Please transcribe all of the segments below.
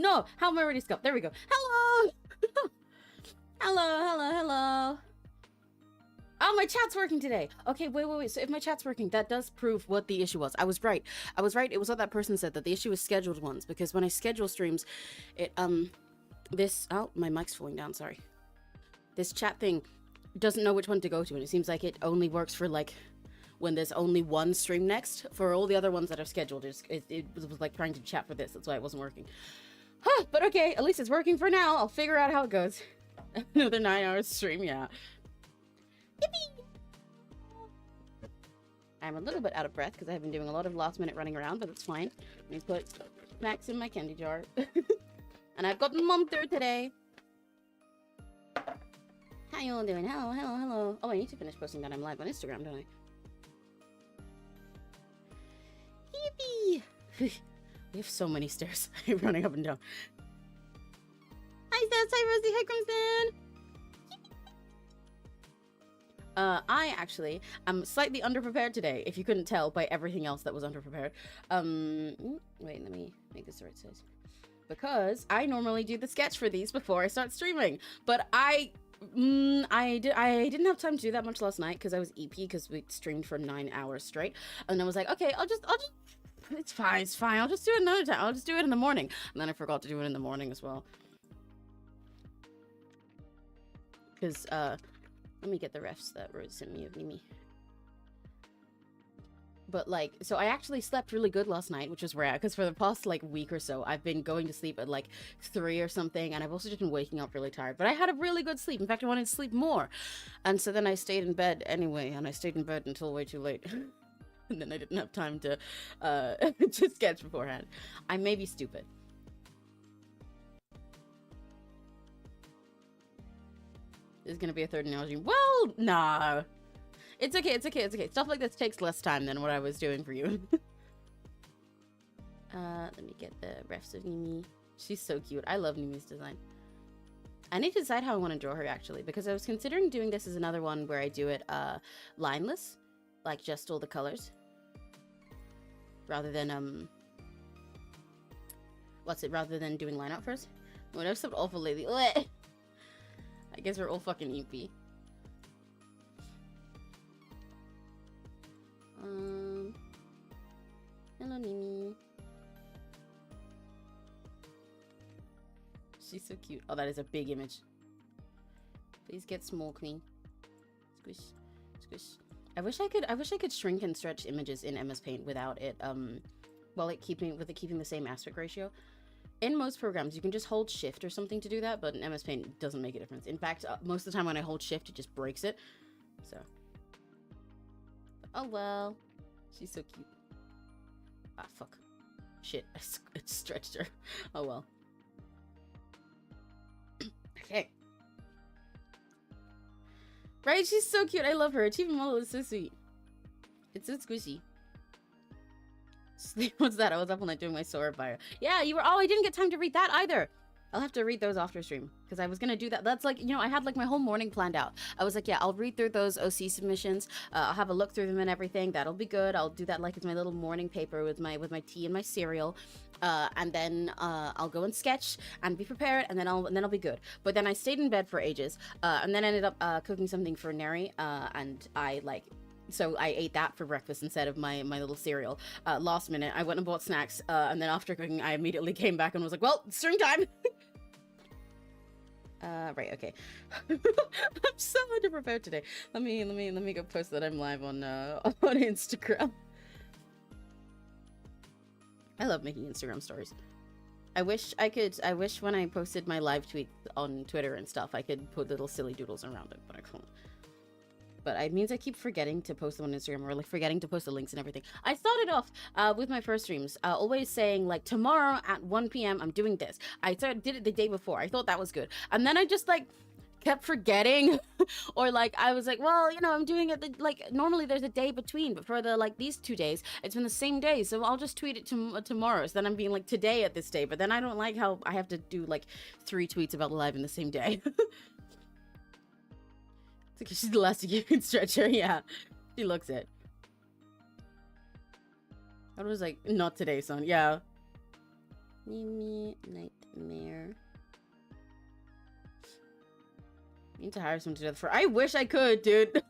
No, how am I already scuffed? There we go. Hello! Hello. Oh, my chat's working today. Okay, wait. So if my chat's working, that does prove what the issue was. I was right. It was what that person said, that the issue is scheduled ones, because when I schedule streams, it, oh, my mic's falling down, sorry. This chat thing doesn't know which one to go to, and it seems like it only works for, like, when there's only one stream next. For all the other ones that are scheduled, it was like trying to chat for this. That's why it wasn't working. Huh, but okay, at least it's working for now. I'll figure out how it goes. Another 9 hours stream, yeah. Yippee! I'm a little bit out of breath because I've been doing a lot of last minute running around, but it's fine. Let me put snacks in my candy jar. And I've got Monster today. How you all doing? Hello. Oh, I need to finish posting that I'm live on Instagram, don't I? Yippee! We have so many stairs running up and down. Hi, Seth. Hi, Rosie. Hi, Crimson. I actually am slightly underprepared today, if you couldn't tell by everything else that was underprepared. Wait, let me make this the right size. Because I normally do the sketch for these before I start streaming, but I didn't have time to do that much last night because I was EP because we streamed for 9 hours straight, and I was like, okay, I'll just it's fine, I'll just do it another time. I'll just do it in the morning, and then I forgot to do it in the morning as well. Because let me get the refs that Rose sent me of Nimi. But like, so I actually slept really good last night, which was rare, because for the past like week or so, I've been going to sleep at like 3 or something, and I've also just been waking up really tired. But I had a really good sleep. In fact, I wanted to sleep more. And so then I stayed in bed anyway, and I stayed in bed until way too late. And then I didn't have time to sketch beforehand. I may be stupid. There's gonna be a third analogy. Well, nah. It's okay. Stuff like this takes less time than what I was doing for you. Let me get the refs of Nimi. She's so cute. I love Nimi's design. I need to decide how I want to draw her, actually, because I was considering doing this as another one where I do it lineless, like just all the colors, rather than rather than doing line art first. Well, I've slept awful lately. I guess we're all fucking EP. Hello, Nimi. She's so cute. Oh, that is a big image. Please get small, queen. Squish, squish. I wish I could shrink and stretch images in MS Paint without it keeping the same aspect ratio. In most programs, you can just hold shift or something to do that, but in MS Paint, it doesn't make a difference. In fact, most of the time when I hold shift, it just breaks it. So. Oh well. She's so cute. Ah, fuck. Shit, it stretched her. Oh well. Okay. Right? She's so cute. I love her. Achievement model is so sweet. It's so squishy. Sleep. What's that? I was up all night doing my Sora bio. Yeah, you were. Oh, I didn't get time to read that either. I'll have to read those after stream because I was gonna do that. That's like, you know, I had like my whole morning planned out. I was like, yeah, I'll read through those OC submissions. I'll have a look through them and everything. That'll be good. I'll do that like as my little morning paper with my tea and my cereal. And then I'll go and sketch and be prepared, and then I'll be good. But then I stayed in bed for ages, and then ended up cooking something for Neri, and so I ate that for breakfast instead of my little cereal. Last minute, I went and bought snacks, and then after cooking, I immediately came back and was like, well, string time! Right, okay. I'm so underprepared today. Let me go post that I'm live on Instagram. I love making Instagram stories. I wish when I posted my live tweets on Twitter and stuff, I could put little silly doodles around it, but I can't. But it means I keep forgetting to post them on Instagram, or like forgetting to post the links and everything. I started off with my first streams always saying like, tomorrow at 1 p.m. I'm doing this. I did it the day before. I thought that was good. And then I just like kept forgetting or like I was like, well, you know, I'm doing it like normally there's a day between, but for the like these 2 days it's been the same day, so I'll just tweet it tomorrow. So then I'm being like today at this day, but then I don't like how I have to do like 3 tweets about live in the same day. She's the last you can stretch her. Yeah, she looks it. I was like, not today, son. Yeah. Nimi nightmare. Need to hire someone to do that for. I wish I could, dude.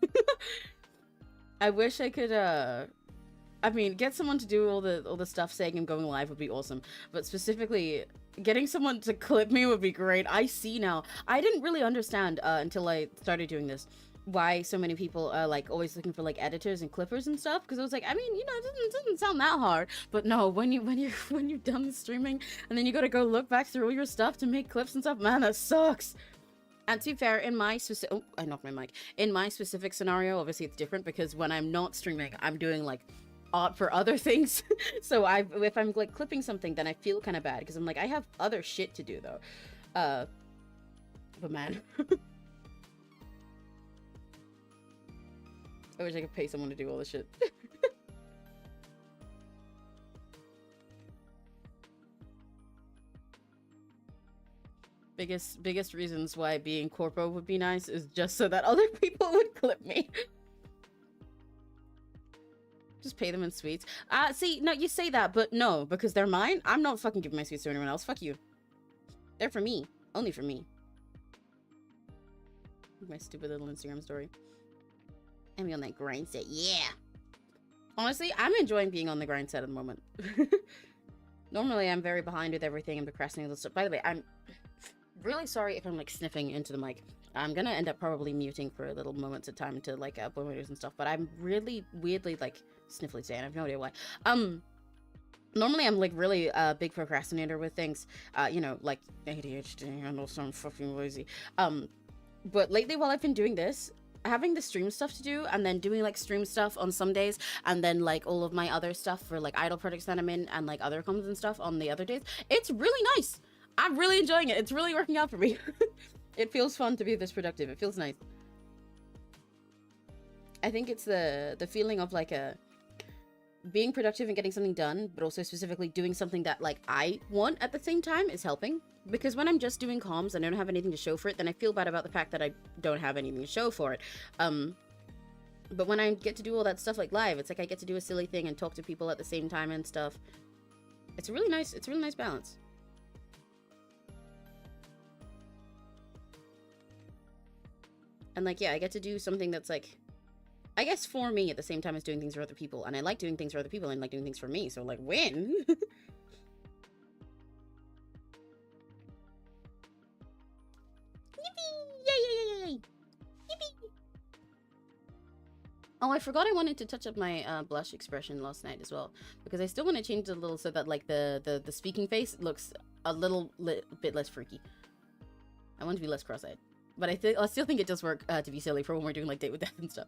I wish I could. I mean, get someone to do all the stuff saying I'm going live would be awesome. But specifically, getting someone to clip me would be great. I see now. I didn't really understand until I started doing this why so many people are like always looking for like editors and clippers and stuff. Because I was like, I mean, you know, it doesn't sound that hard. But no, when you're done streaming and then you gotta go look back through all your stuff to make clips and stuff, man, that sucks. And to be fair, in my specific, oh, I knocked my mic. In my specific scenario, obviously it's different because when I'm not streaming, I'm doing like art for other things. So if I'm like clipping something, then I feel kind of bad because I'm like, I have other shit to do though. But man, I wish I could pay someone to do all this shit. Biggest reasons why being corpo would be nice is just so that other people would clip me. Just pay them in sweets. See, no, you say that, but no, because they're mine. I'm not fucking giving my sweets to anyone else. Fuck you. They're for me. Only for me. My stupid little Instagram story. And be on that grind set. Yeah. Honestly, I'm enjoying being on the grind set at the moment. Normally, I'm very behind with everything and procrastinating stuff. By the way, I'm really sorry if I'm like sniffing into the mic. I'm gonna end up probably muting for little moments of time to like blow my nose and stuff, but I'm really weirdly like sniffly today and I have no idea why. Normally I'm like really big procrastinator with things, you know, like ADHD and also I'm fucking lazy. But lately while I've been doing this, having the stream stuff to do and then doing like stream stuff on some days and then like all of my other stuff for like idol projects that I'm in and like other comms and stuff on the other days, it's really nice. I'm really enjoying it. It's really working out for me. It feels fun to be this productive. It feels nice. I think it's the feeling of like being productive and getting something done, but also specifically doing something that like I want at the same time is helping. Because when I'm just doing comms and I don't have anything to show for it, then I feel bad about the fact that I don't have anything to show for it. But when I get to do all that stuff like live, it's like I get to do a silly thing and talk to people at the same time and stuff. It's a really nice balance. And like, yeah, I get to do something that's like, I guess for me at the same time as doing things for other people. And I like doing things for other people and like doing things for me. So like, win. Yippee! Yay! Yippee! Oh, I forgot I wanted to touch up my blush expression last night as well. Because I still want to change it a little so that like the speaking face looks a little bit less freaky. I want to be less cross-eyed. But I still think it does work to be silly for when we're doing like date with death and stuff.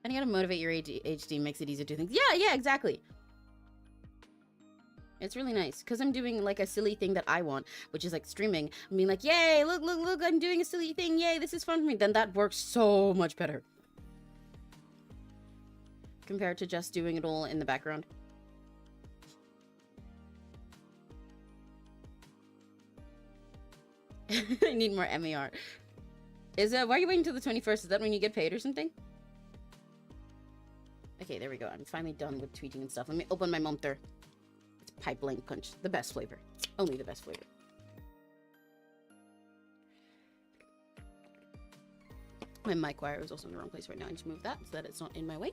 And you gotta motivate your ADHD, makes it easier to do things. Yeah, exactly. It's really nice because I'm doing like a silly thing that I want, which is like streaming. I mean, like, yay, look, I'm doing a silly thing. Yay, this is fun for me. Then that works so much better compared to just doing it all in the background. I need more MER. Why are you waiting till the 21st? Is that when you get paid or something? Okay, there we go. I'm finally done with tweeting and stuff. Let me open my monter. It's pipeline punch. The best flavor. Only the best flavor. My mic wire is also in the wrong place right now. I just move that so that it's not in my way.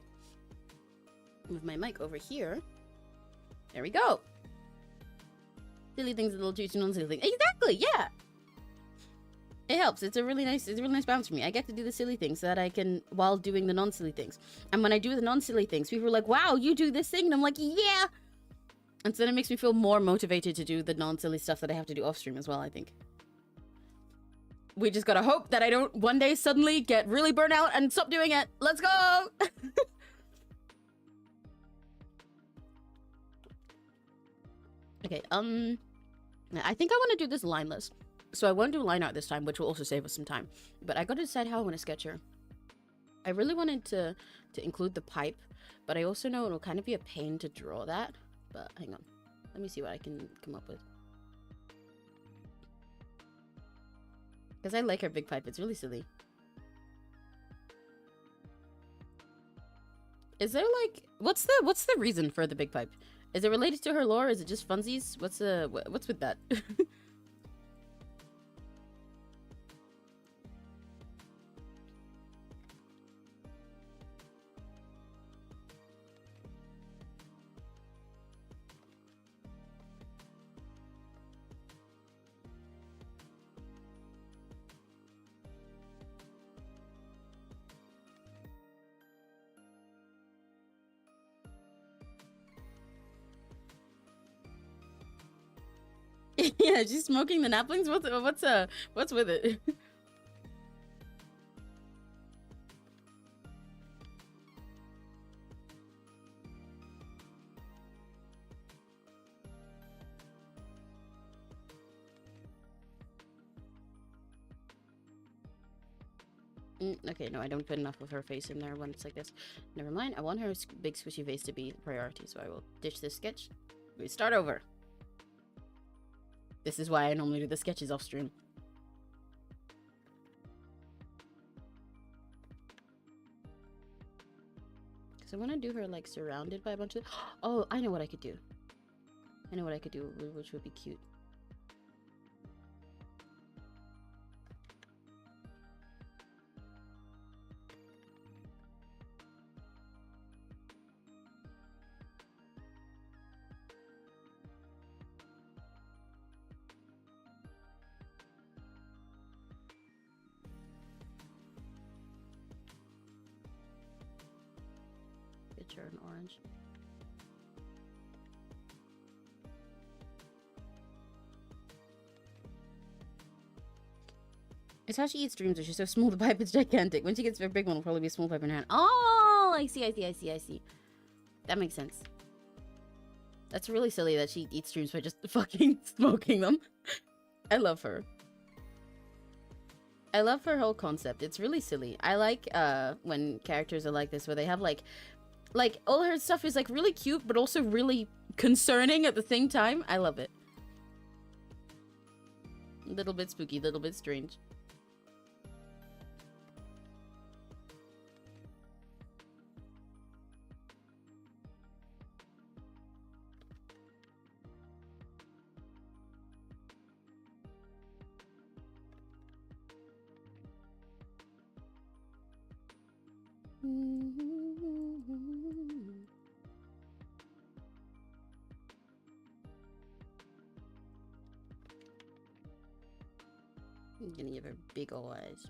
Move my mic over here. There we go. Silly things, a little juicy, non-silly things. Exactly, yeah. It helps. It's a really nice balance for me. I get to do the silly things so that I can, while doing the non-silly things. And when I do the non-silly things, people are like, wow, you do this thing? And I'm like, yeah. And so then it makes me feel more motivated to do the non-silly stuff that I have to do off stream as well, I think. We just gotta hope that I don't one day suddenly get really burnt out and stop doing it. Let's go! Okay, I think I want to do this lineless. So I won't do line art this time, which will also save us some time. But I gotta decide how I want to sketch her. I really wanted to include the pipe, but I also know it'll kind of be a pain to draw that. But hang on. Let me see what I can come up with. Because I like her big pipe. It's really silly. Is there like... What's the reason for the big pipe? Is it related to her lore? Is it just funsies? What's with that? Yeah, she's smoking the naplings. What's with it? Okay, no, I don't put enough of her face in there once like this. Never mind. I want her big squishy face to be the priority, so I will ditch this sketch. We start over. This is why I normally do the sketches off stream. Because I want to do her like surrounded by a bunch of... Oh, I know what I could do. I know what I could do, which would be cute. An orange. It's how she eats dreams, she's so small the pipe is gigantic. When she gets very big one, will probably be a small pipe in her hand. Oh, I see. That makes sense. That's really silly that she eats dreams by just fucking smoking them. I love her. I love her whole concept. It's really silly. I like when characters are like this, where they have like all her stuff is like really cute but also really concerning at the same time. I love it. A little bit spooky, a little bit strange. I'm gonna give her big ol' eyes.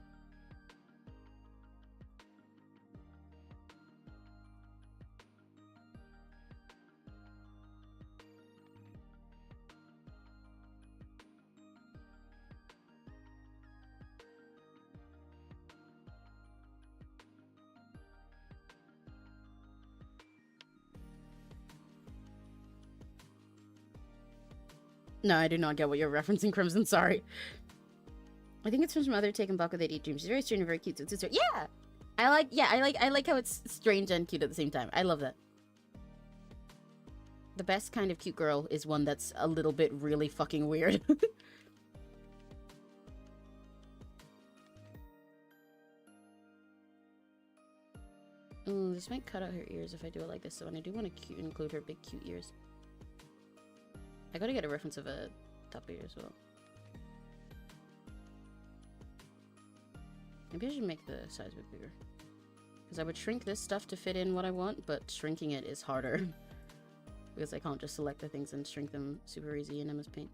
No, I do not get what you're referencing, Crimson. Sorry. I think it's from some other take and Baka they eat dreams. She's very strange and very cute. So it's yeah. I like how it's strange and cute at the same time. I love that. The best kind of cute girl is one that's a little bit really fucking weird. This might cut out her ears if I do it like this, so I do want to include her big cute ears. I gotta get a reference of a top ear as well. Maybe I should make the size a bit bigger. Because I would shrink this stuff to fit in what I want, but shrinking it is harder. Because I can't just select the things and shrink them super easy in MS Paint.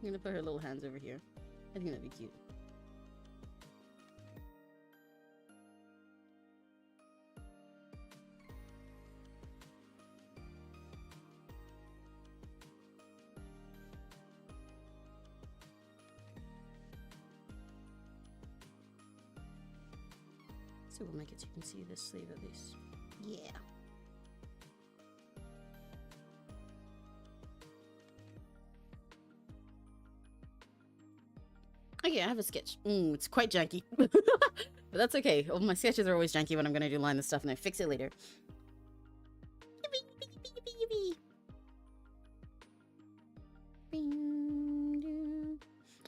I'm gonna put her little hands over here. I think that'd be cute. So we'll make it so you can see this sleeve at least. Yeah. Okay, I have a sketch. It's quite janky. But that's okay. Well, my sketches are always janky when I'm gonna do line and stuff, and I fix it later.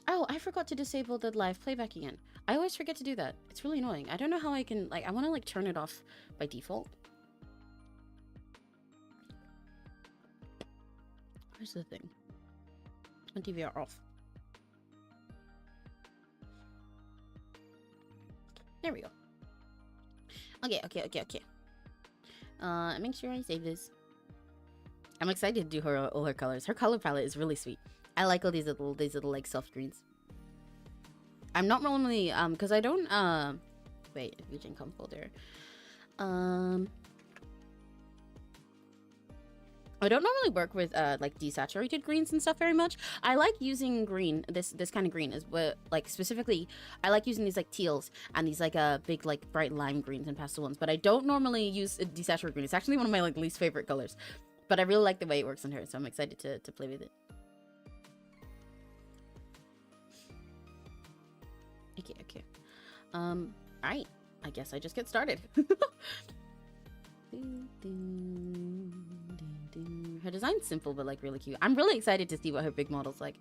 Oh, I forgot to disable the live playback again. I always forget to do that. It's really annoying. I don't know how I can, like, I want to, like, turn it off by default. Where's the thing? My DVR off. There we go. Okay. Make sure I save this. I'm excited to do all her colors. Her color palette is really sweet. I like all these little like soft greens. I'm not normally because I don't wait, VGEN comp folder. I don't normally work with like desaturated greens and stuff very much. I like using green, this kind of green is what, like, specifically I like using these like teals and these like big like bright lime greens and pastel ones, but I don't normally use a desaturated green. It's actually one of my like least favorite colors, but I really like the way it works on her, so I'm excited to play with it. Okay. Alright, I guess I just get started. Her design's simple but like really cute. I'm really excited to see what her big model's like.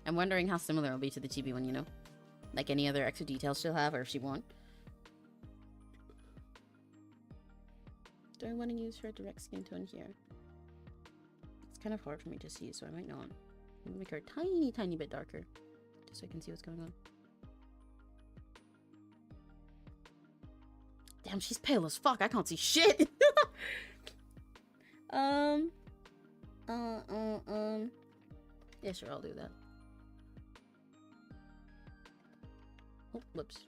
I'm wondering how similar it'll be to the chibi one, you know? Like any other extra details she'll have or if she won't. Do I want to use her direct skin tone here? It's kind of hard for me to see, so I might not. I'm gonna make her a tiny bit darker, just so I can see what's going on. Damn, she's pale as fuck. I can't see shit. Yeah, sure, I'll do that. Oh, whoops.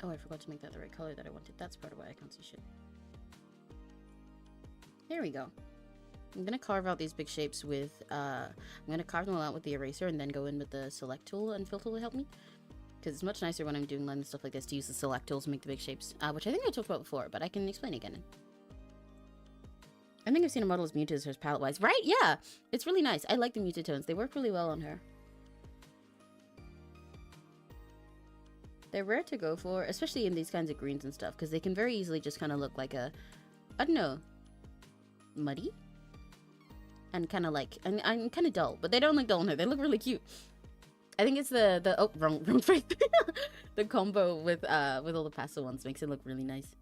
Oh, I forgot to make that the right color that I wanted. That's part of why I can't see shit. There we go. I'm gonna carve out these big shapes with, I'm gonna carve them all out with the eraser and then go in with the select tool and fill tool to help me. Because it's much nicer when I'm doing line and stuff like this to use the select tool to make the big shapes, which I think I talked about before, but I can explain again. I think I've seen a model as muted as hers palette-wise. Right? Yeah! It's really nice. I like the muted tones. They work really well on her. They're rare to go for, especially in these kinds of greens and stuff, because they can very easily just kind of look like a, I don't know, muddy? And kind of like, and kind of dull, but they don't look dull on her. They look really cute. I think it's the oh, wrong phrase. The combo with all the pastel ones makes it look really nice.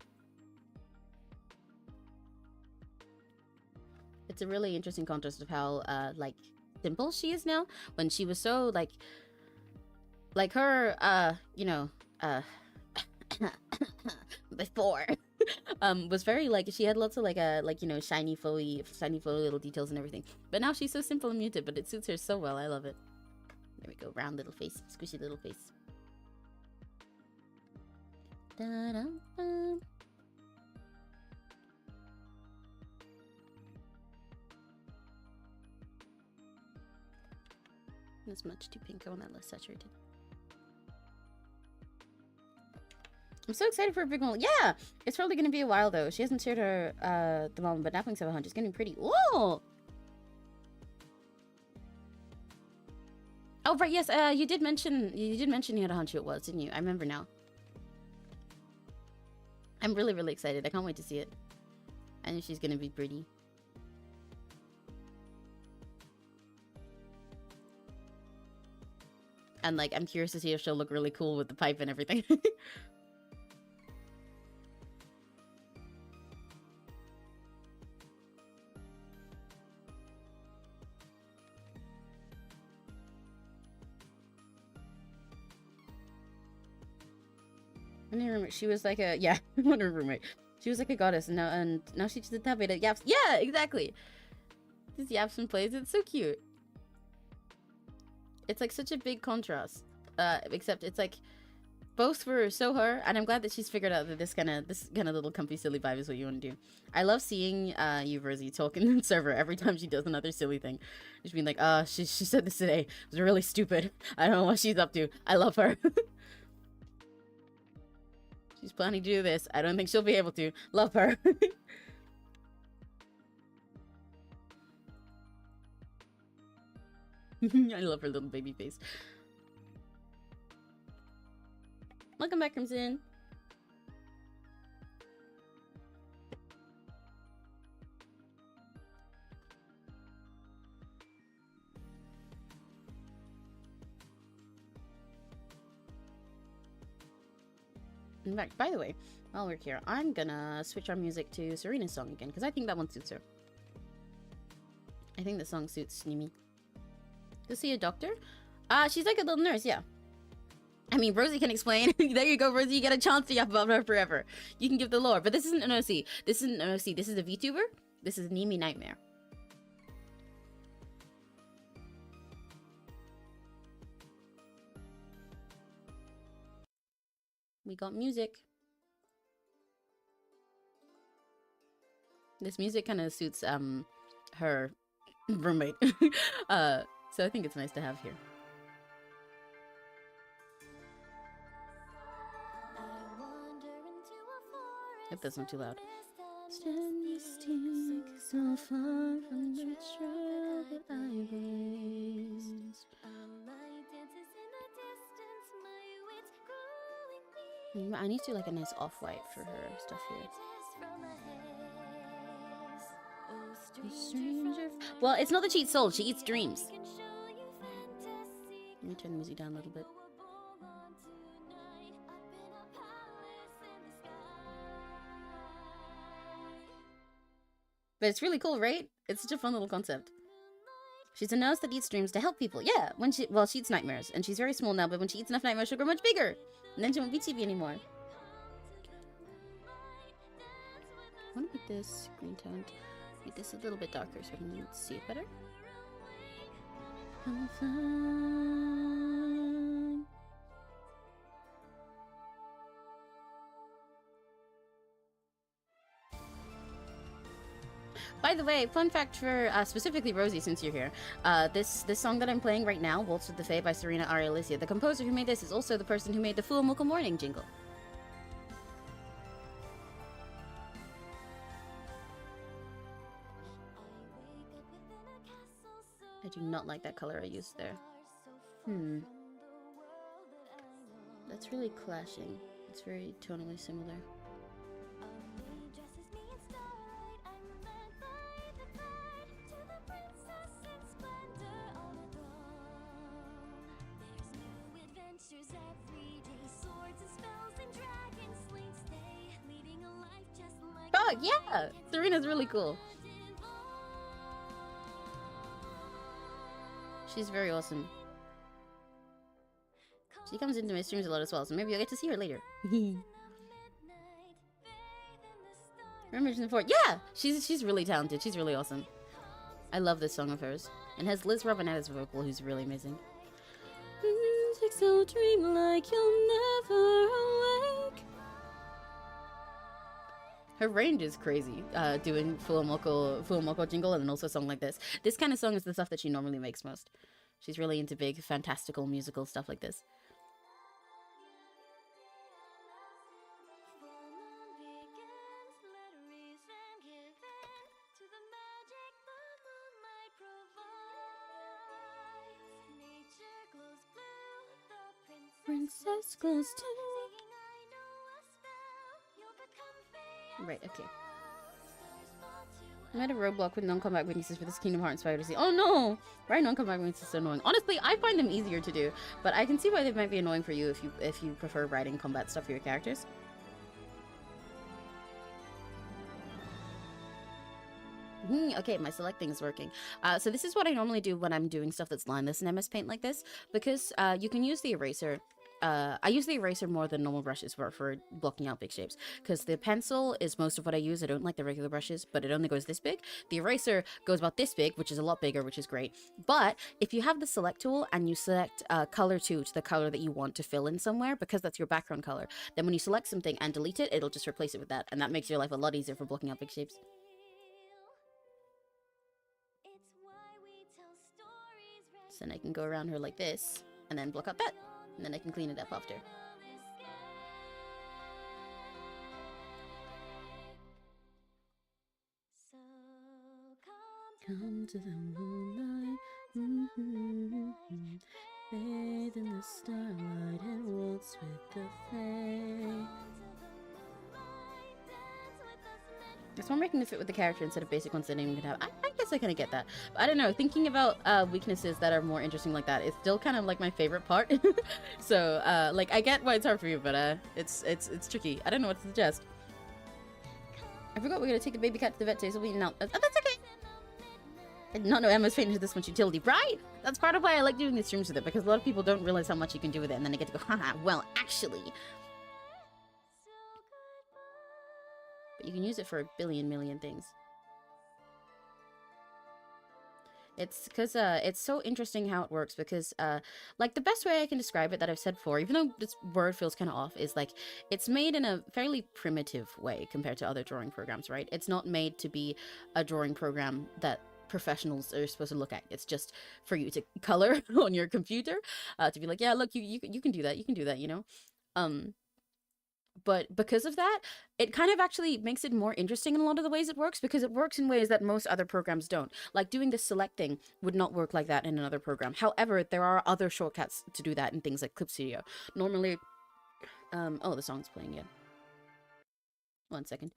It's a really interesting contrast of how, like, simple she is now, when she was so, like her, you know, before, was very, like, she had lots of, like, you know, shiny, flowy little details and everything. But now she's so simple and muted, but it suits her so well. I love it. There we go. Round little face. Squishy little face. Da-dum-dum. It's much too pink. I want that less saturated. I'm so excited for a big one. Yeah! It's probably going to be a while, though. She hasn't shared her, the moment, but Napping 700 is getting pretty. Whoa! Oh, right, yes, you did mention you had a hunch who it was, didn't you? I remember now. I'm really, really excited. I can't wait to see it. I know she's going to be pretty. And, like, I'm curious to see if she'll look really cool with the pipe and everything. My roommate, she was like a, yeah, one roommate. She was like a goddess, and now she just happy to yaps. Yeah, exactly. Just yaps and plays. It's so cute. It's like such a big contrast. Except it's like both were so her, and I'm glad that she's figured out that this kind of little comfy silly vibe is what you want to do. I love seeing you, Rosie, talk in the server every time she does another silly thing. Just being like, she said this today. It was really stupid. I don't know what she's up to. I love her. She's planning to do this. I don't think she'll be able to. Love her. I love her little baby face. Welcome back, Crimson. In fact, by the way, while we're here, I'm gonna switch our music to Serena's song again, because I think that one suits her. I think the song suits Nimi. Go see a doctor? She's like a little nurse, yeah. I mean, Rosie can explain. There you go, Rosie. You get a chance to yap about her forever. You can give the lore. But this isn't an OC. This isn't an OC. This is a VTuber. This is Nimi Nightmare. We got music. This music kind of suits her roommate. So I think it's nice to have here. If that's not too loud. So far from the trail that I blazed. I need to do like a nice off-white for her stuff here. Well, it's not that she eats souls, she eats dreams. Let me turn the music down a little bit. But it's really cool, right? It's such a fun little concept. She's a nurse that eats dreams to help people. Yeah, she eats nightmares. And she's very small now, but when she eats enough nightmares, she'll grow much bigger. And then she won't be chibi anymore. I want to make this green toned. Make this a little bit darker so I can see it better. I'm fine. By the way, fun fact for specifically Rosie, since you're here, this song that I'm playing right now, Waltz with the Fae by Serena Arialicia, the composer who made this is also the person who made the Full Mocha Morning jingle. I do not like that color I used there. That's really clashing. It's very tonally similar. Oh yeah! Serena's really cool. She's very awesome. She comes into my streams a lot as well, so maybe you'll get to see her later. Remember before? Yeah! She's really talented. She's really awesome. I love this song of hers. And has Liz Robinetta's vocal, who's really amazing. So dream like you'll never awake. Her range is crazy, doing Full Mocha jingle and then also a song like this. This kind of song is the stuff that she normally makes most. She's really into big, fantastical, musical stuff like this. Princess close to... Right, okay. I made a roadblock with non-combat weaknesses for this Kingdom Hearts fighter. Oh no! Right, non-combat weaknesses are so annoying. Honestly, I find them easier to do, but I can see why they might be annoying for you if you prefer writing combat stuff for your characters. Okay, my selecting is working. So this is what I normally do when I'm doing stuff that's lineless in MS Paint like this, because you can use the eraser I use the eraser more than normal brushes for blocking out big shapes, because the pencil is most of what I use. I don't like the regular brushes, but it only goes this big. The eraser goes about this big, which is a lot bigger, which is great. But if you have the select tool and you select color 2 to the color that you want to fill in somewhere, because that's your background color, then when you select something and delete it, it'll just replace it with that, and that makes your life a lot easier for blocking out big shapes. So then I can go around her like this, and then block out that, and then I can clean it up after. Come to the moonlight, bathe in the starlight and waltz with the flame. It's more making it fit with the character instead of basic ones that anyone could have. I guess I kind of get that. But I don't know, thinking about weaknesses that are more interesting like that is still kind of like my favorite part. So, like, I get why it's hard for you, but it's tricky. I don't know what to suggest. I forgot we're gonna take the baby cat to the vet today, so we now. That's okay. I did not know Emma's faint into this much utility, right? That's part of why I like doing these streams with it, because a lot of people don't realize how much you can do with it, and then they get to go, haha, well, actually. But you can use it for a billion million things. It's because it's so interesting how it works, because like the best way I can describe it that I've said before, even though this word feels kind of off, is like it's made in a fairly primitive way compared to other drawing programs, right? It's not made to be a drawing program that professionals are supposed to look at. It's just for you to color on your computer, to be like, yeah, look, you can do that, you know. But because of that, it kind of actually makes it more interesting in a lot of the ways it works, because it works in ways that most other programs don't. Like doing the select thing would not work like that in another program. However, there are other shortcuts to do that in things like Clip Studio. Normally, oh, the song's playing again. 1 second.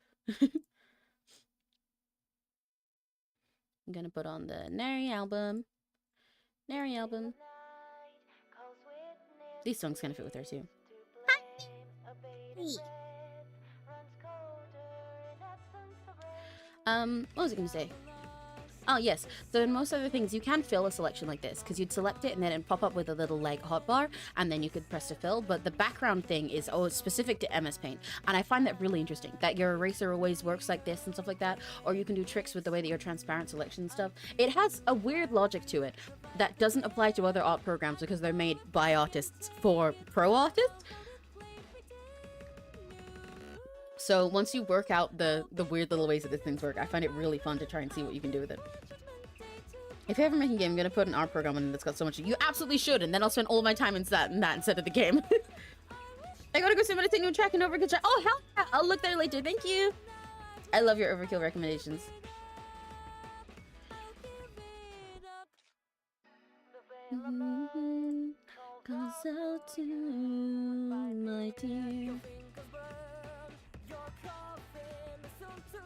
I'm gonna put on the Neri album. Neri album. These songs kind of fit with her too. What was I gonna say? Oh, yes. So in most other things, you can fill a selection like this, because you'd select it and then it'd pop up with a little like hotbar, and then you could press to fill. But the background thing is specific to MS Paint, and I find that really interesting. That your eraser always works like this and stuff like that, or you can do tricks with the way that your transparent selection and stuff. It has a weird logic to it that doesn't apply to other art programs because they're made by artists for pro artists. So once you work out the weird little ways that these things work, I find it really fun to try and see what you can do with it. If you're ever making a game, I'm gonna put an art program in that's got so much. You absolutely should, and then I'll spend all my time in that instead of the game. I gotta go submit a thing with track and overkill track. Oh, hell yeah! I'll look there later. Thank you. I love your overkill recommendations. Goes out to my dear.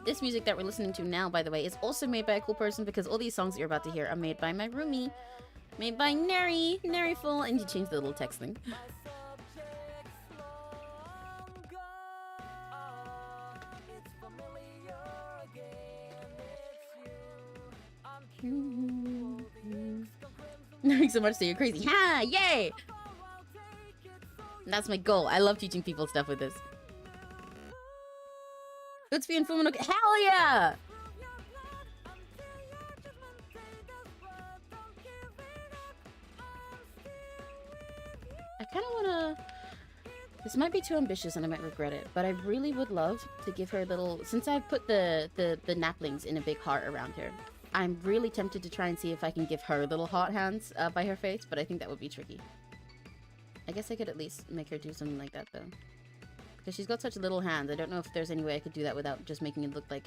This music that we're listening to now, by the way, is also made by a cool person, because all these songs that you're about to hear are made by my roomie. Made by Neri. Neriful. And you change the little text thing. Knowing so much so you're crazy. Ha! Yay! That's my goal. I love teaching people stuff with this. Let's be informal. Hell yeah! I kind of want to... This might be too ambitious and I might regret it, but I really would love to give her a little... Since I've put the naplings in a big heart around her, I'm really tempted to try and see if I can give her little heart hands by her face, but I think that would be tricky. I guess I could at least make her do something like that, though. Because she's got such little hands. I don't know if there's any way I could do that without just making it look like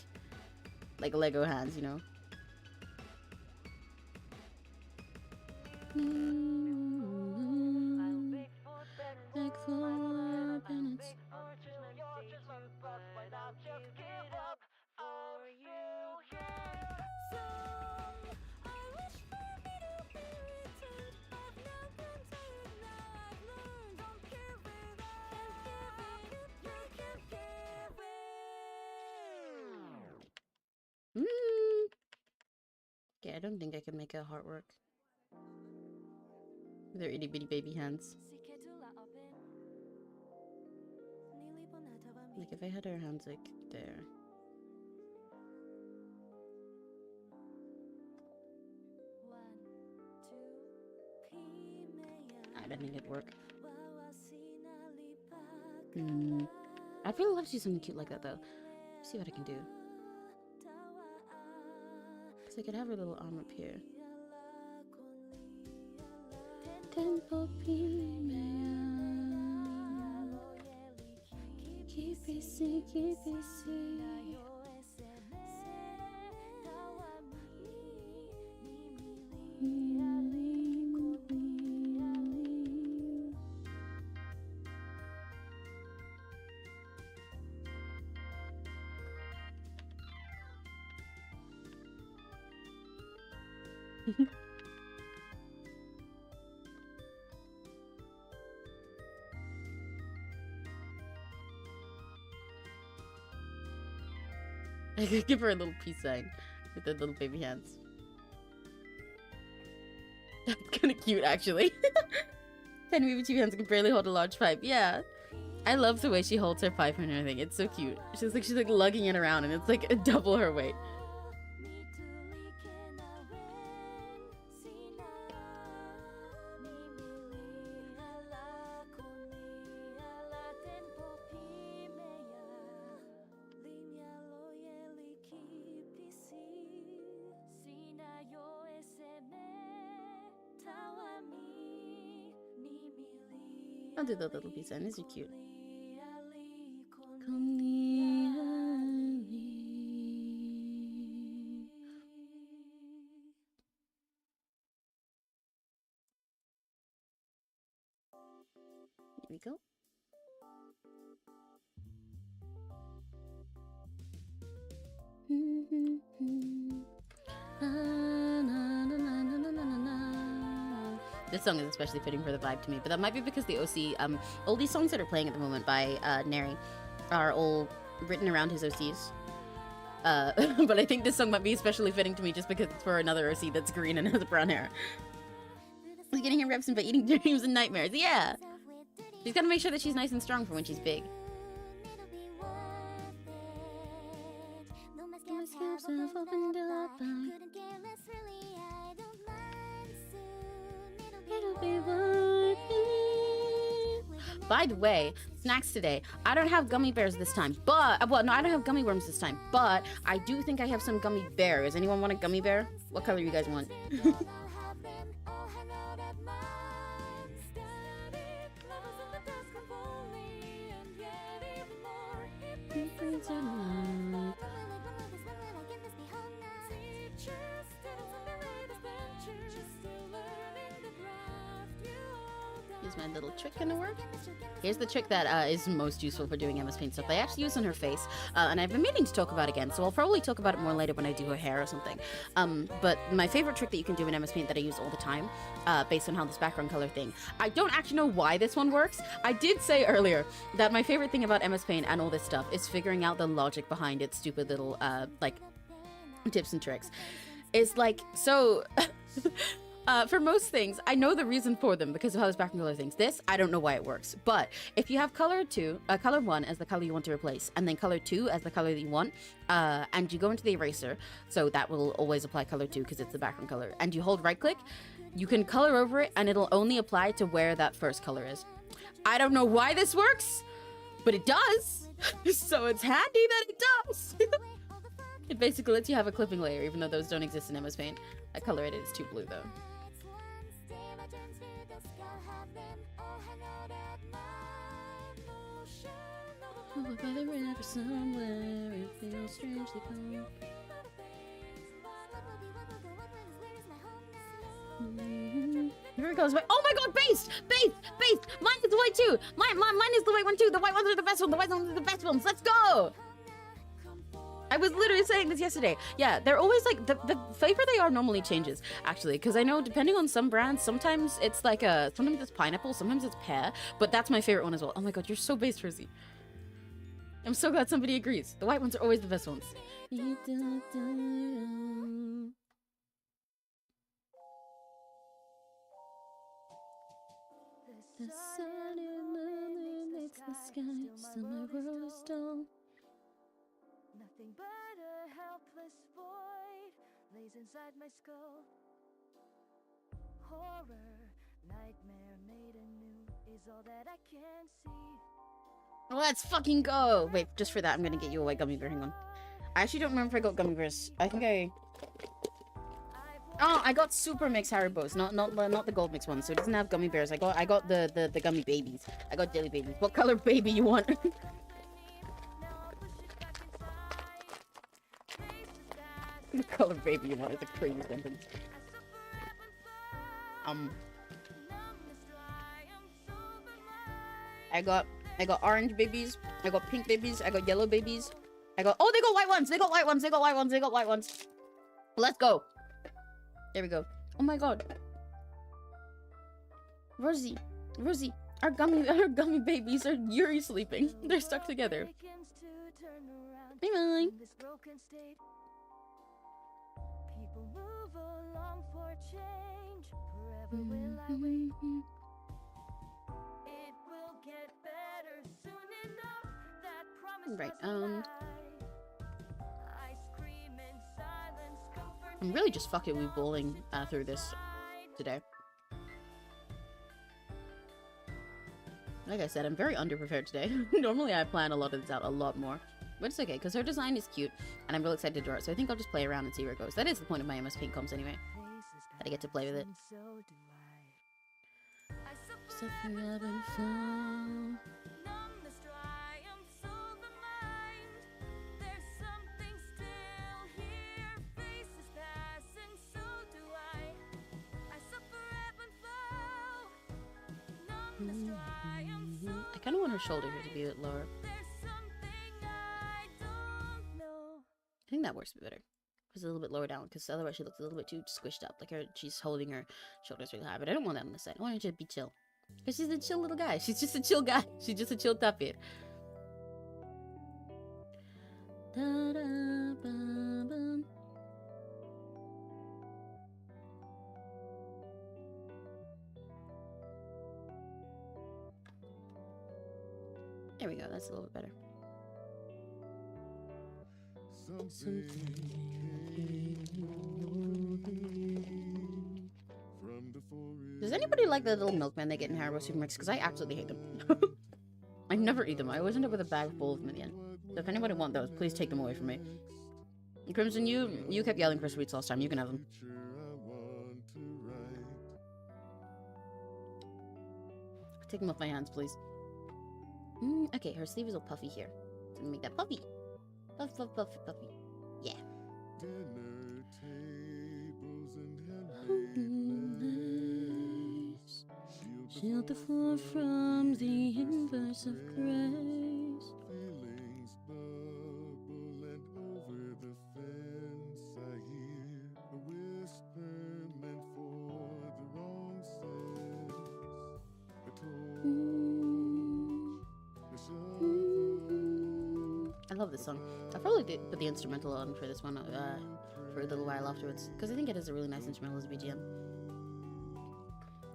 Lego hands, you know? Yeah, I don't think I can make a heart work. With their itty bitty baby hands. Like if I had her hands like there. I don't think it'd work. I'd really love to do something cute like that though. See what I can do. So I could have her little arm up here. I could give her a little peace sign with the little baby hands. That's kind of cute, actually. 10 baby two hands can barely hold a large pipe. Yeah. I love the way she holds her pipe and everything. It's so cute. She's like lugging it around and it's like double her weight. I'll do the little piece, and these are cute. Here we go. This song is especially fitting for the vibe to me, but that might be because the OC, all these songs that are playing at the moment by Neri are all written around his OCs. But I think this song might be especially fitting to me just because it's for another OC that's green and has brown hair. She's getting her reps in by eating dreams and nightmares. Yeah! She's gotta make sure that she's nice and strong for when she's big. By the way, snacks today. I don't have gummy bears this time, but well, no, I don't have gummy worms this time, but I do think I have some gummy bears. Anyone want a gummy bear? What color you guys want? Is my little trick gonna work? Here's the trick that is most useful for doing MS Paint stuff. I actually use on her face, and I've been meaning to talk about it again, so I'll probably talk about it more later when I do her hair or something. But my favorite trick that you can do in MS Paint that I use all the time, based on how this background color thing, I don't actually know why this one works. I did say earlier that my favorite thing about MS Paint and all this stuff is figuring out the logic behind its stupid little, like, tips and tricks. It's like, so... for most things, I know the reason for them because of how this background color things. This, I don't know why it works. But if you have color 1 as the color you want to replace, and then color 2 as the color that you want, and you go into the eraser, so that will always apply color 2 because it's the background color, and you hold right click, you can color over it and it'll only apply to where that first color is. I don't know why this works, but it does. So it's handy that it does. It basically lets you have a clipping layer, even though those don't exist in MS Paint. I color it, it's too blue though. Over by the river somewhere, it feels strangely cold. Here it goes. Oh my god, based! Based! Based! Mine is the white too! Mine is the white one too! The white ones are the best ones! The white ones are the best ones! Let's go! I was literally saying this yesterday. Yeah, they're always like, the flavor they are normally changes, actually. Because I know, depending on some brands, sometimes it's like sometimes it's pineapple, sometimes it's pear. But that's my favorite one as well. Oh my god, you're so based, Frizzy. I'm so glad somebody agrees. The white ones are always the best ones. The sun in the moonlit the sky, so my world is dull. Nothing but a helpless void lays inside my skull. Horror, nightmare made anew is all that I can see. Let's fucking go! Wait, just for that, I'm gonna get you a white gummy bear. Hang on. I actually don't remember if I got gummy bears. I think I... Oh, I got super mix Haribos, not the gold mix ones. So it doesn't have gummy bears. I got the gummy babies. I got jelly babies. What color baby you want? The color baby you want is a crazy sentence. I got orange babies. I got pink babies. I got yellow babies. I got... Oh, they got white ones. They got white ones. They got white ones. They got white ones. Let's go. There we go. Oh my god. Rosie, our gummy babies are Yuri sleeping. They're stuck together. Bye bye. People move along for change. Forever will I wait. It will get better soon enough. That promise. Right. I'm really just fucking with bowling through this today. Like I said, I'm very underprepared today. Normally I plan a lot of this out a lot more. But it's okay, because her design is cute, and I'm really excited to draw it, so I think I'll just play around and see where it goes. That is the point of my MS Paint comps anyway. That I get to play with it. I kind of want her shoulder here to be a bit lower. I think that works a bit better. It's a little bit lower down, because otherwise she looks a little bit too squished up. Like she's holding her shoulders really high. But I don't want that on the side. I want her to be chill. Because she's a chill little guy. She's just a chill guy. She's just a chill tuppy. There we go, that's a little bit better. Does anybody like the little milkman they get in Haribo Super Mix? Because I absolutely hate them. I never eat them. I always end up with a bag full of them at the end. So if anybody wants those, please take them away from me. And Crimson, you kept yelling for sweets last time. You can have them. Take them off my hands, please. Okay, her sleeve is all puffy here. So make that puffy. Puff, puff, puff, puffy. Yeah. Shield the floor from the inverse of grace. Feelings bubble and over the fence I hear a whisper meant for the wrong sense. I love this song. I'll probably put the instrumental on for this one for a little while afterwards, because I think it has a really nice instrumental as a BGM.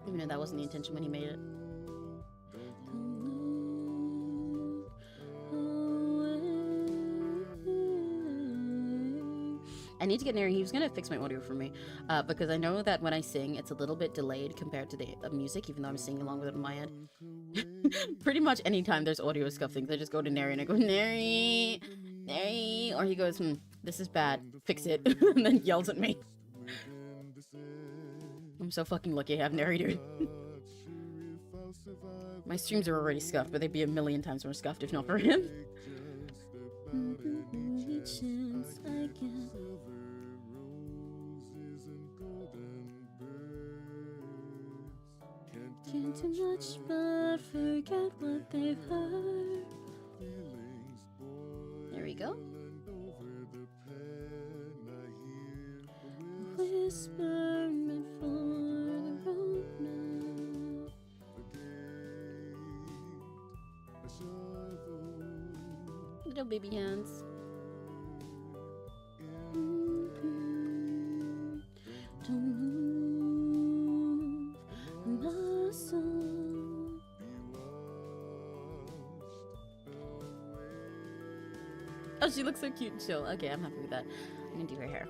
Even though that wasn't the intention when he made it. I need to get Neri. He was gonna fix my audio for me, because I know that when I sing, it's a little bit delayed compared to the music, even though I'm singing along with it in my head. Pretty much anytime there's audio scuffing, I just go to Neri and I go, Neri, Neri, or he goes, this is bad, fix it, and then yells at me. I'm so fucking lucky I have Neri, dude. My streams are already scuffed, but they'd be a million times more scuffed if not for him. Can't do much but forget what they've heard. There we go. Whisper meant for the road now. Little baby hands. Don't move a muscle. Oh, she looks so cute and chill. Okay, I'm happy with that. I'm gonna do her hair.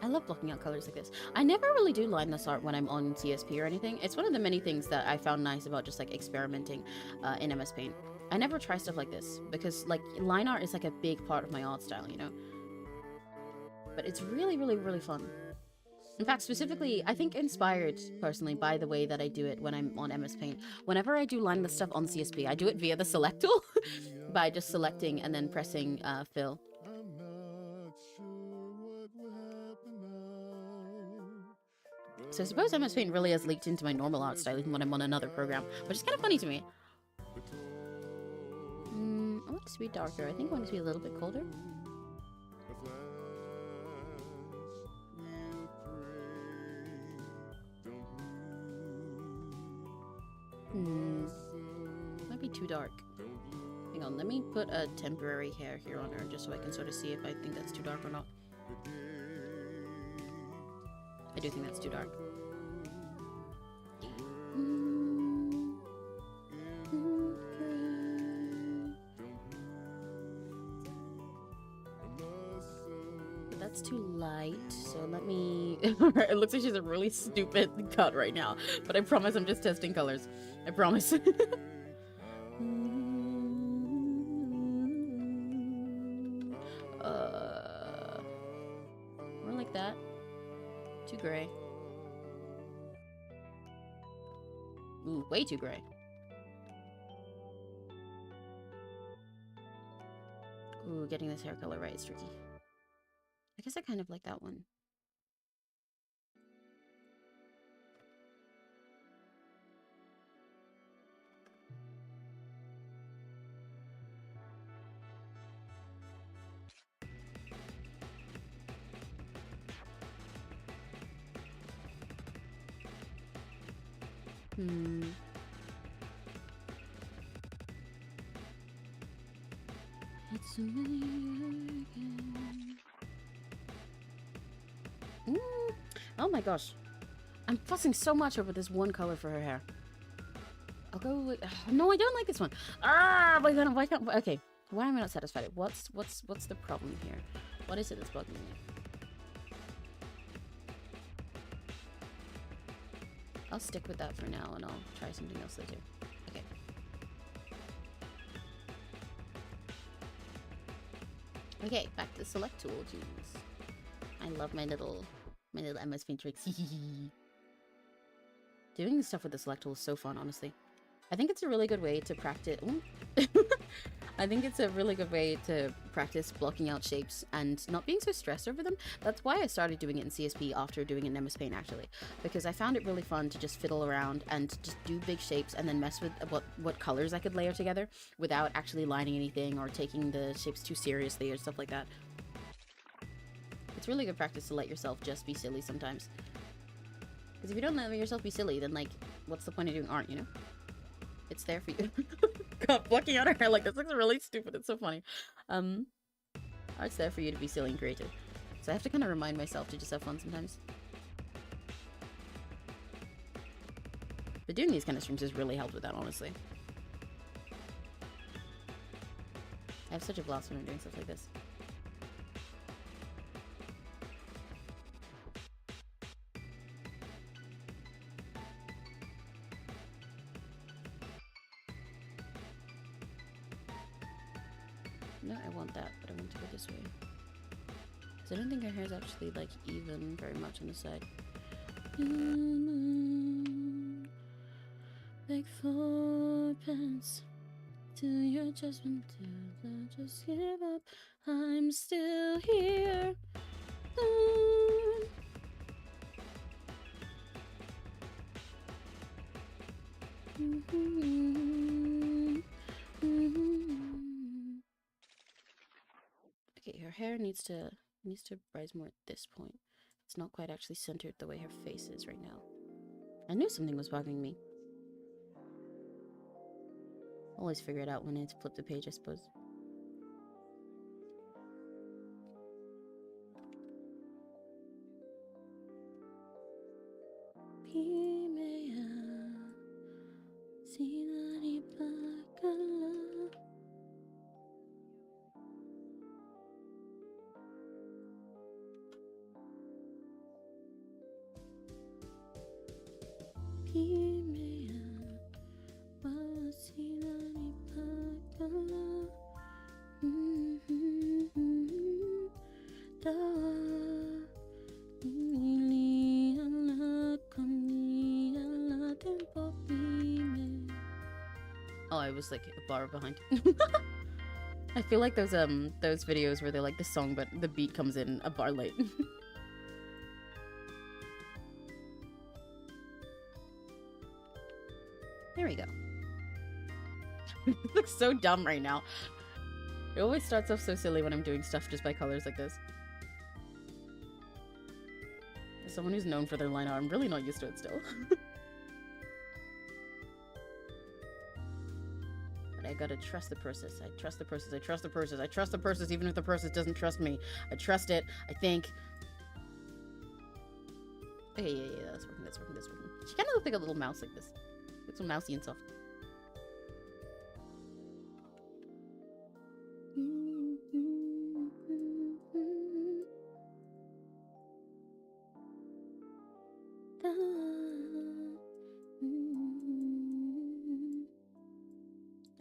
I love blocking out colors like this. I never really do line this art when I'm on CSP or anything. It's one of the many things that I found nice about just like experimenting in MS Paint. I never try stuff like this because like line art is like a big part of my art style, you know? But it's really, really, really fun. In fact, specifically, I think inspired personally by the way that I do it when I'm on MS Paint. Whenever I do line this stuff on CSP, I do it via the select tool by just selecting and then pressing fill. So I suppose MS Paint really has leaked into my normal art style even when I'm on another program, which is kind of funny to me. I want it to be darker. I think I want it to be a little bit colder. Might be too dark. Hang on, let me put a temporary hair here on her just so I can sort of see if I think that's too dark or not. I do think that's too dark. But that's too light, so let me... It looks like she's a really stupid cut right now, but I promise I'm just testing colors. I promise. More like that. Too gray. Ooh, way too gray. Ooh, getting this hair color right is tricky. I guess I kind of like that one. It's a million again. Oh my gosh. I'm fussing so much over this one color for her hair. I'll go with... no, I don't like this one. Why can't... Okay. Why am I not satisfied? What's the problem here? What is it that's bugging me? I'll stick with that for now, and I'll try something else later. Okay. Okay, back to the select tool. Jeez. I love my little MS Paint tricks. Doing this stuff with the select tool is so fun, honestly. I think it's a really good way to practice... I think it's a really good way to practice blocking out shapes and not being so stressed over them. That's why I started doing it in CSP after doing it in MS Paint, actually. Because I found it really fun to just fiddle around and just do big shapes and then mess with what colors I could layer together without actually lining anything or taking the shapes too seriously or stuff like that. It's really good practice to let yourself just be silly sometimes. Because if you don't let yourself be silly, then, like, what's the point of doing art, you know? It's there for you. God, blocking out her hair like this looks really stupid. It's so funny. Art's there for you to be silly and creative. So I have to kind of remind myself to just have fun sometimes. But doing these kind of streams has really helped with that, honestly. I have such a blast when I'm doing stuff like this. No, I want that, but I want to go this way. Because I don't think her hair is actually, like, even very much on the side. Beg for pence to your judgment, to just give up. I'm still here. Okay, her hair needs to rise more at this point. It's not quite actually centered the way her face is right now. I knew something was bugging me. Always figure it out when I need to flip the page, I suppose. Oh, I was like a bar behind. I feel like those videos where they like the song but the beat comes in a bar late. There we go. It looks so dumb right now. It always starts off so silly when I'm doing stuff just by colors like this. As someone who's known for their line art, I'm really not used to it still. But I gotta trust the process. I trust the process. I trust the process. I trust the process even if the process doesn't trust me. I trust it. I think. Okay, yeah, that's working, that's working, that's working. She kind of looks like a little mouse like this. It's so mousy and soft.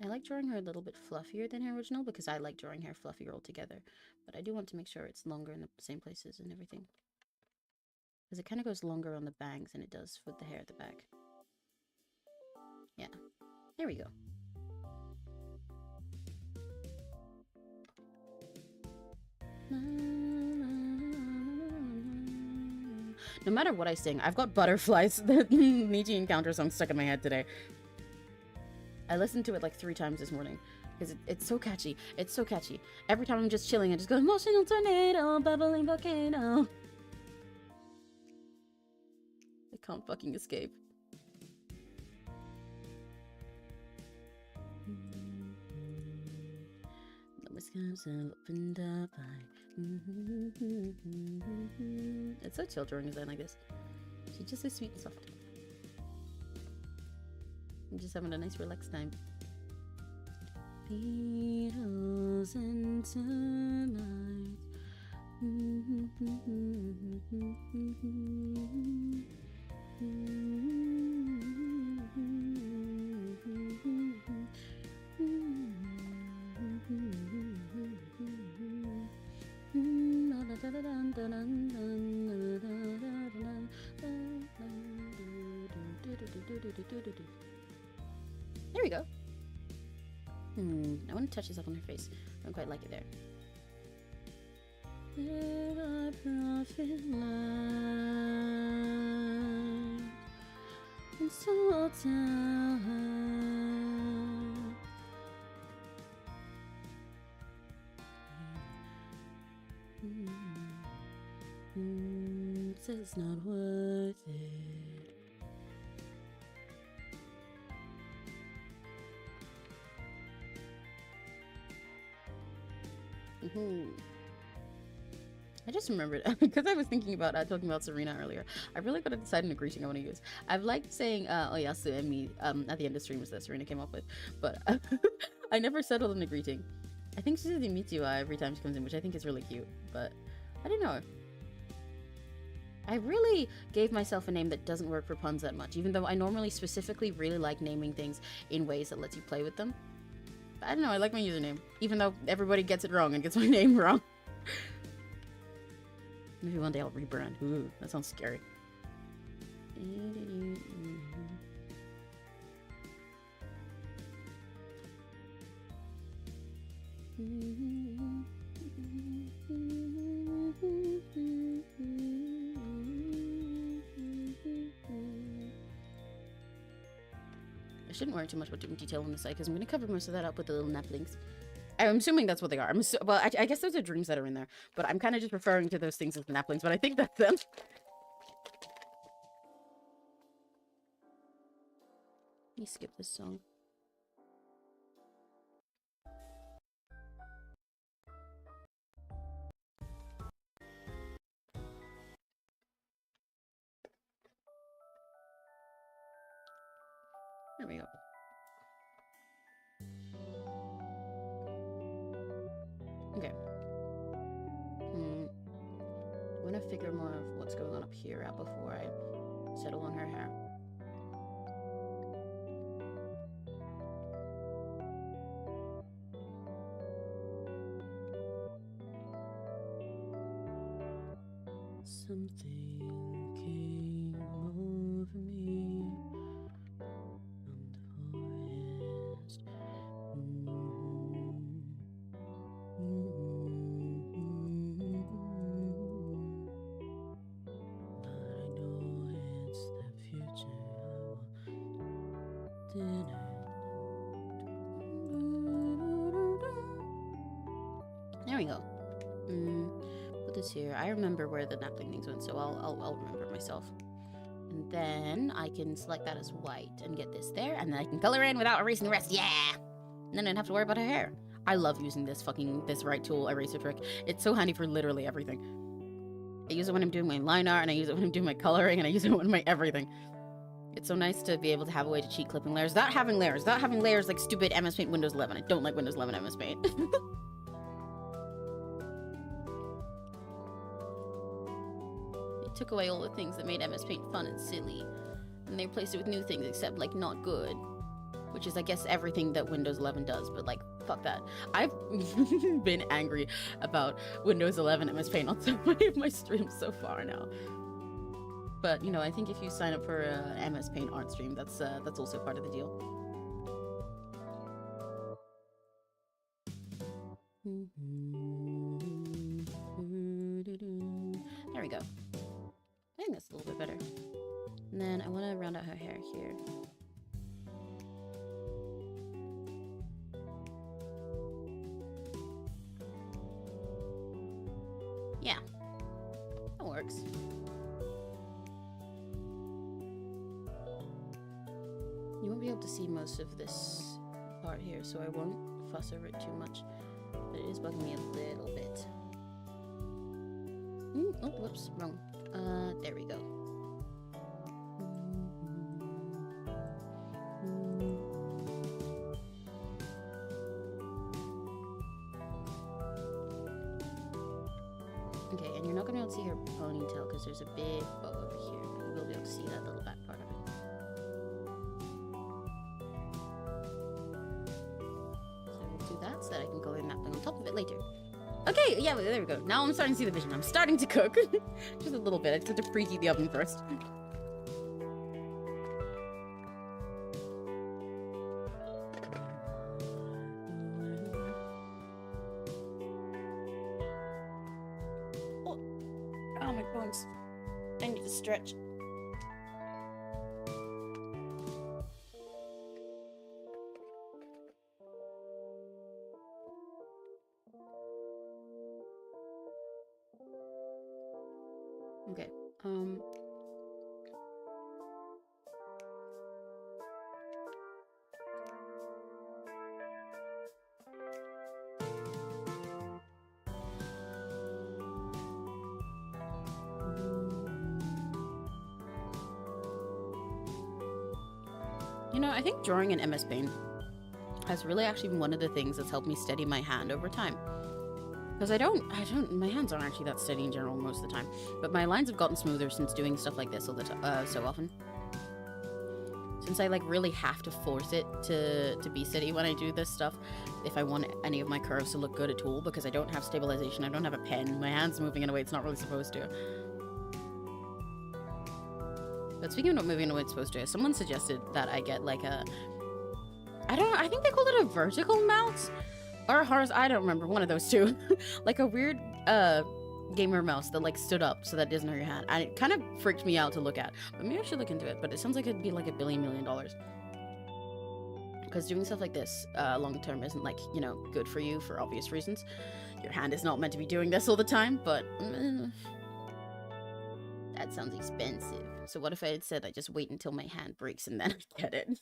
I like drawing her a little bit fluffier than her original because I like drawing hair fluffier altogether. But I do want to make sure it's longer in the same places and everything. Because it kind of goes longer on the bangs than it does with the hair at the back. Yeah. There we go. No matter what I sing, I've got Butterflies, the Nietzsche Encounter song stuck in my head today. I listened to it like 3 times this morning because it's so catchy. It's so catchy. Every time I'm just chilling, I just go, emotional tornado, bubbling volcano. I can't fucking escape. It's so chill drawing design like this. She's just so sweet and soft. I'm just having a nice relaxed time. Beetles and termites. There we go. I want to touch this up on her face. I don't quite like it there. It's not worth it. I just remembered because I was thinking about talking about Serena earlier. I really gotta decide on a greeting I want to use. I've liked saying Oyasu and me at the end of streams that Serena came up with, but I never settled on a greeting. I think she says Konnichiwa every time she comes in, which I think is really cute, but I don't know. I really gave myself a name that doesn't work for puns that much, even though I normally specifically really like naming things in ways that lets you play with them. But I don't know, I like my username, even though everybody gets it wrong and gets my name wrong. Maybe one day I'll rebrand. Ooh, that sounds scary. I shouldn't worry too much about doing detail on the site because I'm going to cover most of that up with the little naplings. I'm assuming that's what they are. Well, I guess those are dreams that are in there, but I'm kind of just referring to those things as the naplings, but I think that's them. Let me skip this song. There we go. Okay. I want to figure more of what's going on up here out before I settle on her hair. Something came over me from the forest. But I know it's the future I want. There we go. Put this here. I remember where the napkin things went, so I'll remember myself. And then I can select that as white and get this there, and then I can color in without erasing the rest. Yeah! And then I don't have to worry about her hair. I love using this right tool eraser trick. It's so handy for literally everything. I use it when I'm doing my line art, and I use it when I'm doing my coloring, and I use it when my everything. It's so nice to be able to have a way to cheat clipping layers without having layers like stupid MS Paint Windows 11. I don't like Windows 11 MS Paint. They took away all the things that made MS Paint fun and silly, and they replaced it with new things, except like not good, which is I guess everything that Windows 11 does, but like fuck that. I've been angry about Windows 11 MS Paint on so many of my streams so far now. But, you know, I think if you sign up for a MS Paint art stream, that's also part of the deal. There we go. I think that's a little bit better. And then I want to round out her hair here. Yeah, that works. You won't be able to see most of this part here, so I won't fuss over it too much. But it is bugging me a little bit. Oh, whoops, wrong. There we go. Okay, and you're not going to be able to see her ponytail because there's a big bow over here, but you will be able to see that little back part of it. So that I can color that thing on top of it later. Okay, yeah, there we go. Now I'm starting to see the vision. I'm starting to cook. Just a little bit. I just have to preheat the oven first. Oh, my bones. I need to stretch. Okay, you know, I think drawing in MS Paint has really actually been one of the things that's helped me steady my hand over time. Because my hands aren't actually that steady in general most of the time. But my lines have gotten smoother since doing stuff like this all the so often. Since I like really have to force it to be steady when I do this stuff, if I want any of my curves to look good at all, because I don't have stabilization, I don't have a pen, my hand's moving in a way it's not really supposed to. But speaking of not moving in a way it's supposed to, someone suggested that I get like a, I think they called it a vertical mouse? Or a horizontal, I don't remember, one of those two. Like a weird gamer mouse that like stood up so that it doesn't hurt your hand. And it kind of freaked me out to look at. But maybe I should look into it. But it sounds like it'd be like $1 billion. Because doing stuff like this long term isn't like, you know, good for you for obvious reasons. Your hand is not meant to be doing this all the time, but that sounds expensive. So what if I had said I just wait until my hand breaks and then I get it?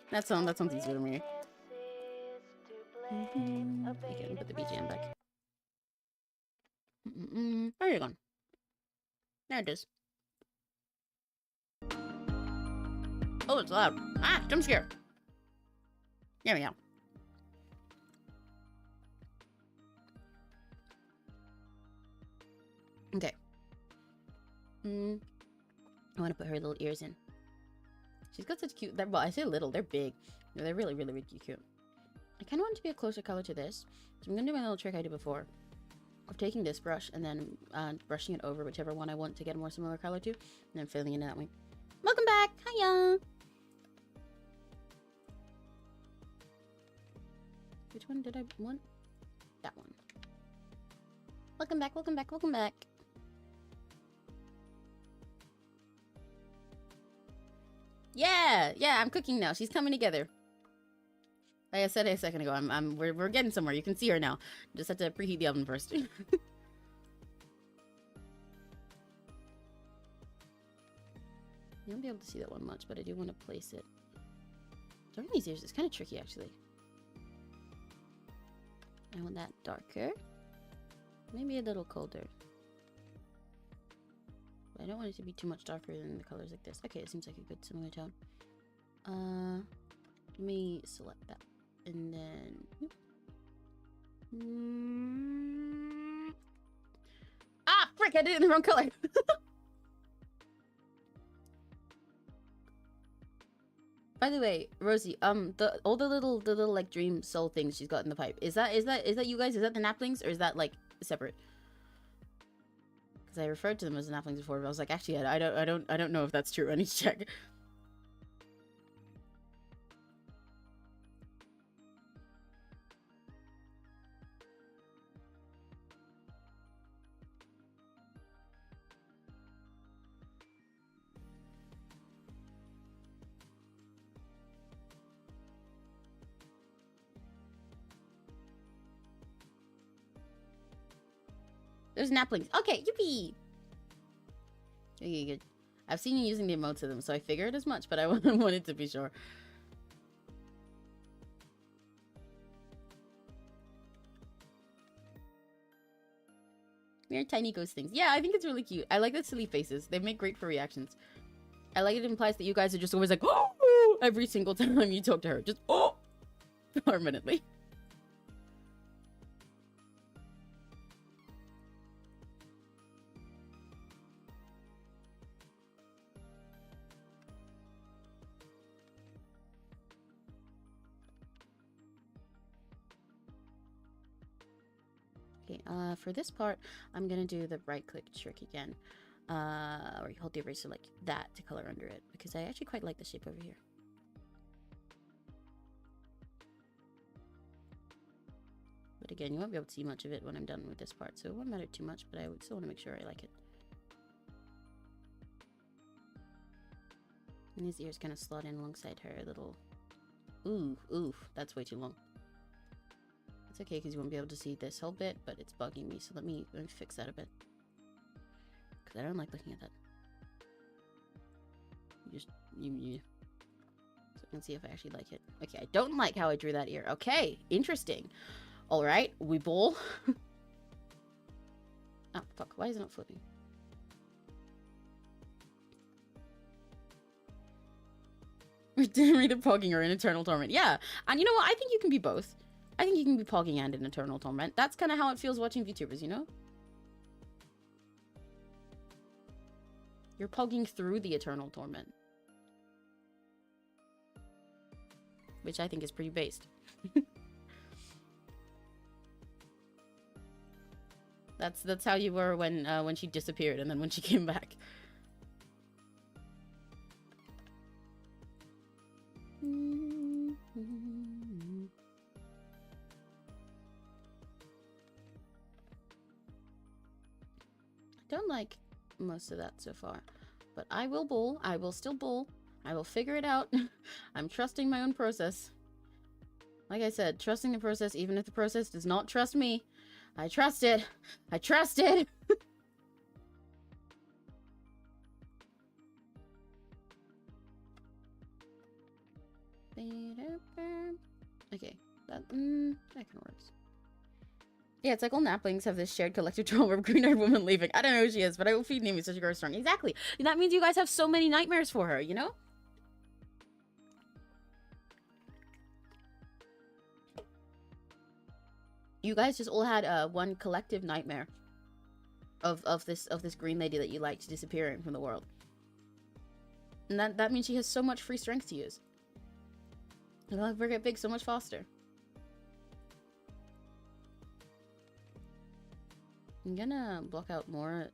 That sounds easier to me. I can put the BGEN back. Where are you going? There it is. Oh, it's loud. Ah, jump scare. There we go. Okay. I want to put her little ears in. She's got such cute, well, I say little, they're big. No, they're really, really, really cute. I kind of want it to be a closer color to this. So I'm going to do my little trick I did before. of taking this brush and then brushing it over whichever one I want to get a more similar color to, and then filling it in that way. Welcome back! Hiya! Which one did I want? That one. Welcome back, welcome back, welcome back. Yeah, I'm cooking now. She's coming together. Like I said a second ago, we're getting somewhere. You can see her now. Just have to preheat the oven first. You won't be able to see that one much, but I do want to place it. During these ears, it's kind of tricky actually. I want that darker. Maybe a little colder. But I don't want it to be too much darker than the colors like this. Okay, it seems like a good similar tone. Let me select that. And then... Ah, frick! I did it in the wrong color! By the way, Rosie, all the little like dream soul things she's got in the pipe. Is that you guys? Is that the naplings, or is that like separate? Because I referred to them as naplings before, but I was like, actually, I don't know if that's true. I need to check. There's naplings. Okay, yippee! Okay, good. I've seen you using the emotes of them, so I figured as much, but I wanted to be sure. Weird tiny ghost things. Yeah, I think it's really cute. I like the silly faces. They make great for reactions. I like it implies that you guys are just always like, oh! Every single time you talk to her. Just, oh! Permanently. For this part, I'm gonna do the right click trick again. Or you hold the eraser like that to color under it, because I actually quite like the shape over here. But again, you won't be able to see much of it when I'm done with this part, so it won't matter too much, but I would still want to make sure I like it. And these ears kind of slot in alongside her little... Ooh, that's way too long. It's okay because you won't be able to see this whole bit, but it's bugging me, so let me fix that a bit. Because I don't like looking at that. You. So I can see if I actually like it. Okay, I don't like how I drew that ear. Okay, interesting. Alright, we bowl. Oh, fuck, why is it not flipping? We're either pogging or in eternal torment. Yeah, and you know what? I think you can be both. I think you can be pogging and in eternal torment. That's kind of how it feels watching VTubers, you know? You're pogging through the eternal torment. Which I think is pretty based. That's how you were when she disappeared and then when she came back. Don't like most of that so far, but I will bowl. I will still bowl. I will figure it out. I'm trusting my own process. Like I said, trusting the process even if the process does not trust me. I trust it. I trust it. Okay, that kind of works. Yeah, it's like all naplings have this shared collective trauma of green-haired woman leaving. I don't know who she is, but I will feed Nimi so she grows strong. Exactly. And that means you guys have so many nightmares for her, you know? You guys just all had one collective nightmare of this green lady that you liked disappearing from the world. And that means she has so much free strength to use. It'll help her get big so much faster. I'm gonna block out more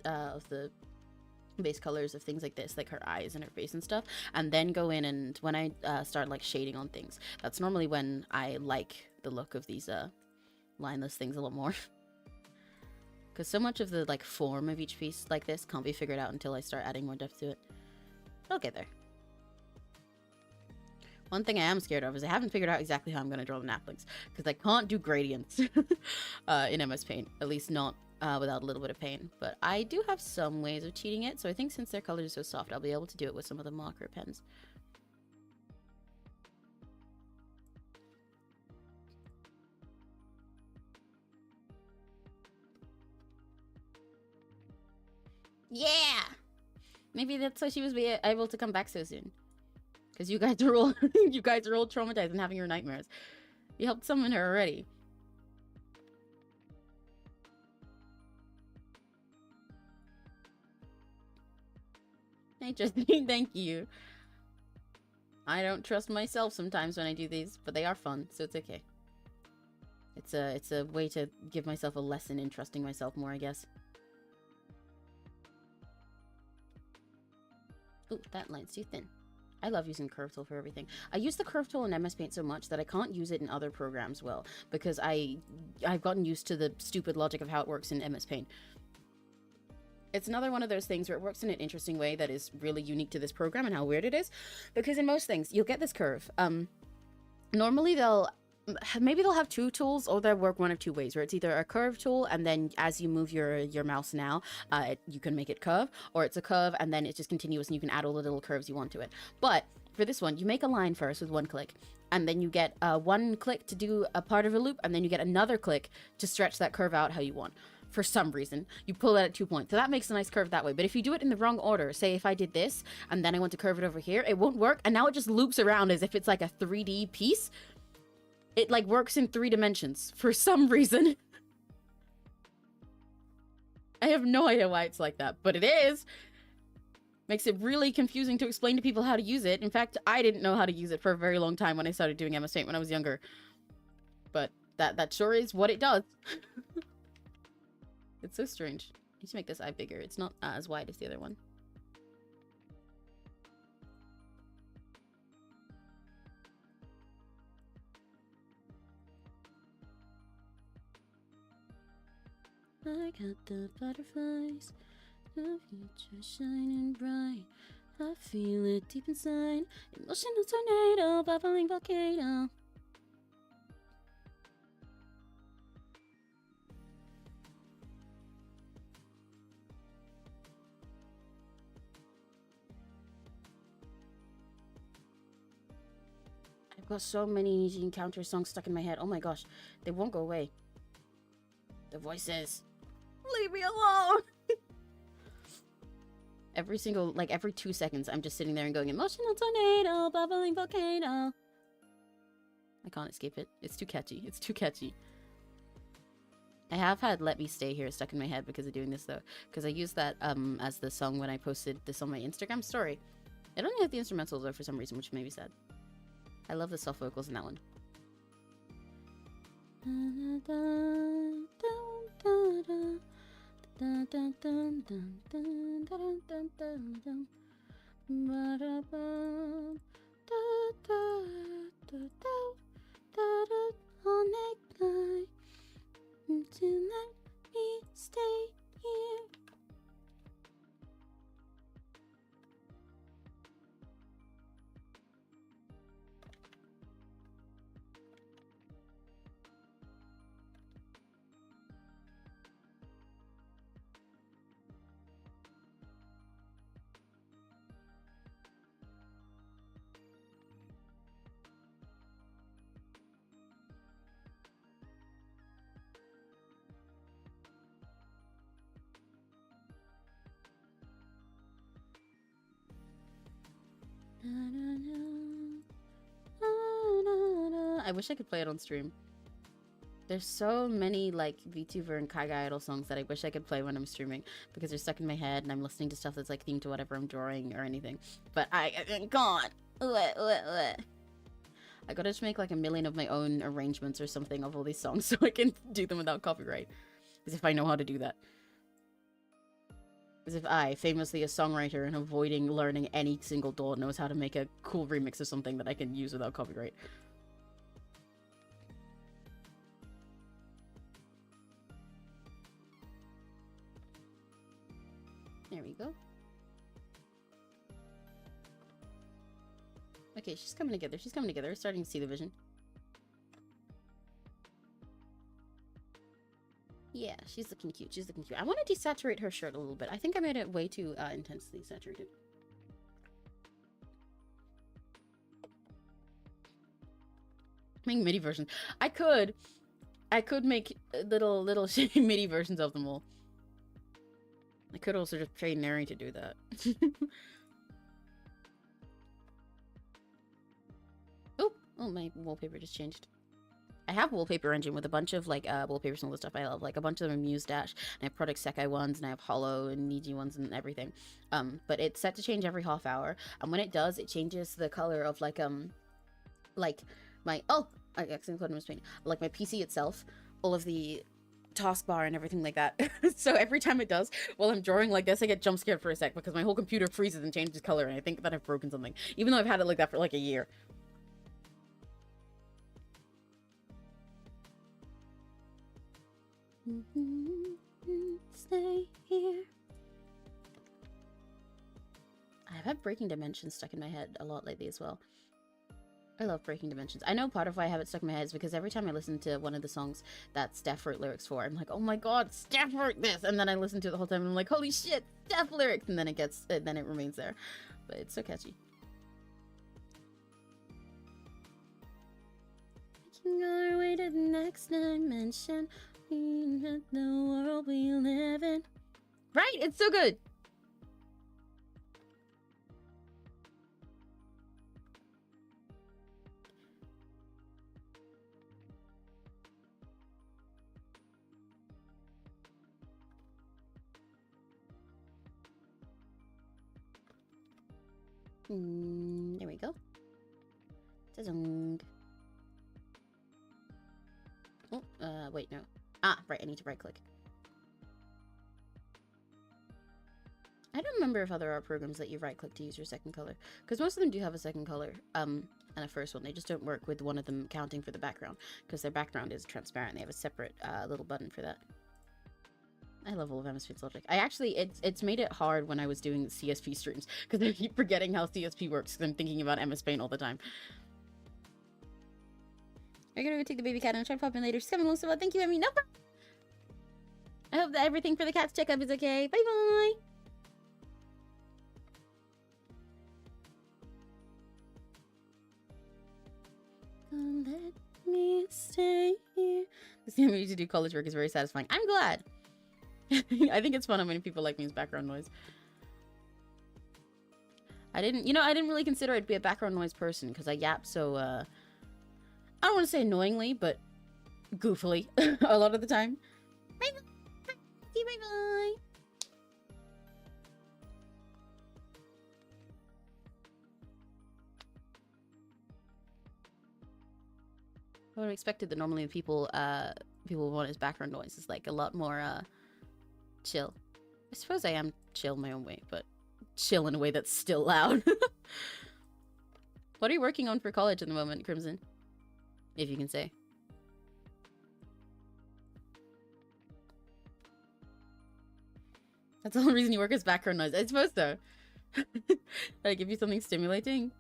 of the base colors of things like this, like her eyes and her face and stuff, and then go in and when I start like shading on things, that's normally when I like the look of these lineless things a lot more. Because so much of the like form of each piece like this can't be figured out until I start adding more depth to it. I'll get there. One thing I am scared of is I haven't figured out exactly how I'm going to draw the naplings, because I can't do gradients in MS Paint, at least not without a little bit of pain. But I do have some ways of cheating it, so I think since their colors are so soft, I'll be able to do it with some of the marker pens. Yeah! Maybe that's why she was able to come back so soon. Because you guys are all you guys are all traumatized and having your nightmares. You helped summon her already. Interesting, thank you. I don't trust myself sometimes when I do these, but they are fun, so it's okay. It's a way to give myself a lesson in trusting myself more, I guess. Ooh, that line's too thin. I love using curve tool for everything. I use the curve tool in MS Paint so much that I can't use it in other programs well, because I've gotten used to the stupid logic of how it works in MS Paint. It's another one of those things where it works in an interesting way that is really unique to this program and how weird it is, because in most things you'll get this curve. Normally maybe they'll have two tools, or they'll work one of two ways, where it's either a curve tool and then as you move your mouse now you can make it curve, or it's a curve and then it's just continuous and you can add all the little curves you want to it. But for this one, you make a line first with one click, and then you get one click to do a part of a loop, and then you get another click to stretch that curve out how you want. For some reason you pull it at 2 points, so that makes a nice curve that way. But if you do it in the wrong order, say if I did this and then I want to curve it over here, it won't work, and now it just loops around as if it's like a 3D piece. It like works in 3 dimensions for some reason. I have no idea why it's like that, but it is. Makes it really confusing to explain to people how to use it. In fact, I didn't know how to use it for a very long time when I started doing MS Paint when I was younger. But that sure is what it does. It's so strange. I need to make this eye bigger. It's not as wide as the other one. I got the butterflies, the future shining bright. I feel it deep inside, emotional tornado, bubbling volcano. I've got so many Easy Encounter songs stuck in my head. Oh my gosh, they won't go away. The voices. Leave me alone! Every 2 seconds, I'm just sitting there and going, emotional tornado, bubbling volcano. I can't escape it. It's too catchy. It's too catchy. I have had Let Me Stay Here stuck in my head because of doing this, though. Because I used that as the song when I posted this on my Instagram story. It only had the instrumentals, though, for some reason, which made me sad. I love the soft vocals in that one. All night long to let me stay here. I wish I could play it on stream. There's so many like VTuber and Kaiga Idol songs that I wish I could play when I'm streaming, because they're stuck in my head and I'm listening to stuff that's like themed to whatever I'm drawing or anything. But I can't. I gotta just make like a million of my own arrangements or something of all these songs so I can do them without copyright. As if I know how to do that. As if I, famously a songwriter and avoiding learning any single doll, knows how to make a cool remix of something that I can use without copyright. There we go. Okay, she's coming together. She's coming together. Starting to see the vision. Yeah, she's looking cute. She's looking cute. I want to desaturate her shirt a little bit. I think I made it way too intensely saturated. Make MIDI versions. I could make little MIDI versions of them all. I could also just pay Neri to do that. Oh, my wallpaper just changed. I have Wallpaper Engine with a bunch of like wallpapers and all the stuff I love. Like a bunch of them are Muse Dash, and I have Product Sekai ones, and I have Hollow and Niji ones and everything. But it's set to change every half hour, and when it does, it changes the color of like my I accidentally called him like my PC itself, all of the taskbar and everything like that. So every time it does, while I'm drawing like this, I get jump scared for a sec because my whole computer freezes and changes color, and I think that I've broken something, even though I've had it like that for like a year. Stay here. I've had Breaking Dimensions stuck in my head a lot lately as well. I love Breaking Dimensions. I know part of why I have it stuck in my head is because every time I listen to one of the songs that Steph wrote lyrics for, I'm like, oh my god, Steph wrote this! And then I listen to it the whole time and I'm like, holy shit, Steph lyrics! And then it remains there. But it's so catchy. Making our way to the next dimension. The world we live in. Right? It's so good. There we go. Ta-zong. Oh, wait, no. Ah, right, I need to right click. I don't remember if there are programs that you right click to use your second color, because most of them do have a second color, and a first one. They just don't work with one of them counting for the background, because their background is transparent. They have a separate little button for that. I love all of MSP's logic. I actually, it's made it hard when I was doing CSP streams, because I keep forgetting how CSP works, because I'm thinking about MS Paint all the time. I'm gonna go take the baby cat and I'll try to pop in later. She's coming along so well. Thank you, Emmy. No problem. I hope that everything for the cat's checkup is okay. Bye bye. Let me stay here. This thing we to do college work is very satisfying. I'm glad. I think it's fun how many people like me as background noise. I didn't really consider I'd be a background noise person because I yap so, I don't want to say annoyingly, but goofily a lot of the time. Bye bye. Bye bye. I would have expected that normally people want his background noise is like a lot more chill. I suppose I am chill my own way, but chill in a way that's still loud. What are you working on for college at the moment, Crimson? If you can say. That's the only reason you work as background noise. I suppose so. I give you something stimulating.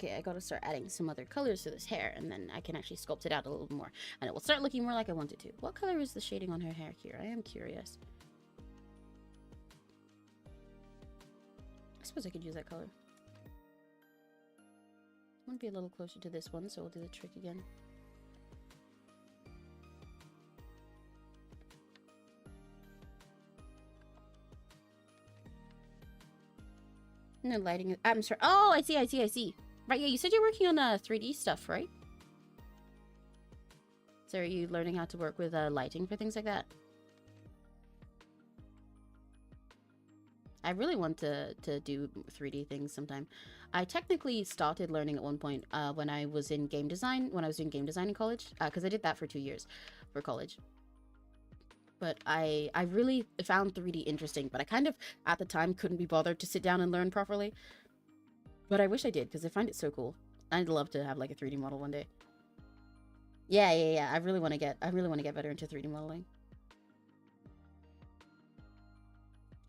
Okay, I gotta start adding some other colors to this hair, and then I can actually sculpt it out a little more, and it will start looking more like I want it to. What color is the shading on her hair here? I am curious. I suppose I could use that color. I want to be a little closer to this one, so we'll do the trick again. No lighting. I'm sorry. Oh, I see. I see. Right, yeah, you said you're working on 3D stuff, right? So are you learning how to work with lighting for things like that? I really want to do 3D things sometime. I technically started learning at one point when I was in game design, when I was doing game design in college, because I did that for 2 years for college. But I really found 3D interesting, but I kind of, at the time, couldn't be bothered to sit down and learn properly. But I wish I did, because I find it so cool. I'd love to have like a 3D model one day. Yeah. I really want to get better into 3D modeling.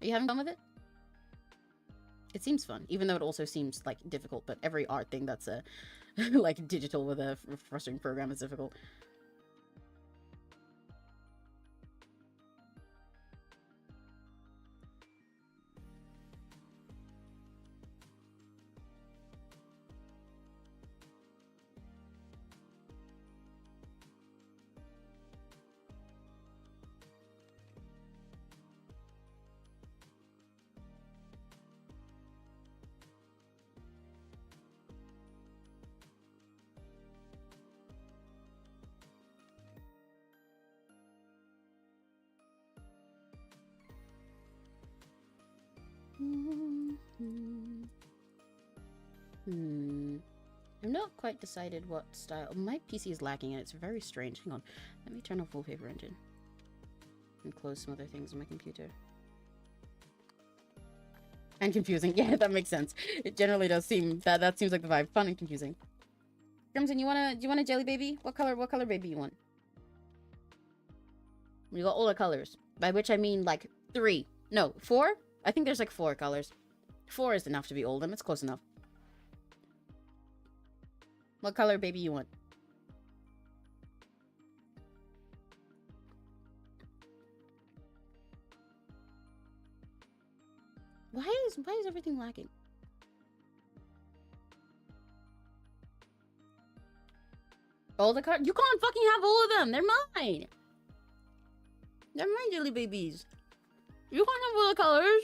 Are you having fun with it? It seems fun, even though it also seems like difficult, but every art thing that's like digital with a frustrating program is difficult. I've not quite decided what style. My PC is lagging and it's very strange. Hang on. Let me turn off Wallpaper Engine. And close some other things on my computer. And confusing. Yeah, that makes sense. It generally does seem that seems like the vibe. Fun and confusing. Crimson, do you want a jelly baby? What color baby you want? We got all the colors. By which I mean like 3. No, 4? I think there's like 4 colors. 4 is enough to be Oldham. It's close enough. What color baby you want? Why is everything lacking? All the colors? You can't fucking have all of them. They're mine. They're my jelly babies. You can't have all the colors.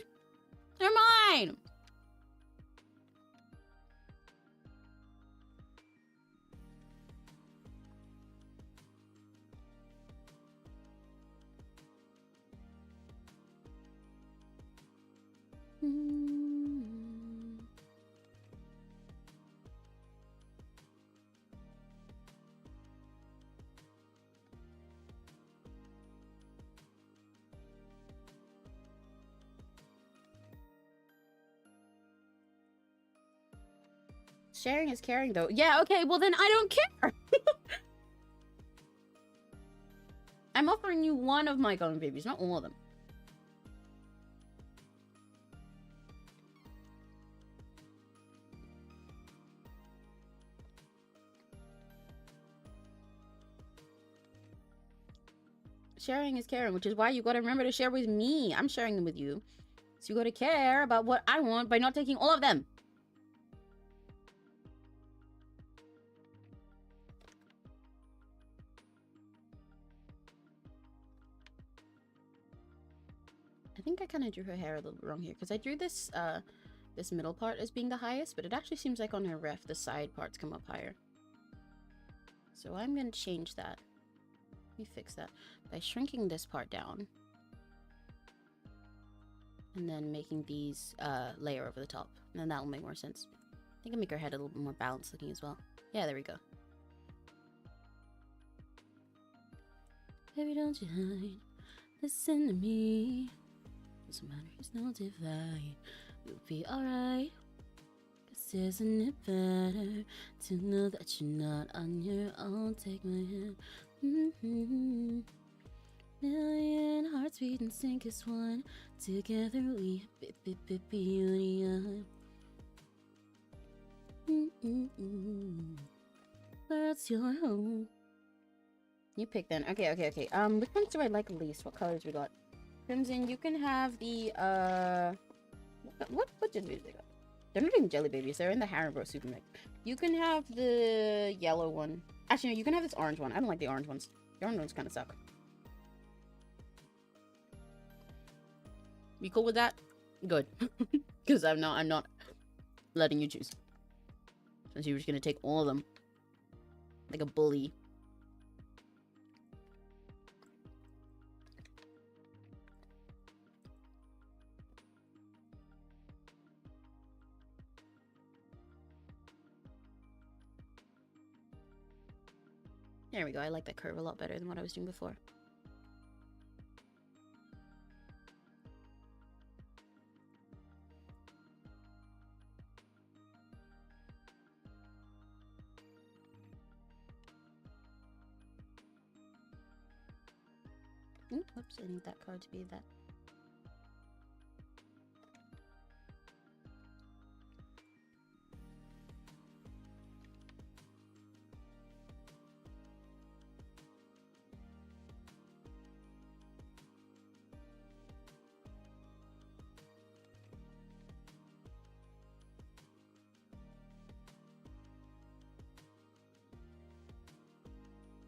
They're mine. Sharing is caring, though. Yeah, okay, well then I don't care. I'm offering you one of my golden babies, not all of them. Sharing is caring, which is why you gotta remember to share with me. I'm sharing them with you. So you gotta care about what I want by not taking all of them. I think I kind of drew her hair a little bit wrong here, because I drew this this middle part as being the highest, but it actually seems like on her ref the side parts come up higher. So I'm going to change that. Let me fix that by shrinking this part down. And then making these layer over the top. And then that will make more sense. I think I'll make her head a little bit more balanced looking as well. Yeah, there we go. Baby, don't you hide. Listen to me. Doesn't matter, there's no divide. You'll be alright. 'Cause isn't it better to know that you're not on your own? Take my hand. Million hearts beat in sync as one. Together we be union. That's your home. You pick then. Okay. Which ones do I like least? What colors we got? Crimson, you can have the what jelly babies they got? They're not even jelly babies, they're in the Haribo super mix. You can have the yellow one. Actually, no, you can have this orange one. I don't like the orange ones. The orange ones kind of suck. You cool with that? Good. Because I'm not letting you choose. Since you were just gonna take all of them. Like a bully. There we go. I like that curve a lot better than what I was doing before. Oops, I need that card to be that.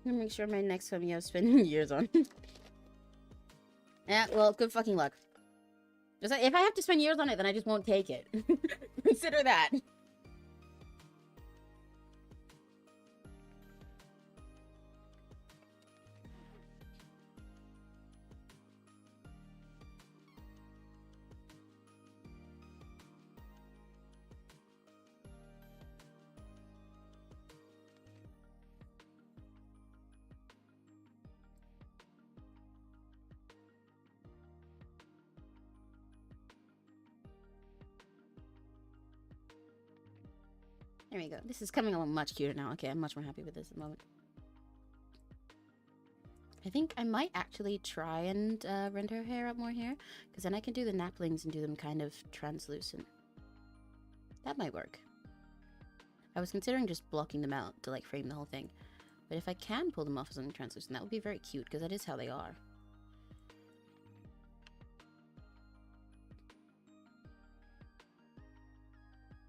I'm gonna make sure my next cameo I'm spending years on. Yeah, well, good fucking luck. Just like, if I have to spend years on it, then I just won't take it. Consider that. There we go. This is coming along much cuter now. Okay, I'm much more happy with this at the moment. I think I might actually try and render her hair up more here, because then I can do the naplings and do them kind of translucent. That might work. I was considering just blocking them out to like frame the whole thing, but if I can pull them off as something translucent, that would be very cute, because that is how they are.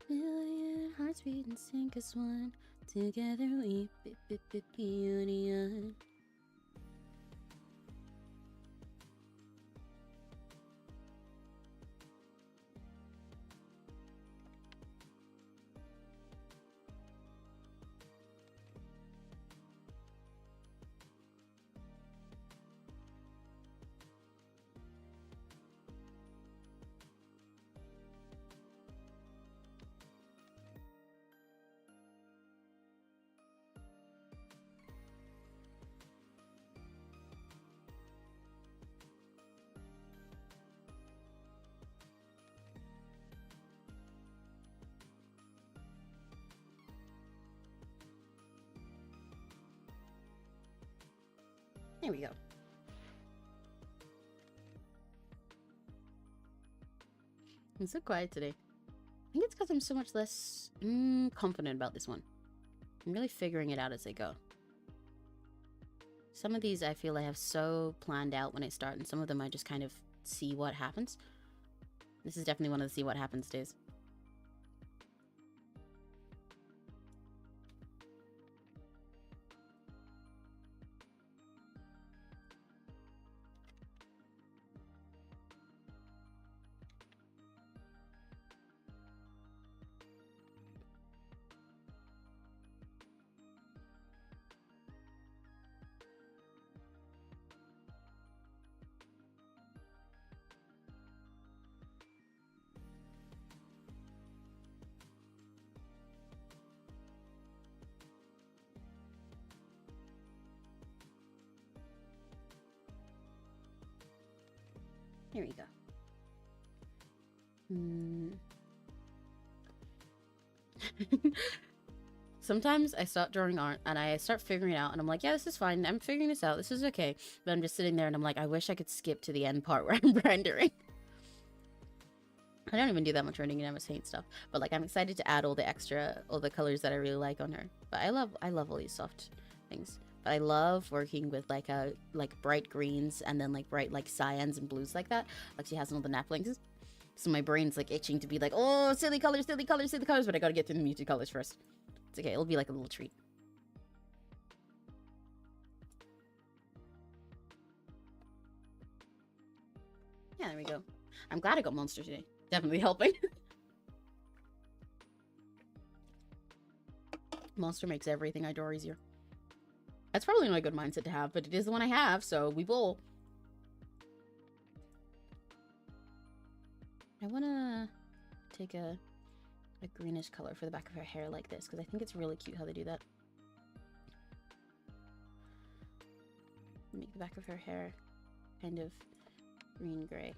Million hearts beat and sync as one. Together we union. There we go. I'm so quiet today. I think it's because I'm so much less confident about this one. I'm really figuring it out as I go. Some of these I feel I have so planned out when I start, and some of them I just kind of see what happens. This is definitely one of the see what happens days. Here we go. Sometimes I start drawing art and I start figuring it out and I'm like, yeah, this is fine. I'm figuring this out. This is okay. But I'm just sitting there and I'm like, I wish I could skip to the end part where I'm rendering. I don't even do that much rendering and I hate stuff. But like, I'm excited to add all the colors that I really like on her. But I love all these soft things. But I love working with like bright greens and then like bright like cyans and blues like that. Like she has in all the naplings. So my brain's like itching to be like, oh, silly colors, silly colors, silly colors. But I gotta get to the muted colors first. It's okay. It'll be like a little treat. Yeah, there we go. I'm glad I got monster today. Definitely helping. Monster makes everything I draw easier. That's probably not a good mindset to have, but it is the one I have, so we will. I want to take a greenish color for the back of her hair like this, because I think it's really cute how they do that. Make the back of her hair kind of green-gray.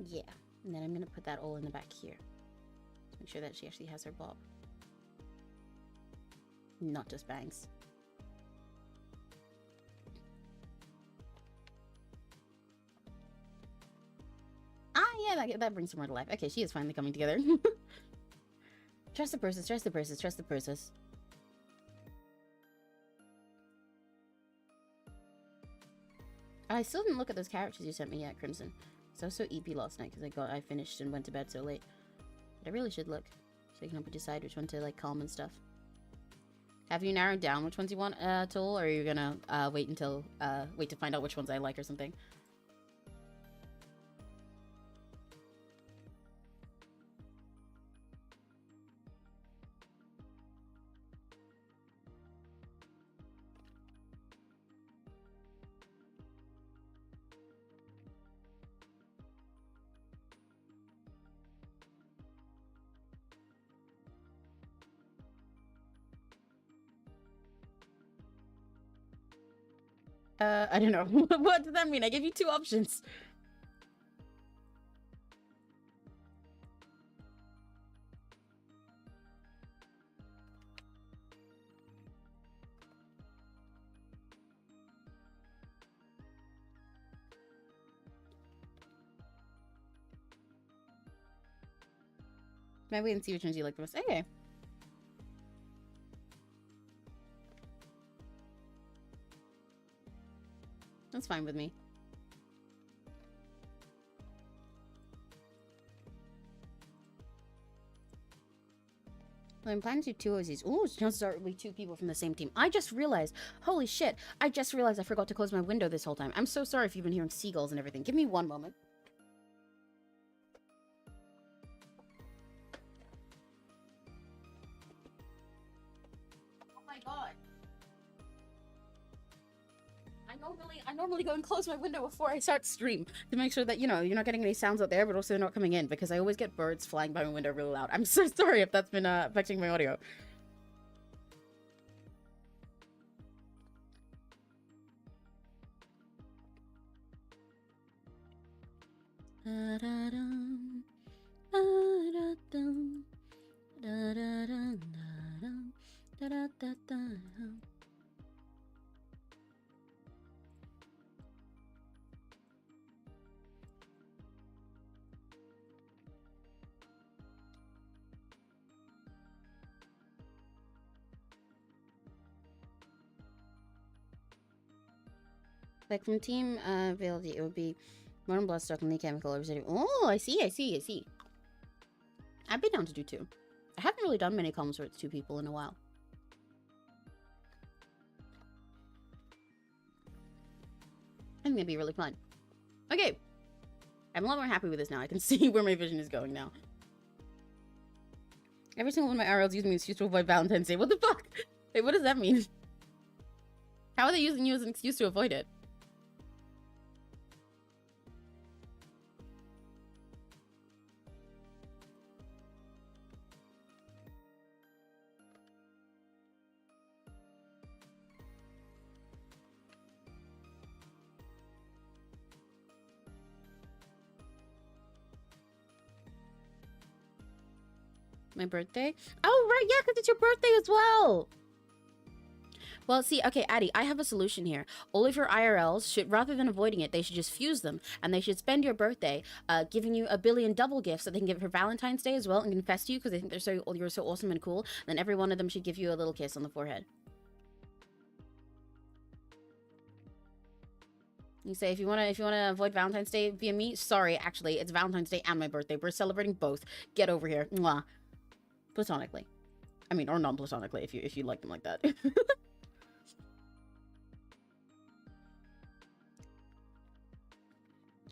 Yeah, and then I'm gonna put that all in the back here. Make sure that she actually has her bob. Not just bangs. Ah, yeah, that brings some more to life. Okay, she is finally coming together. Trust the process, trust the process, trust the process. I still didn't look at those characters you sent me yet, Crimson. So I was so EP last night because I finished and went to bed so late. But I really should look, so you can decide which one to like calm and stuff. Have you narrowed down which ones you want at all, or are you gonna wait until wait to find out which ones I like or something? I don't know. What does that mean? I gave you two options. Maybe wait and see which ones you like the most. Okay. That's fine with me. Well, I'm planning to do two Aussies. Ooh, chances are it'll be two people from the same team. I just realized, holy shit, I just realized I forgot to close my window this whole time. I'm so sorry if you've been hearing seagulls and everything. Give me one moment. Oh my god. I normally go and close my window before I start stream to make sure that, you know, you're not getting any sounds out there, but also they're not coming in, because I always get birds flying by my window really loud. I'm so sorry if that's been affecting my audio. Like from team ability, it would be Modern Bloodstock and the Chemical Residue. Oh, I see. I'd be down to do two. I haven't really done many comms where it's two people in a while. I think that'd be really fun. Okay. I'm a lot more happy with this now. I can see where my vision is going now. Every single one of my RLs using me as an excuse to avoid Valentine's Day. What the fuck? Wait, what does that mean? How are they using you as an excuse to avoid it? My birthday? Oh, right, yeah, because it's your birthday as well. Well, see, okay, Addie, I have a solution here. All of your IRLs should, rather than avoiding it, they should just fuse them, and they should spend your birthday giving you a billion double gifts so they can give it for Valentine's Day as well and confess to you because they think you're so awesome and cool. Then every one of them should give you a little kiss on the forehead. You say, if you wanna avoid Valentine's Day via me, sorry, actually, it's Valentine's Day and my birthday. We're celebrating both. Get over here. Mwah. Platonically. I mean, or non-platonically if you like them like that.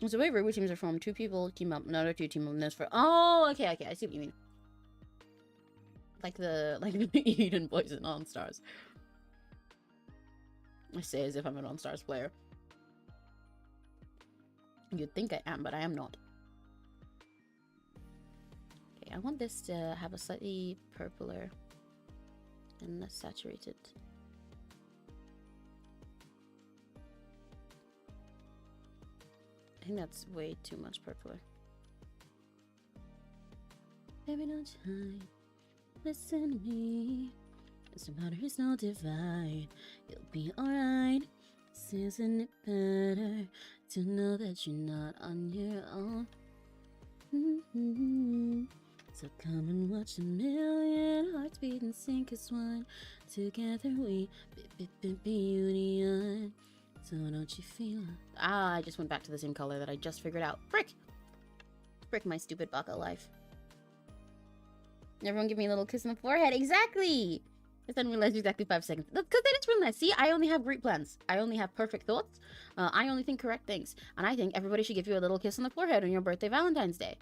It's the way robot teams are formed. Two people team up, another two team up, and this for. Oh, okay, I see what you mean. Like the Eden Boys and On Stars. I say as if I'm an On Stars player. You'd think I am, but I am not. Okay, I want this to have a slightly purpler and less saturated. I think that's way too much purpler. Baby, don't hide. Listen to me. No matter it's no divide, you'll be alright. Isn't it better to know that you're not on your own? So come and watch a million hearts beat and sync as one. Together we beauty on. So don't you feel it? Ah, I just went back to the same color that I just figured out. Frick! Frick my stupid baka life. Everyone give me a little kiss on the forehead. Exactly! I didn't realize exactly 5 seconds. That's because they just realized. See, I only have great plans. I only have perfect thoughts. I only think correct things. And I think everybody should give you a little kiss on the forehead on your birthday, Valentine's Day.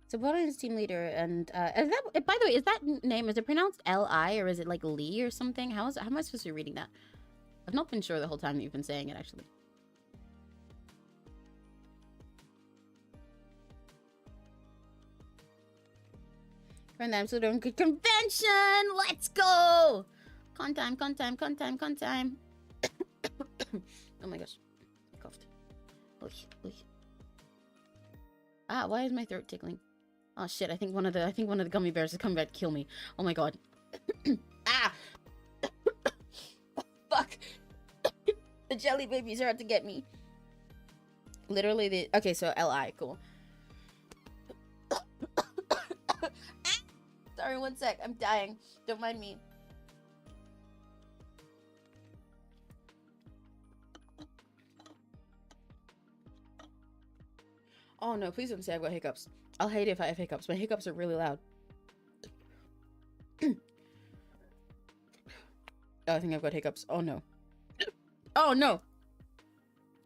So what is team leader? And is that, by the way, is that name, is it pronounced L-I or is it like Lee or something? How am I supposed to be reading that? I've not been sure the whole time that you've been saying it, actually. Friend, I'm so doing good convention. Let's go. Con time, con time, con time, con time. Oh my gosh, I coughed. Oy, oy. Ah, why is my throat tickling? Oh shit, I think one of the gummy bears is coming back to kill me. Oh my god. Ah! Fuck! The jelly babies are out to get me. Literally the... Okay, so L-I, cool. Sorry, one sec, I'm dying. Don't mind me. Oh no, please don't say I've got hiccups. I'll hate it if I have hiccups. My hiccups are really loud. Oh, I think I've got hiccups. Oh no. Oh no!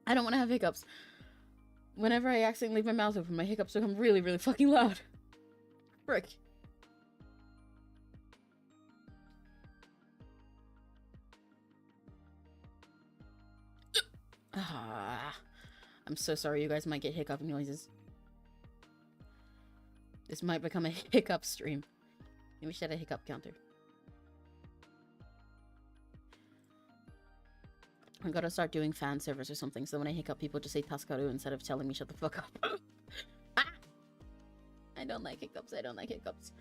I don't want to have hiccups. Whenever I accidentally leave my mouth open, my hiccups become really, really fucking loud. Frick. Ah. I'm so sorry, you guys might get hiccup noises. This might become a hiccup stream. Maybe we should have a hiccup counter. I gotta start doing fan servers or something, so when I hiccup, people just say Taskaru instead of telling me shut the fuck up. Ah! I don't like hiccups, I don't like hiccups.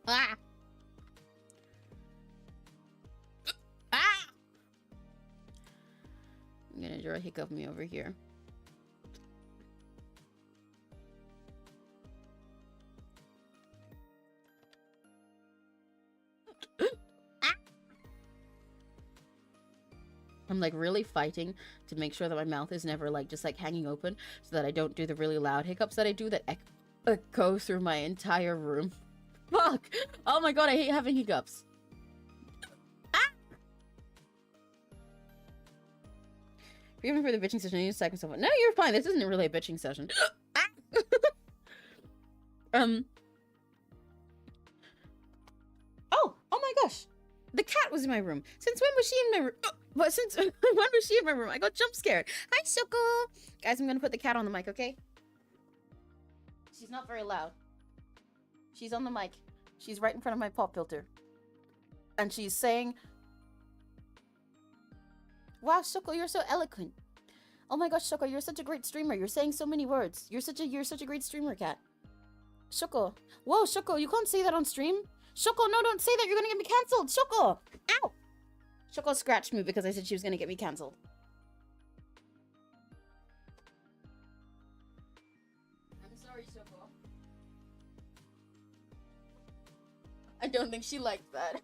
Ah! Ah! I'm gonna draw a hiccup me over here. I'm like really fighting to make sure that my mouth is never like just like hanging open so that I don't do the really loud hiccups that I do that echo through my entire room. Fuck! Oh my god, I hate having hiccups. Ah! Even for the bitching session, I need to psych myself. No, you're fine. This isn't really a bitching session. Ah! Oh my gosh. The cat was in my room. Since when was she in my room? But since when was she in my room? I got jump scared. Hi, Shoko. Guys, I'm gonna put the cat on the mic, okay? She's not very loud. She's on the mic. She's right in front of my pop filter. And she's saying, wow, Shoko, you're so eloquent. Oh my gosh, Shoko, you're such a great streamer. You're saying so many words. You're such a great streamer, cat. Shoko. Whoa, Shoko, you can't say that on stream. Shoko, no, don't say that. You're gonna get me cancelled. Shoko. Ow. Choco scratched me because I said she was gonna get me cancelled. I'm sorry, Choco. I don't think she liked that.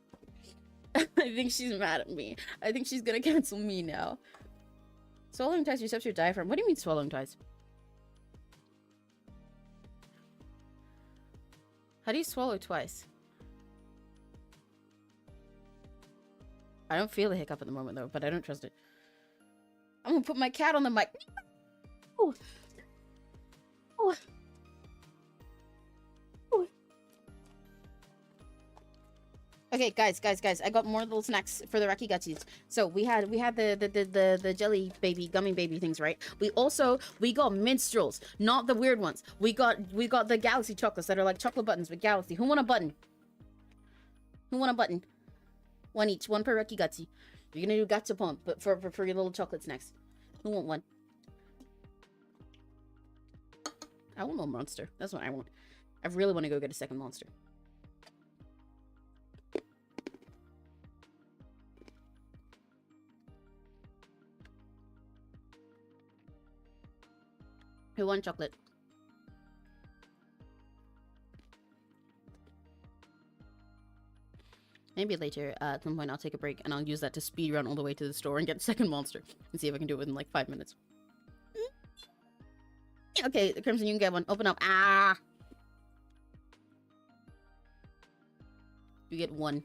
I think she's mad at me. I think she's gonna cancel me now. Swallowing twice resets your diaphragm. What do you mean swallowing twice? How do you swallow twice? I don't feel a hiccup at the moment though, but I don't trust it. I'm gonna put my cat on the mic. Oh. Oh. Oh. Okay, guys, I got more little snacks for the Raki Gutties. So we had the jelly baby, gummy baby things, right? We got minstrels, not the weird ones. We got the galaxy chocolates that are like chocolate buttons with galaxy. Who want a button? Who want a button? One each, one per Raki Gutty. You're gonna do gachapon, but for your little chocolate snacks. Who want one? I want a monster. That's what I want. I really want to go get a second monster. Who wants chocolate? Maybe later, at some point, I'll take a break and I'll use that to speed run all the way to the store and get a second monster and see if I can do it within like 5 minutes. Okay, Crimson, you can get one. Open up. Ah! You get one.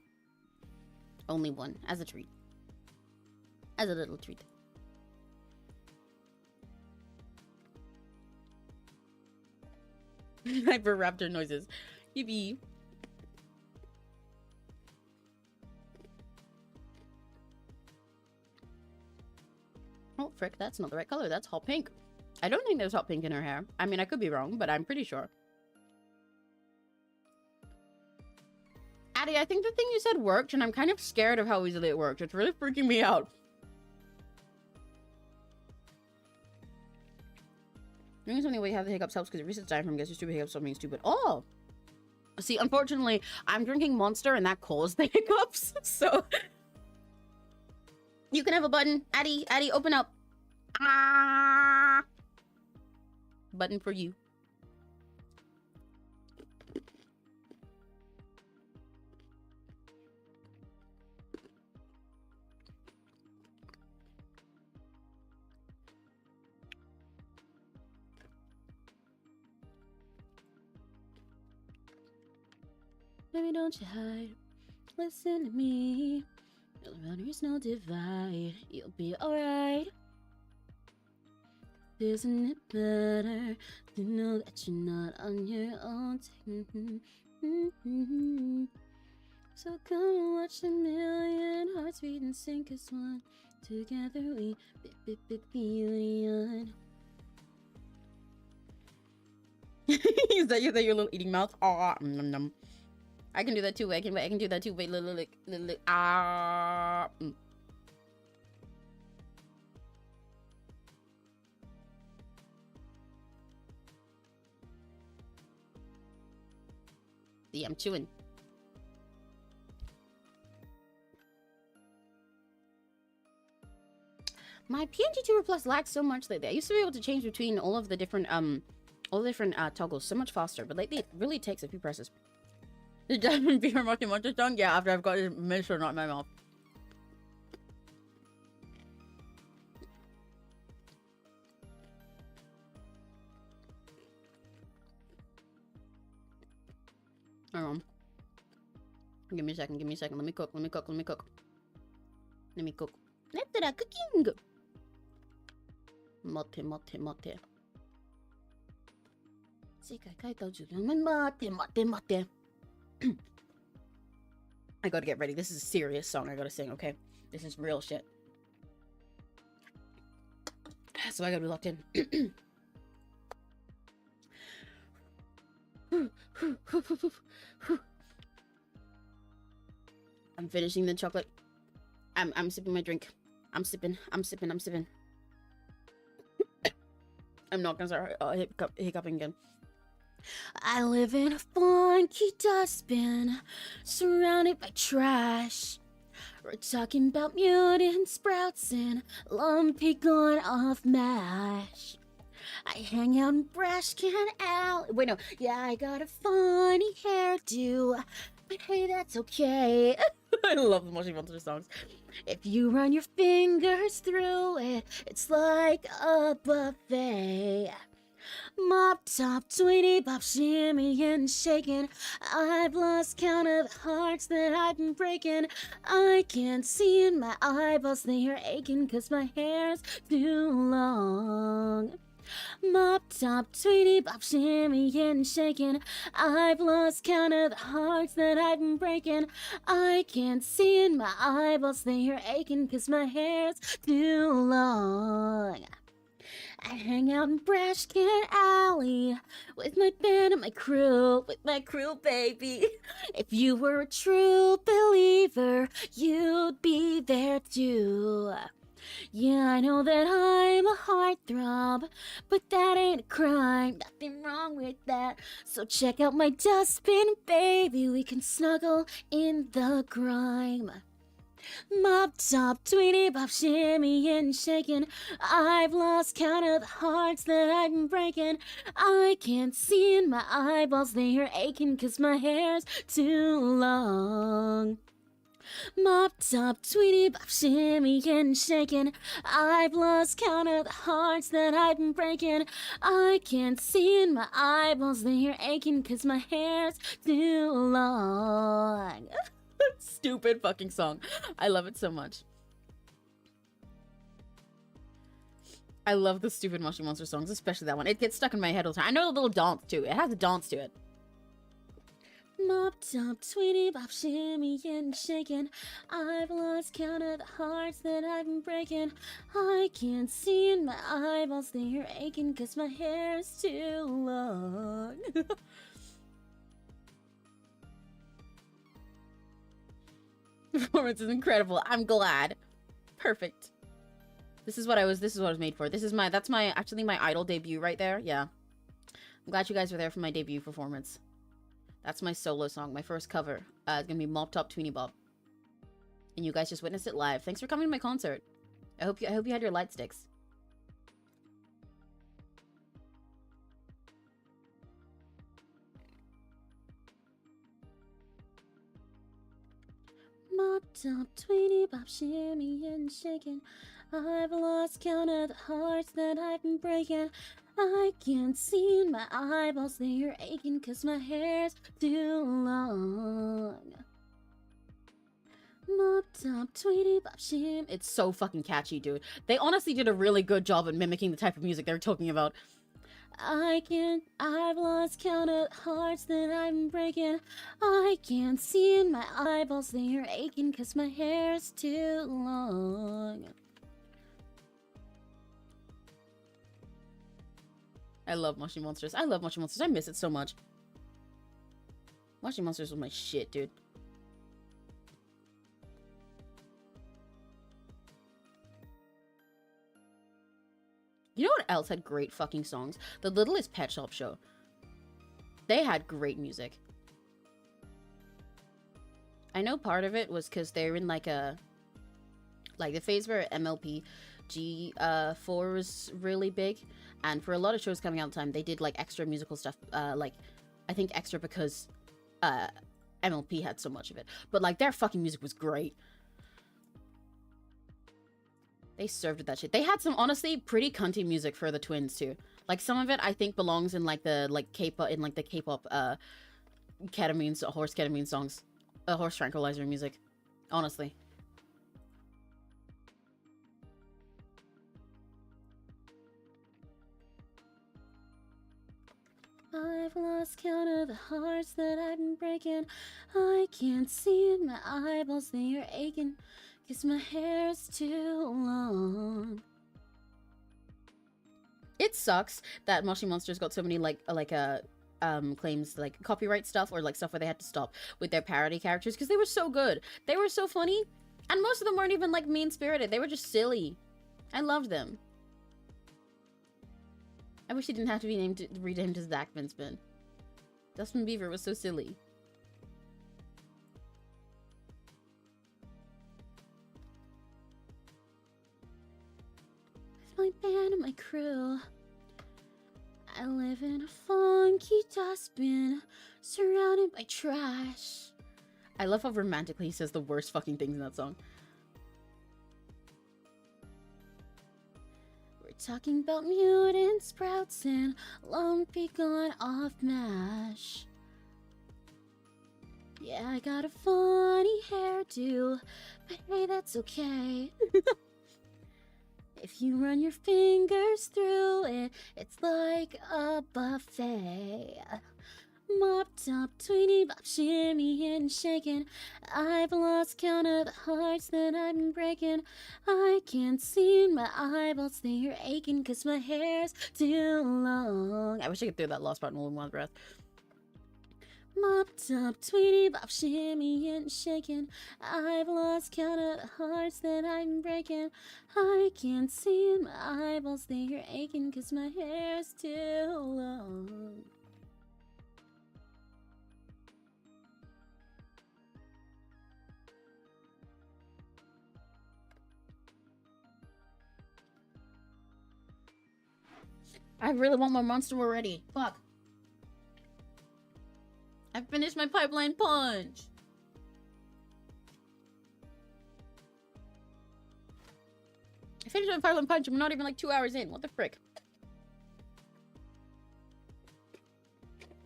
Only one. As a treat. As a little treat. Hyper raptor noises. Yippee. Oh, frick, that's not the right color. That's hot pink. I don't think there's hot pink in her hair. I mean, I could be wrong, but I'm pretty sure. Addie, I think the thing you said worked, and I'm kind of scared of how easily it worked. It's really freaking me out. Doing something where you have the hiccups helps because it resets diaphragm, gets your stupid hiccups, stop being stupid. Oh! See, unfortunately, I'm drinking Monster, and that caused the hiccups, so... You can have a button. Addie, open up. Ah! Button for you. Baby, don't you hide. Listen to me. There's no divide. You'll be alright. Isn't it better to know that you're not on your own? So come and watch a million hearts beat and sync as one. Together we billion. Is that your little eating mouth? Oh, nom nom. I can do that too. I can do that too. Wait, look. Ah. See, I'm chewing. My PNGTUBER Plus lags so much lately. I used to be able to change between all the different toggles so much faster, but lately it really takes a few presses. The diamond beer Monster Monster song? Yeah, after I've got this minstrel not in my mouth. Hang on. Give me a second. Let me cook. Let's do cooking. Mate. I gotta get ready. This is a serious song I gotta sing, okay? This is real shit. So I gotta be locked in. I'm finishing the chocolate. I'm sipping my drink. I'm sipping. I'm not gonna start hiccuping again. I live in a funky dustbin, surrounded by trash. We're talking about mutant sprouts and lumpy corn off mash. I hang out in Brash Can Alley. Wait, no. Yeah, I got a funny hairdo, but hey, that's okay. I love the Moshi Monster songs. If you run your fingers through it, it's like a buffet. Mop top, tweety bop, shimmy and shaking. I've lost count of the hearts that I've been breaking. I can't see in my eyeballs, they are aching 'cause my hair's too long. Mop top, tweety bop, shimmy and shaking. I've lost count of the hearts that I've been breaking. I can't see in my eyeballs, they are aching 'cause my hair's too long. I hang out in Brash Can Alley with my band and my crew, baby. If you were a true believer, you'd be there too. Yeah, I know that I'm a heartthrob, but that ain't a crime, nothing wrong with that. So check out my dustbin, baby, we can snuggle in the grime. Mop top, tweety bop, shimmy and shaking. I've lost count of the hearts that I've been breaking. I can't see in my eyeballs, they are aching 'cause my hair's too long. Mop top, tweety bop, shimmy and shaking. I've lost count of the hearts that I've been breaking. I can't see in my eyeballs, they are aching 'cause my hair's too long. Stupid fucking song. I love it so much. I love the stupid Moshi Monster songs, especially that one. It gets stuck in my head all the time. I know the little dance too. It has a dance to it. Mop top, tweety bop, shimmy and shaking. I've lost count of the hearts that I've been breaking. I can't see in my eyeballs, they are aching 'cause my hair's too long. Performance is incredible. I'm glad. Perfect. This is what I was made for. That's actually my Idol debut right there. Yeah. I'm glad you guys were there for my debut performance. That's my solo song, my first cover. It's gonna be Mop Top Tweeny Bob. And you guys just witnessed it live. Thanks for coming to my concert. I hope you had your light sticks. Mop top, tweety bop, shimmy and shaking. I've lost count of the hearts that I've been breaking. I can't see in my eyeballs, they are aching 'cause my hair's too long. Mop top, tweety bop, shim. It's so fucking catchy, dude. They honestly did a really good job at mimicking the type of music they're talking about. I've lost count of hearts that I'm breaking. I can't see in my eyeballs, they are aching 'cause my hair's too long. I love Moshi Monsters. I love Moshi Monsters. I miss it so much. Moshi Monsters was my shit, dude. You know what else had great fucking songs? The Littlest Pet Shop Show. They had great music. I know part of it was because they're in like the phase where MLP G4 was really big, and for a lot of shows coming out at the time, they did like extra musical stuff. I think extra because MLP had so much of it, but like their fucking music was great. They served with that shit. They had some honestly pretty cunty music for the twins too. Like some of it I think belongs in like the K-pop ketamine horse ketamine songs, horse tranquilizer music. Honestly. I've lost count of the hearts that I've been breaking. I can't see in my eyeballs, they are aching 'cause my hair's too long. It sucks that Moshi Monsters got so many claims like copyright stuff or like stuff where they had to stop with their parody characters because they were so good. They were so funny, and most of them weren't even like mean-spirited. They were just silly. I loved them. I wish he didn't have to be renamed as Zach Vinspin. Dustman Beaver was so silly. my band and my crew. I live in a funky dustbin, surrounded by trash. I love how romantically he says the worst fucking things in that song. We're talking about mutant sprouts and lumpy gone off mash. Yeah, I got a funny hairdo, but hey, that's okay. If you run your fingers through it, it's like a buffet. Mopped up, tweeny bop, shimmy and shaking. I've lost count of the hearts that I've been breaking. I can't see my eyeballs, they're aching cause my hair's too long. I wish I could do that last part in one breath. Mopped up, tweety bop, shimmy and shaking. I've lost count of the hearts that I'm breaking. I can't see my eyeballs, they're aching cause my hair's too long. I really want my monster already. Fuck. I finished my pipeline punch. I finished my pipeline punch. I'm not even like 2 hours in. What the frick?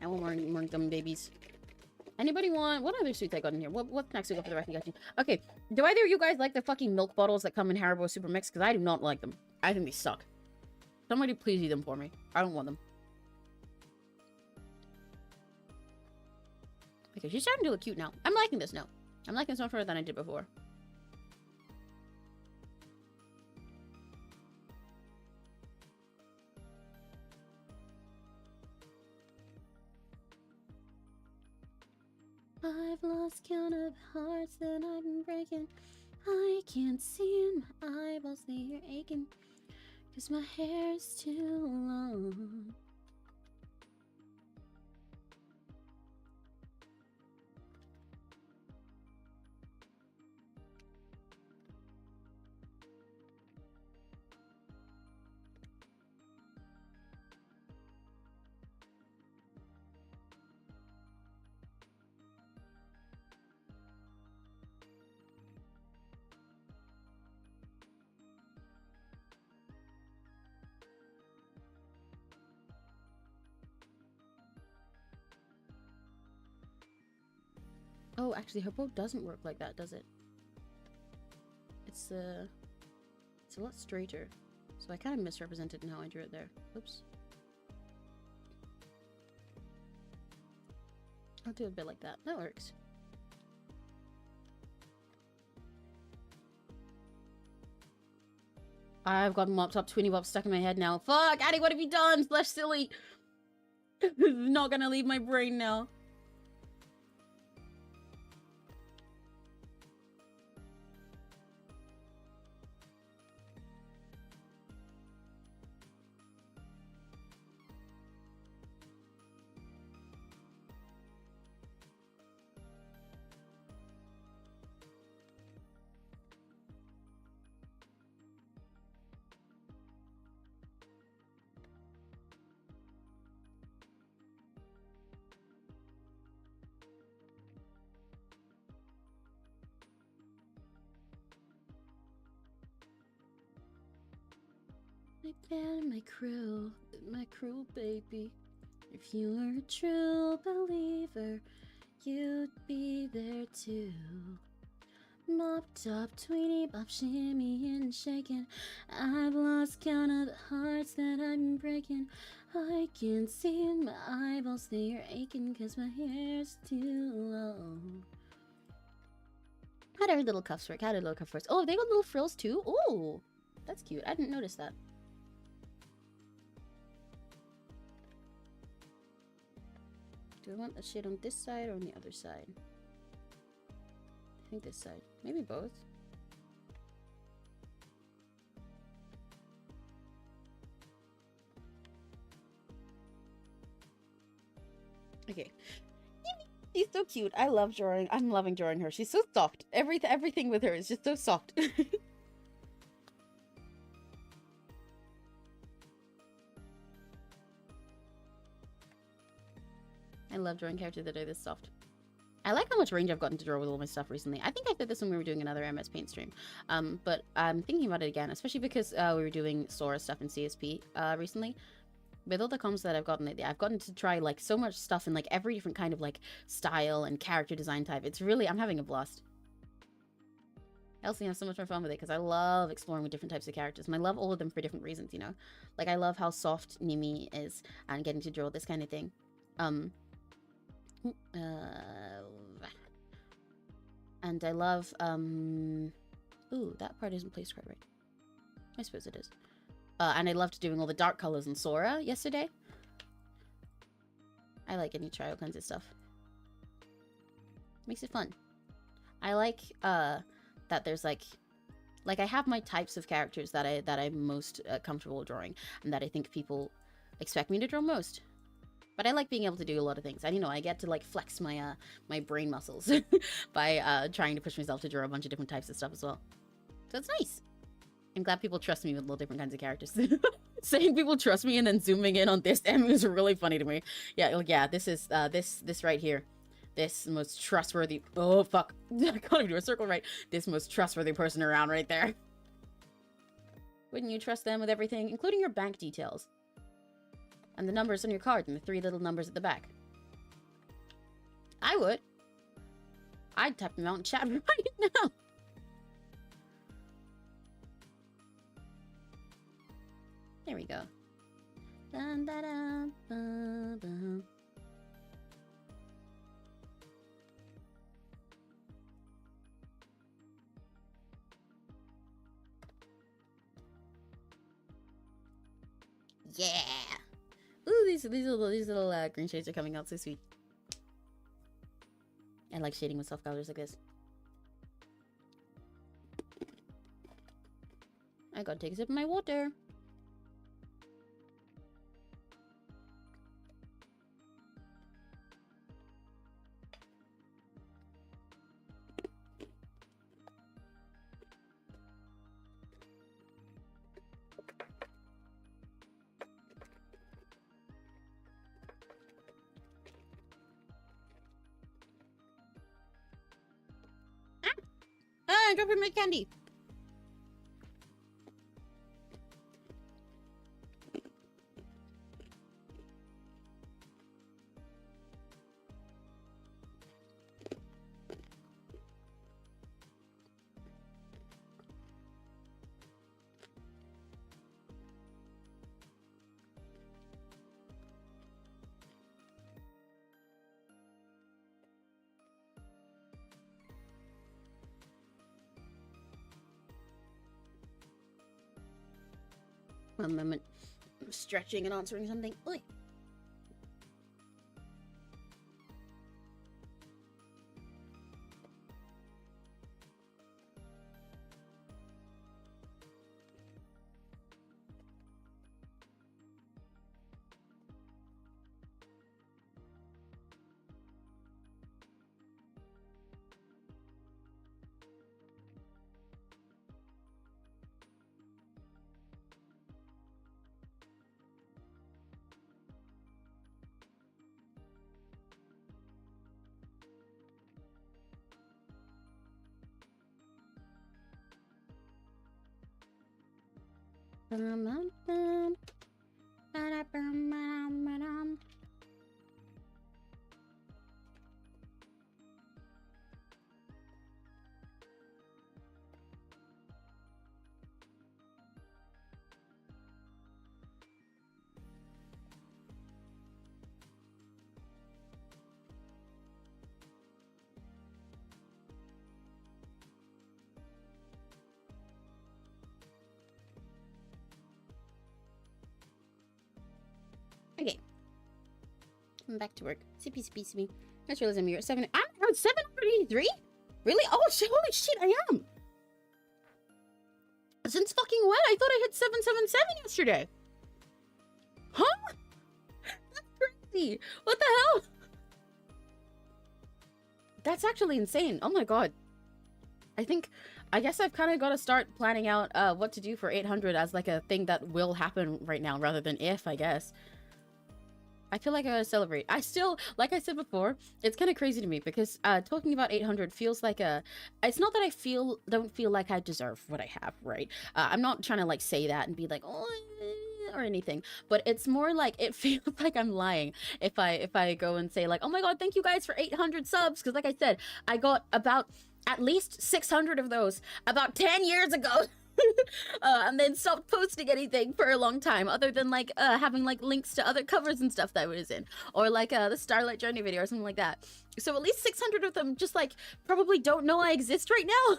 I want more gummy babies. Anybody want... What other sweets I got in here? What's next we go for the recognition? Okay. Do either of you guys like the fucking milk bottles that come in Haribo Super Mix? Because I do not like them. I think they suck. Somebody please eat them for me. I don't want them. Okay, she's starting to look cute now. I'm liking this now. I'm liking this one further than I did before. I've lost count of hearts that I've been breaking. I can't see my eyeballs, they're aching. Cause my hair's too long. Oh, actually, her bow doesn't work like that, does it? It's a lot straighter. So I kind of misrepresented in how I drew it there. Oops. I'll do a bit like that. That works. I've got Mop Top 20 Bop stuck in my head now. Fuck, Addie, what have you done? Slash silly. This is not gonna leave my brain now. My band, my crew baby. If you were a true believer, you'd be there too. Mopped up, tweeny bop, shimmy and shaking. I've lost count of the hearts that I've been breaking. I can't see in my eyeballs, they're aching cause my hair's too long. How do our little cuffs work? How do little cuffs work? Oh, they got little frills too? Oh, that's cute. I didn't notice that. Do I want the shade on this side or on the other side? I think this side. Maybe both. Okay. She's so cute. I love drawing. I'm loving drawing her. She's so soft. Everything with her is just so soft. love drawing characters that are this soft. I like how much range I've gotten to draw with all my stuff recently. I think I did this when we were doing another MS Paint stream. But I'm thinking about it again, especially because we were doing Sora stuff in CSP recently. With all the comms that I've gotten lately, I've gotten to try like so much stuff in like every different kind of like style and character design type. It's really, I'm having a blast. I also have so much more fun with it because I love exploring with different types of characters, and I love all of them for different reasons, you know? Like, I love how soft Nimi is and getting to draw this kind of thing. And I love, ooh, that part isn't placed quite right. I suppose it is. And I loved doing all the dark colors in Sora yesterday. I like getting to try all kinds of stuff. Makes it fun. I like, that there's like I have my types of characters that I'm most comfortable drawing and that I think people expect me to draw most. But I like being able to do a lot of things. And you know, I get to like flex my my brain muscles by trying to push myself to draw a bunch of different types of stuff as well. So it's nice. I'm glad people trust me with all different kinds of characters. Saying people trust me and then zooming in on this M is really funny to me. Yeah, like, yeah, this is this right here. This most trustworthy, oh fuck, I can't even do a circle right. This most trustworthy person around right there. Wouldn't you trust them with everything, including your bank details? And the numbers on your card and the 3 little numbers at the back? I would. I'd type them out in chat right now. There we go. Dun, da, da, ba, ba. Yeah. Ooh, these little green shades are coming out so sweet. I like shading with soft colors like this. I gotta take a sip of my water. I'm dropping my candy. One moment. I'm stretching and answering something. Oi. Okay. I'm back to work. Sippy, sippy, sippy. I just realized I'm here at 7. I'm at 783? Really? Oh, shit, holy shit, I am. Since fucking when? I thought I hit 777 yesterday. Huh? That's crazy. What the hell? That's actually insane. Oh my god. I guess I've kind of got to start planning out what to do for 800 as like a thing that will happen right now rather than if, I guess. I feel like I gotta celebrate. I still, like I said before, it's kind of crazy to me because talking about 800 feels like a. It's not that I don't feel like I deserve what I have, right? I'm not trying to like say that and be like, oh, or anything, but it's more like it feels like I'm lying if I go and say like, oh my god, thank you guys for 800 subs, because like I said, I got about at least 600 of those about 10 years ago. And then stopped posting anything for a long time, other than like having like links to other covers and stuff that I was in, or like the Starlight Journey video or something like that. So at least 600 of them just like probably don't know I exist right now.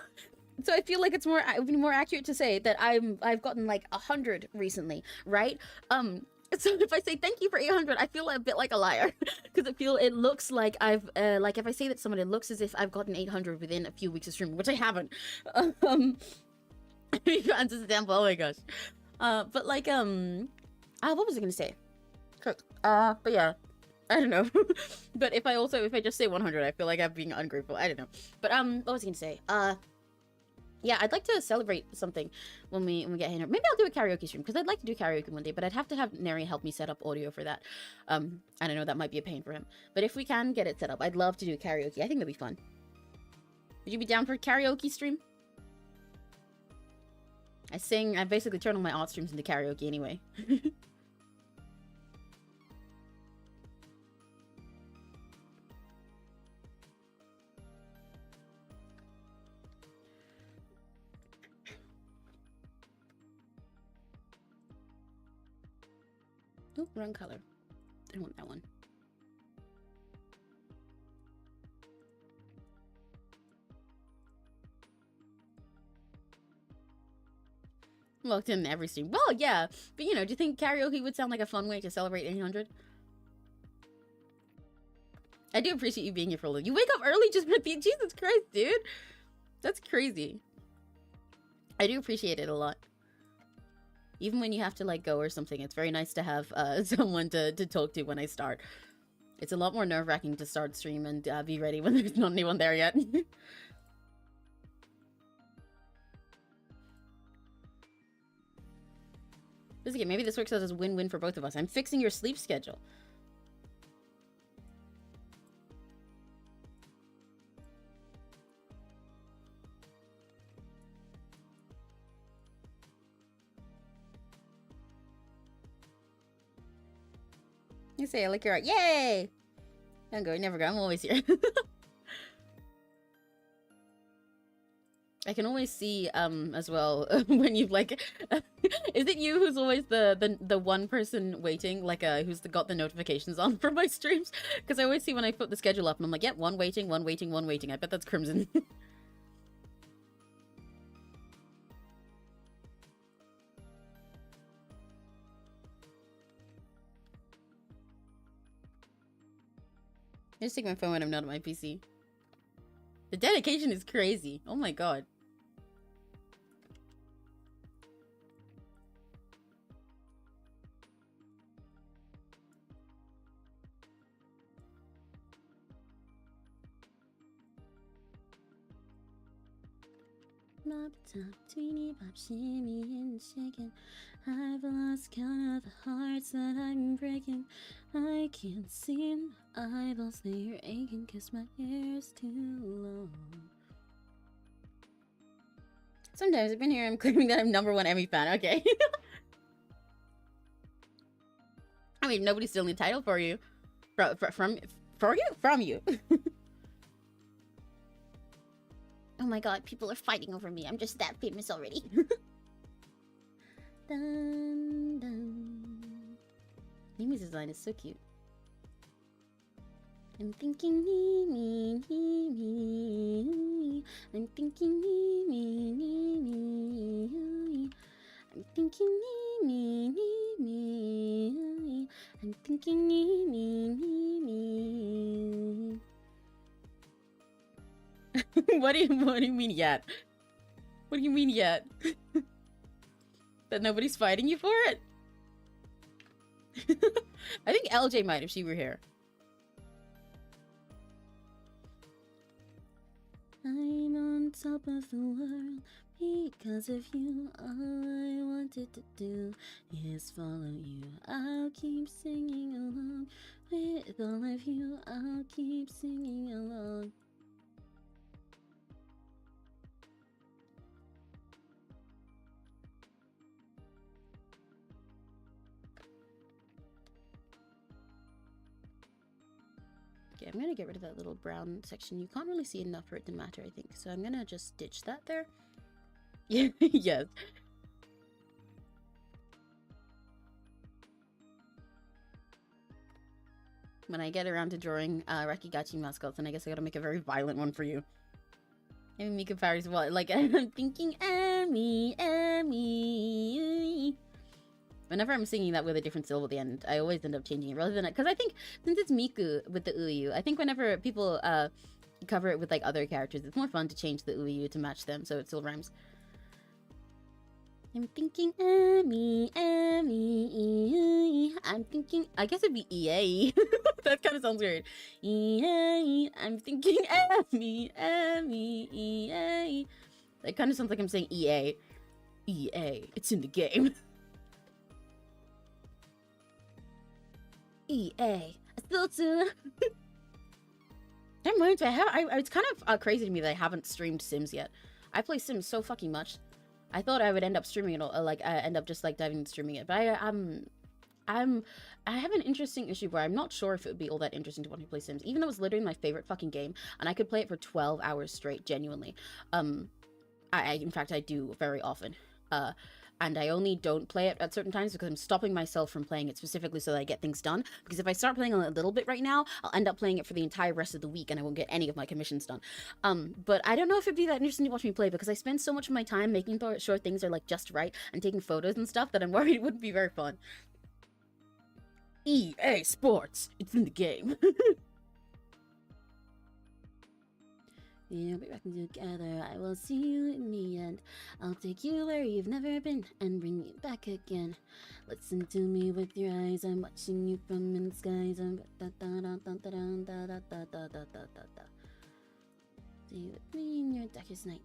So I feel like it would be more accurate to say that I've gotten like 100 recently, right? So if I say thank you for 800, I feel a bit like a liar because it looks like I've like if I say that to someone, it looks as if I've gotten 800 within a few weeks of streaming, which I haven't. Fans example, oh my gosh. But like what was I gonna say? But yeah, I don't know. But if I just say 100, I feel like I'm being ungrateful. I don't know. But what was I gonna say? Yeah, I'd like to celebrate something when we get here. Maybe I'll do a karaoke stream because I'd like to do karaoke one day, but I'd have to have Neri help me set up audio for that. I don't know, that might be a pain for him. But if we can get it set up, I'd love to do karaoke. I think that'd be fun. Would you be down for a karaoke stream? I basically turn all my art streams into karaoke anyway. Oh, wrong color. I don't want that one. Locked in every stream. Well, yeah, but you know, do you think karaoke would sound like a fun way to celebrate 800? I do appreciate you being here for a little. You wake up early just for the Jesus Christ, dude. That's crazy. I do appreciate it a lot. Even when you have to like go or something, it's very nice to have someone to talk to when I start. It's a lot more nerve-wracking to start stream and be ready when there's not anyone there yet. Biscuit, maybe this works out as a win-win for both of us. I'm fixing your sleep schedule. You say I like your art. Yay! Don't go, never go. I'm always here. I can always see as well when you've like is it you who's always the one person waiting, like who's got the notifications on for my streams? Because I always see when I put the schedule up and I'm like, yep, one waiting, one waiting, one waiting. I bet that's Crimson. I just take my phone when I'm not on my PC. The dedication is crazy. Oh my god. Mop top, tweeny pop, shimmy and shaking. I've lost count of the hearts that I'm breaking. I can't see my eyeballs, they're aching 'cause my hair's too long. Sometimes I've been here, I'm claiming that I'm #1 Emmy fan. Okay. I mean, nobody's stealing the title for you. From you. Oh my god, people are fighting over me. I'm just that famous already. Dun, dun. Nimi's design is so cute. I'm thinking Nimi, Nimi. I'm thinking Nimi, Nimi. I'm thinking Nimi, Nimi. I'm thinking Nimi, Nimi. What do you mean yet? What do you mean yet? That nobody's fighting you for it? I think LJ might if she were here. I'm on top of the world because of you. All I wanted to do is follow you. I'll keep singing along with all of you. I'll keep singing along. Okay, I'm gonna get rid of that little brown section. You can't really see enough for it to matter, I think. So I'm gonna just ditch that there. Yeah, yes. When I get around to drawing Rakigachi mascots, then I guess I gotta make a very violent one for you. And Mika Parry's what? Like, I'm thinking, Amy. Whenever I'm singing that with a different syllable at the end, I always end up changing it rather than... Because I think, since it's Miku with the uyu, I think whenever people cover it with, like, other characters, it's more fun to change the uyu to match them, so it still rhymes. I'm thinking Amy. I'm thinking... I guess it'd be EA. That kind of sounds weird. EA. I'm thinking Amy. EA. That kind of sounds like I'm saying EA. EA. It's in the game. EA. Still too. That reminds me, it's kind of crazy to me that I haven't streamed Sims yet. I play Sims so fucking much. I thought I would end up streaming it, end up just like diving into streaming it. But I have an interesting issue where I'm not sure if it would be all that interesting to want to play Sims, even though it's literally my favorite fucking game, and I could play it for 12 hours straight, genuinely. In fact, I do very often. And I only don't play it at certain times because I'm stopping myself from playing it specifically so that I get things done. Because if I start playing a little bit right now, I'll end up playing it for the entire rest of the week and I won't get any of my commissions done. But I don't know if it'd be that interesting to watch me play because I spend so much of my time making sure things are like just right and taking photos and stuff that I'm worried it wouldn't be very fun. EA Sports, it's in the game. We'll be back together. I will see you in the end. I'll take you where you've never been and bring you back again. Listen to me with your eyes. I'm watching you from in the skies. Stay with me in your darkest night.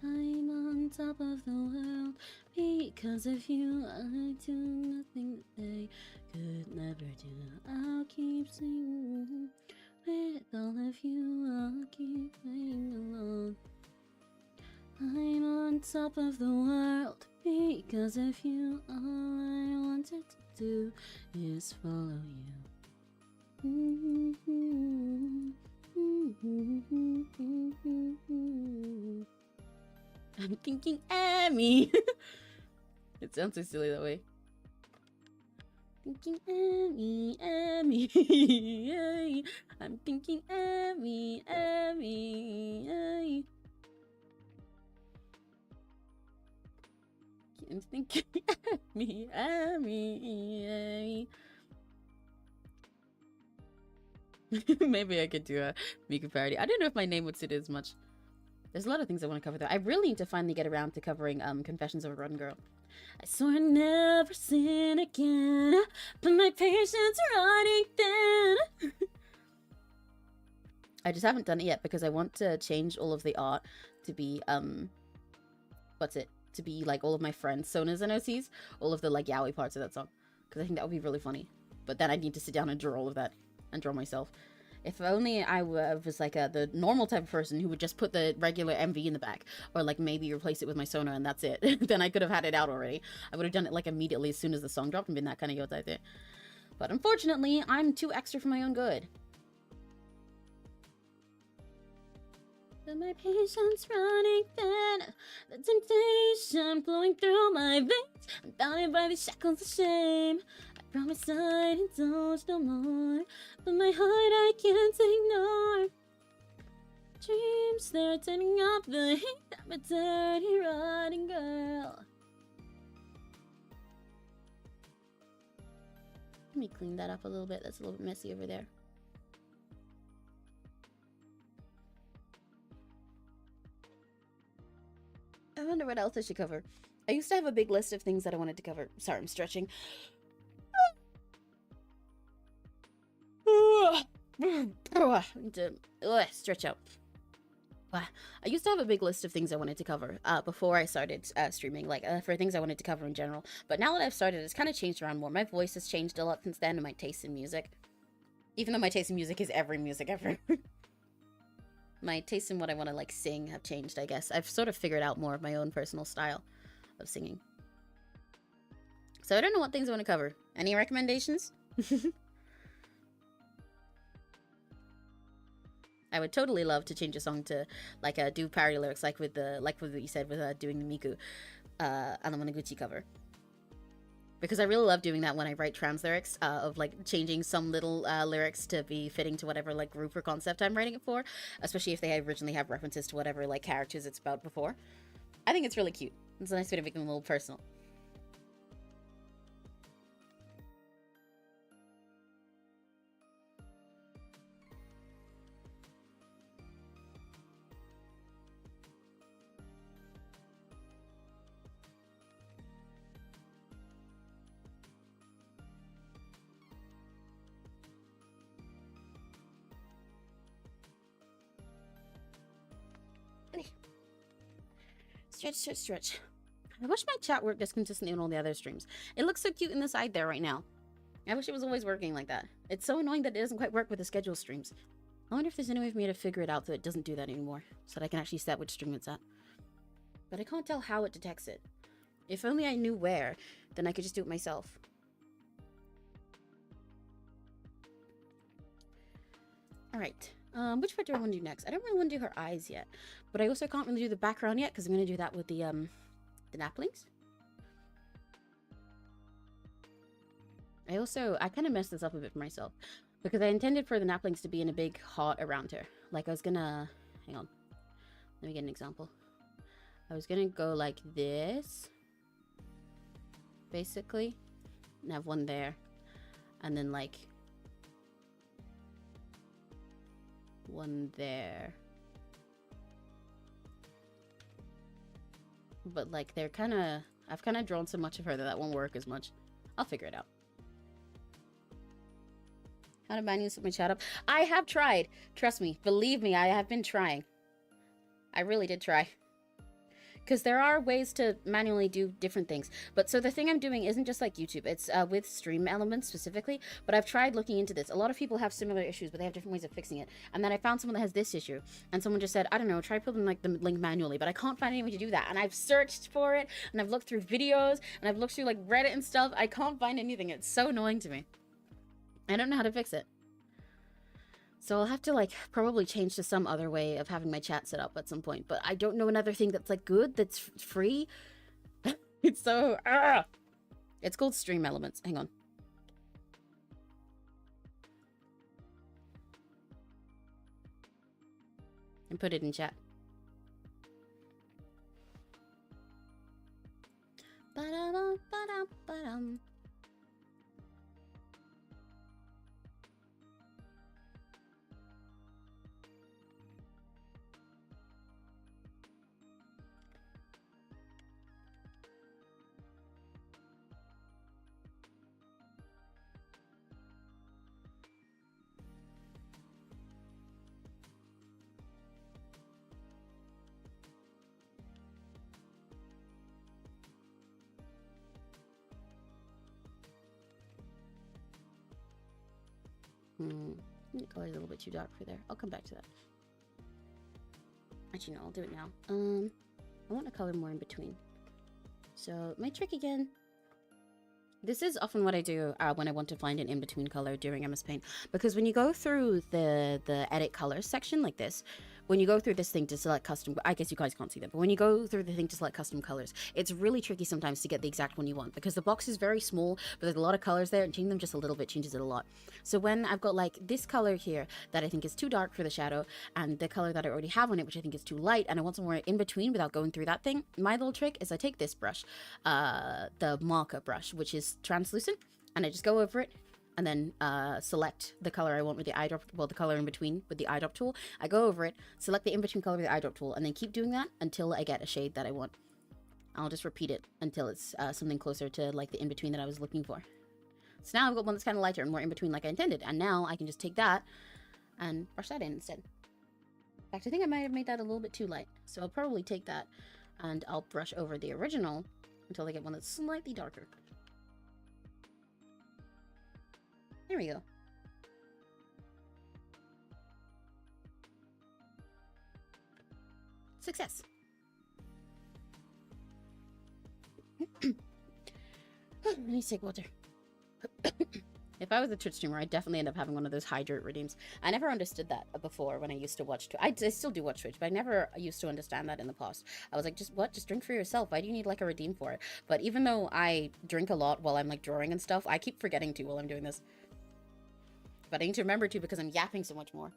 I'm on top of the world because of you. I do nothing that they could never do. I'll keep singing with all of you. I'll keep playing along. I'm on top of the world because of you. All I wanted to do is follow you. I'm thinking Amy. It sounds so silly that way. Thinking Amy. I'm thinking Amy. I'm thinking Amy. Maybe I could do a Miku parody. I don't know if my name would suit it as much. There's a lot of things I want to cover though. I really need to finally get around to covering Confessions of a Rotten Girl. I swore I'd never sin again, but my patience running thin. I just haven't done it yet because I want to change all of the art to be to be like all of my friends' sonas and OCs, all of the like yaoi parts of that song, because I think that would be really funny. But then I'd need to sit down and draw all of that and draw myself. If only I was like the normal type of person who would just put the regular MV in the back, or like maybe replace it with my Sona and that's it. Then I could have had it out already. I would have done it like immediately as soon as the song dropped and been that kind of yotai there. But unfortunately, I'm too extra for my own good. But my patience running thin, the temptation flowing through my veins. I'm bounded by the shackles of shame. I promise I'd indulge no more, but my heart I can't ignore. Dreams, they're turning up the heat. I'm a dirty, rotten girl. Let me clean that up a little bit. That's a little bit messy over there. I wonder what else I should cover. I used to have a big list of things that I wanted to cover. Sorry, I'm stretching. Stretch out. I used to have a big list of things I wanted to cover before I started streaming, like for things I wanted to cover in general. But now that I've started, it's kind of changed around more. My voice has changed a lot since then, and my taste in music. Even though my taste in music is every music ever. My taste in what I want to like sing have changed, I guess. I've sort of figured out more of my own personal style of singing. So I don't know what things I want to cover. Any recommendations? I would totally love to change a song to like do parody lyrics, like with what you said with doing the Miku Anamanaguchi cover. Because I really love doing that when I write trans lyrics, of like changing some little lyrics to be fitting to whatever like group or concept I'm writing it for, especially if they originally have references to whatever like characters it's about before. I think it's really cute. It's a nice way to make them a little personal. Stretch, stretch, stretch. I wish my chat worked as consistently on all the other streams. It looks so cute in the side there right now. I wish it was always working like that. It's so annoying that it doesn't quite work with the schedule streams. I wonder if there's any way for me to figure it out so it doesn't do that anymore, so that I can actually set which stream it's at. But I can't tell how it detects it. If only I knew where, then I could just do it myself. Alright. Which part do I want to do next? I don't really want to do her eyes yet, but I also can't really do the background yet because I'm going to do that with the naplings. I kind of messed this up a bit for myself because I intended for the naplings to be in a big heart around her. Like I was gonna, hang on, let me get an example. I was gonna go like this, basically, and have one there, and then like one there. But like they're kind of, I've kind of drawn so much of her that that won't work as much. I'll figure it out. How to manually set my chat up? I have tried. Trust me, believe me, I have been trying. I really did try. Because there are ways to manually do different things. But so the thing I'm doing isn't just like YouTube. It's with stream elements specifically. But I've tried looking into this. A lot of people have similar issues, but they have different ways of fixing it. And then I found someone that has this issue. And someone just said, I don't know, try putting like the link manually. But I can't find any way to do that. And I've searched for it. And I've looked through videos. And I've looked through like Reddit and stuff. I can't find anything. It's so annoying to me. I don't know how to fix it. So I'll have to like probably change to some other way of having my chat set up at some point. But I don't know another thing that's like good, that's free. It's so... It's called Stream Elements. Hang on. And put it in chat. Ba-da-dum, ba-dum, ba-dum. The color's a little bit too dark for there. I'll come back to that. Actually, no, I'll do it now. I want a color more in between. So, my trick again. This is often what I do when I want to find an in-between color during MS Paint. Because when you go through the edit colors section like this, when you go through this thing to select custom, I guess you guys can't see that, but when you go through the thing to select custom colors, it's really tricky sometimes to get the exact one you want because the box is very small, but there's a lot of colors there and changing them just a little bit changes it a lot. So when I've got like this color here that I think is too dark for the shadow and the color that I already have on it, which I think is too light, and I want somewhere in between without going through that thing, my little trick is I take this brush, the marker brush, which is translucent, and I just go over it and then select the color I want with the eyedrop, well, the color in between with the eyedrop tool. I go over it, select the in-between color with the eyedrop tool, and then keep doing that until I get a shade that I want. I'll just repeat it until it's something closer to like the in-between that I was looking for. So now I've got one that's kind of lighter and more in-between like I intended, and now I can just take that and brush that in instead. In fact, I think I might have made that a little bit too light. So I'll probably take that and I'll brush over the original until I get one that's slightly darker. There we go. Success. I need to take water. If I was a Twitch streamer, I'd definitely end up having one of those hydrate redeems. I never understood that before when I used to watch Twitch. I still do watch Twitch, but I never used to understand that in the past. I was like, just drink for yourself. Why do you need like a redeem for it? But even though I drink a lot while I'm like drawing and stuff, I keep forgetting to while I'm doing this. But I need to remember to because I'm yapping so much more.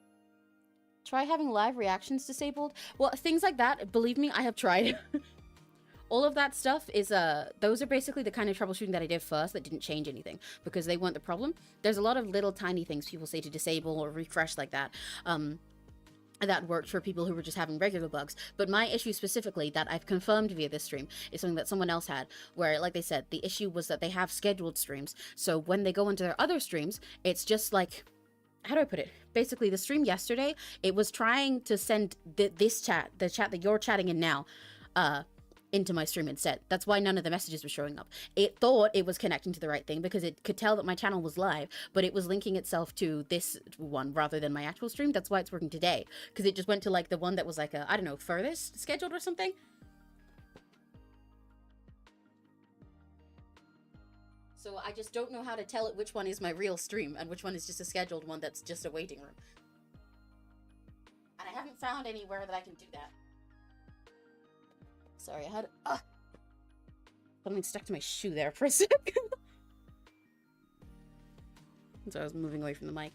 Try having live reactions disabled. Well, things like that, believe me, I have tried. All of that stuff is, those are basically the kind of troubleshooting that I did first that didn't change anything because they weren't the problem. There's a lot of little tiny things people say to disable or refresh like that, that worked for people who were just having regular bugs. But my issue specifically that I've confirmed via this stream is something that someone else had, where, like they said, the issue was that they have scheduled streams. So when they go into their other streams, it's just like, how do I put it? Basically, the stream yesterday, it was trying to send this chat, the chat that you're chatting in now, into my stream instead. That's why none of the messages were showing up. It thought it was connecting to the right thing because it could tell that my channel was live, but it was linking itself to this one rather than my actual stream. That's why it's working today, because it just went to like the one that was like a, I don't know, furthest scheduled or something. So I just don't know how to tell it which one is my real stream and which one is just a scheduled one that's just a waiting room. And I haven't found anywhere that I can do that. Sorry, I had something stuck to my shoe there for a sec. So I was moving away from the mic.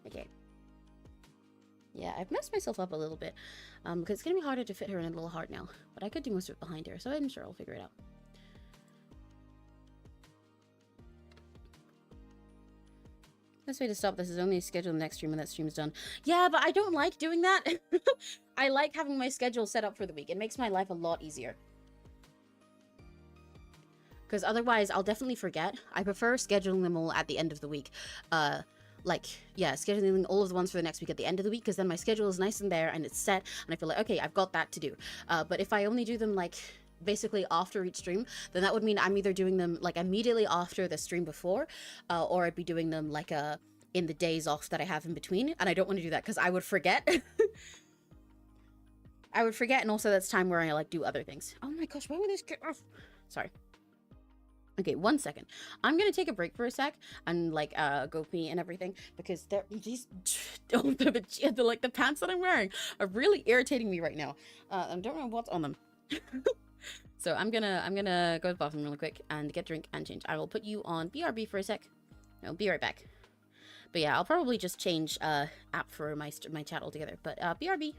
Okay. Yeah, I've messed myself up a little bit because it's gonna be harder to fit her in a little heart now. But I could do most of it behind her, so I'm sure I'll figure it out. Best way to stop this is only schedule the next stream when that stream is done. Yeah, but I don't like doing that. I like having my schedule set up for the week. It makes my life a lot easier. Because otherwise, I'll definitely forget. I prefer scheduling them all at the end of the week. Like, yeah, scheduling all of the ones for the next week at the end of the week, because then my schedule is nice and there and it's set, and I feel like, okay, I've got that to do. But if I only do them, like, basically after each stream, then that would mean I'm either doing them, like, immediately after the stream before, or I'd be doing them, like, in the days off that I have in between, and I don't want to do that, because I would forget. I would forget, and also that's time where I, like, do other things. Oh my gosh, why would this get off? Sorry. Okay, 1 second. I'm gonna take a break for a sec and like go pee and everything because these the pants that I'm wearing are really irritating me right now. I don't know what's on them. So I'm gonna go to the bathroom really quick and get a drink and change. I will put you on BRB for a sec. I'll be right back. But yeah, I'll probably just change app for my chat altogether. But BRB.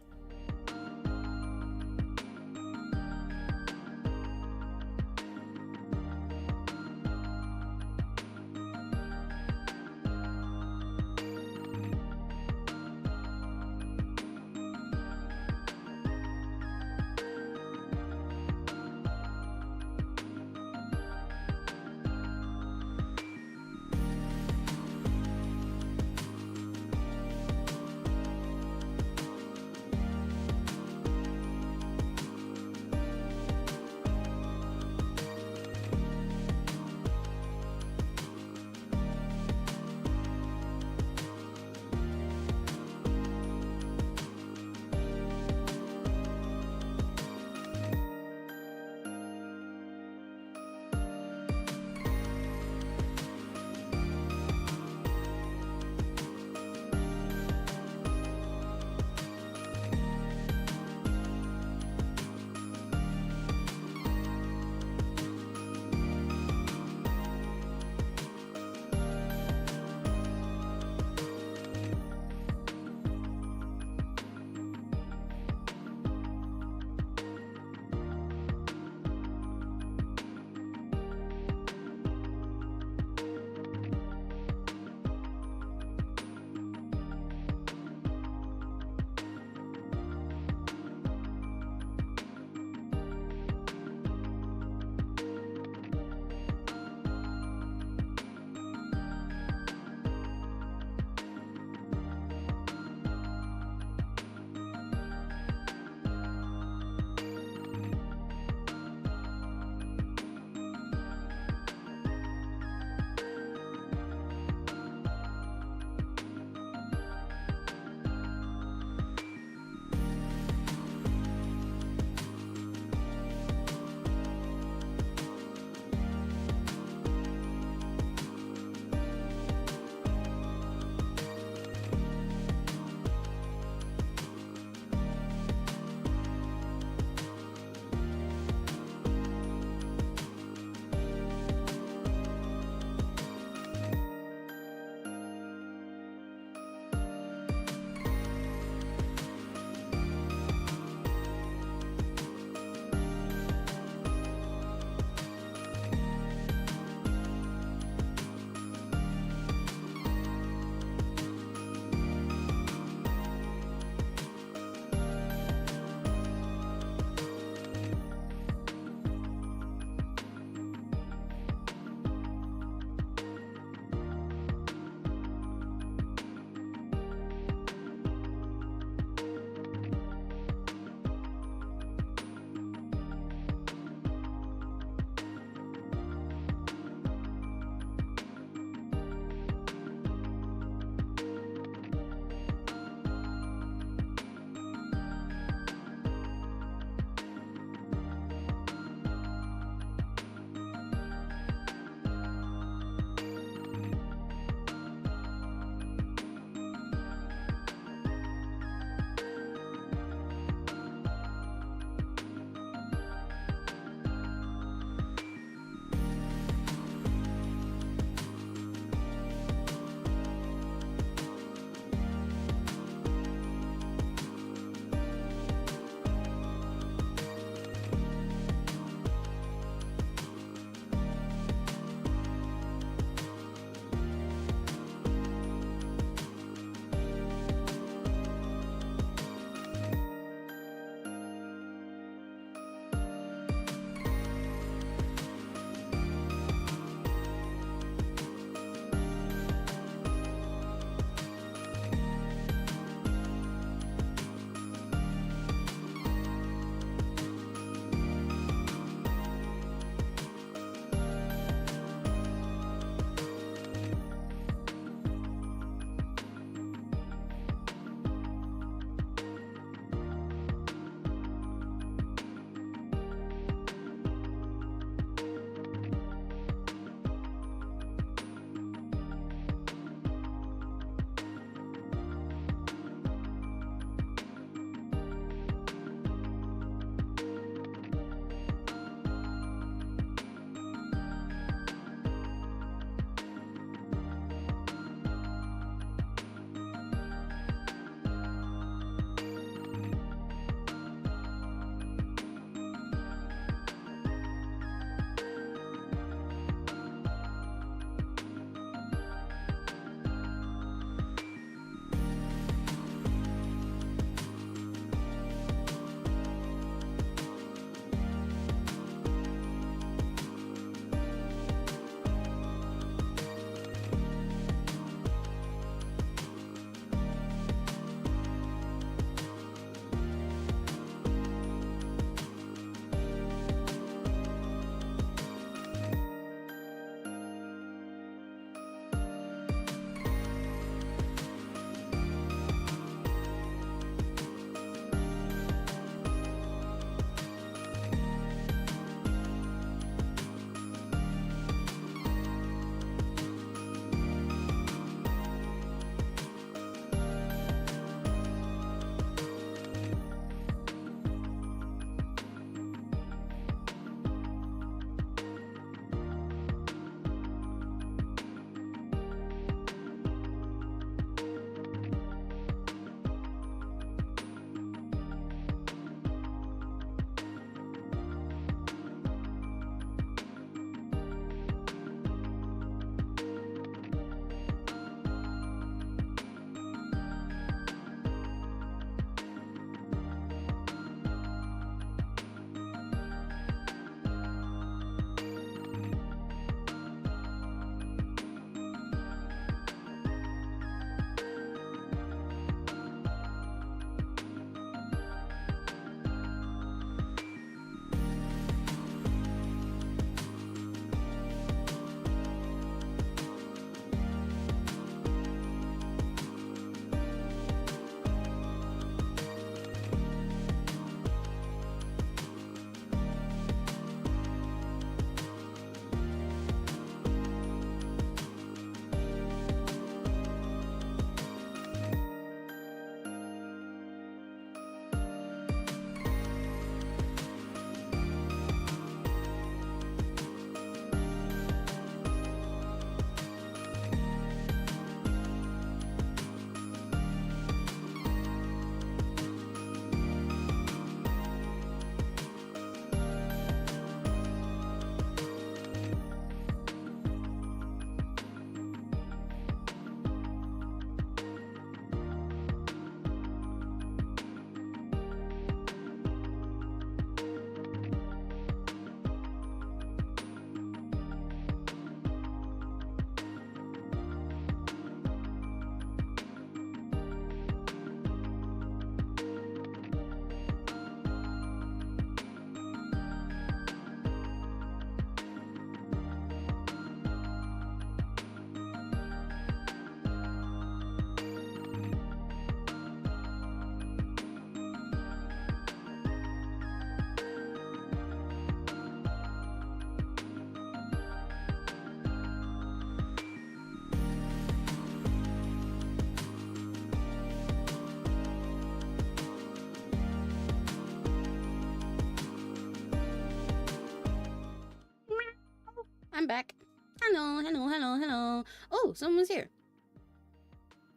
I'm back. Hello, hello, hello, hello. Oh, someone's here.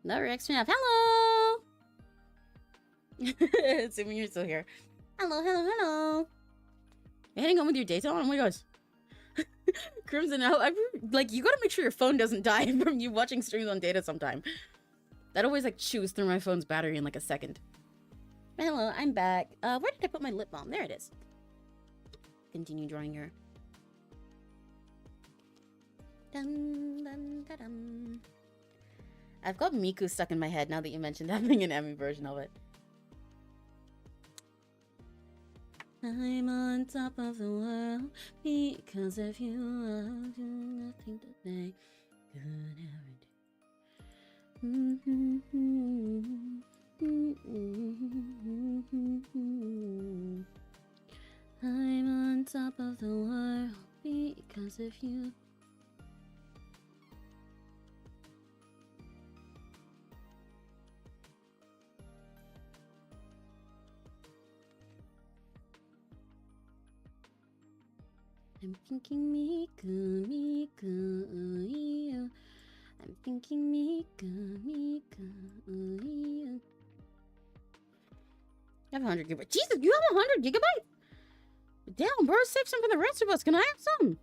Another extra half. Hello! Assuming you're still here. Hello, hello, hello. You're heading home with your data on? Oh my gosh. Crimson, like, you gotta make sure your phone doesn't die from you watching streams on data sometime. That always, like, chews through my phone's battery in, like, a second. Hello, I'm back. Where did I put my lip balm? There it is. Continue drawing your... Dun, dun, da, dum. I've got Miku stuck in my head now that you mentioned having an Emmy version of it. I'm on top of the world because of you. I'll do nothing that they could ever do. I'm on top of the world because of you. I'm thinking Miku, Miku, you. I'm thinking Miku, Miku, you. I have 100 gigabytes. Jesus, you have 100 gigabytes? Damn, bro, save some for the rest of us. Can I have some?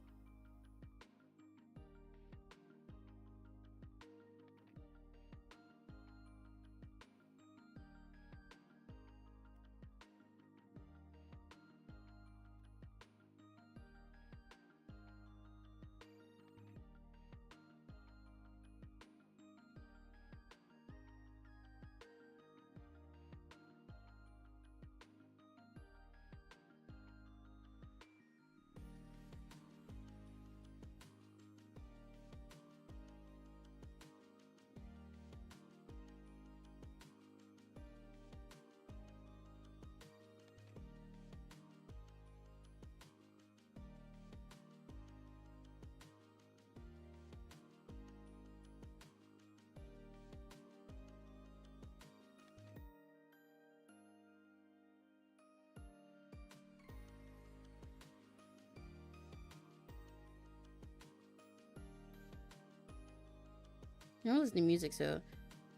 I don't listen to music, so...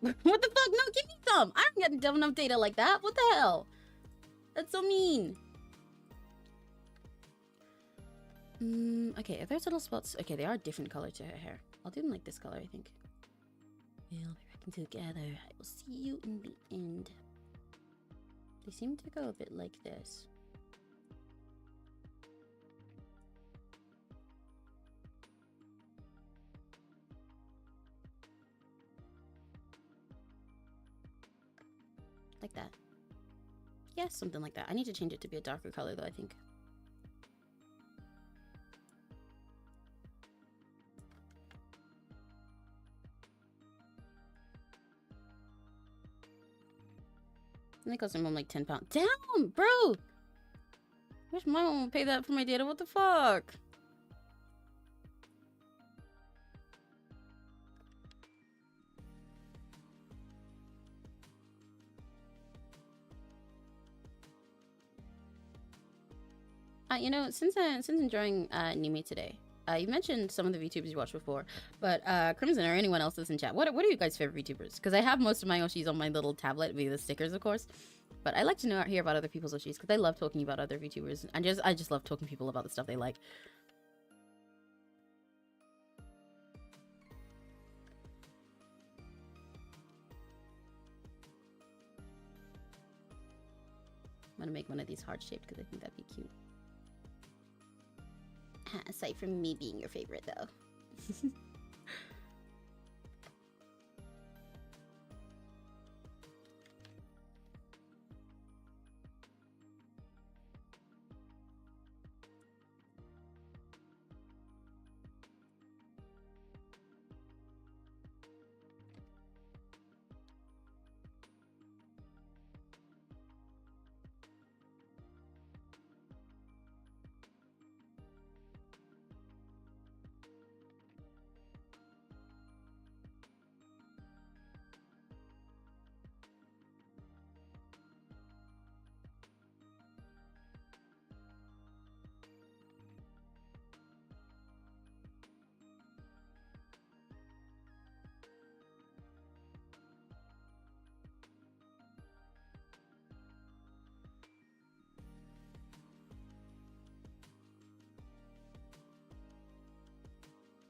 What the fuck? No, give me some! I don't get enough data like that. What the hell? That's so mean. Okay, are those little spots? Okay, they are a different color to her hair. I'll do them like this color, I think. We'll be working together. I will see you in the end. They seem to go a bit like this. Like that. Yeah, something like that. I need to change it to be a darker color though, I think. I think it cost my mom like £10. Damn, bro! I wish my mom would pay that for my data. What the fuck? You know, since enjoying Nimi today, you mentioned some of the VTubers you watched before, but Crimson or anyone else that's in chat, what are you guys' favorite VTubers? Because I have most of my Oshis on my little tablet via the stickers, of course. But I like to hear about other people's Oshis because I love talking about other VTubers. And I just love talking to people about the stuff they like. I'm gonna make one of these heart-shaped because I think that'd be cute. Aside from me being your favorite, though.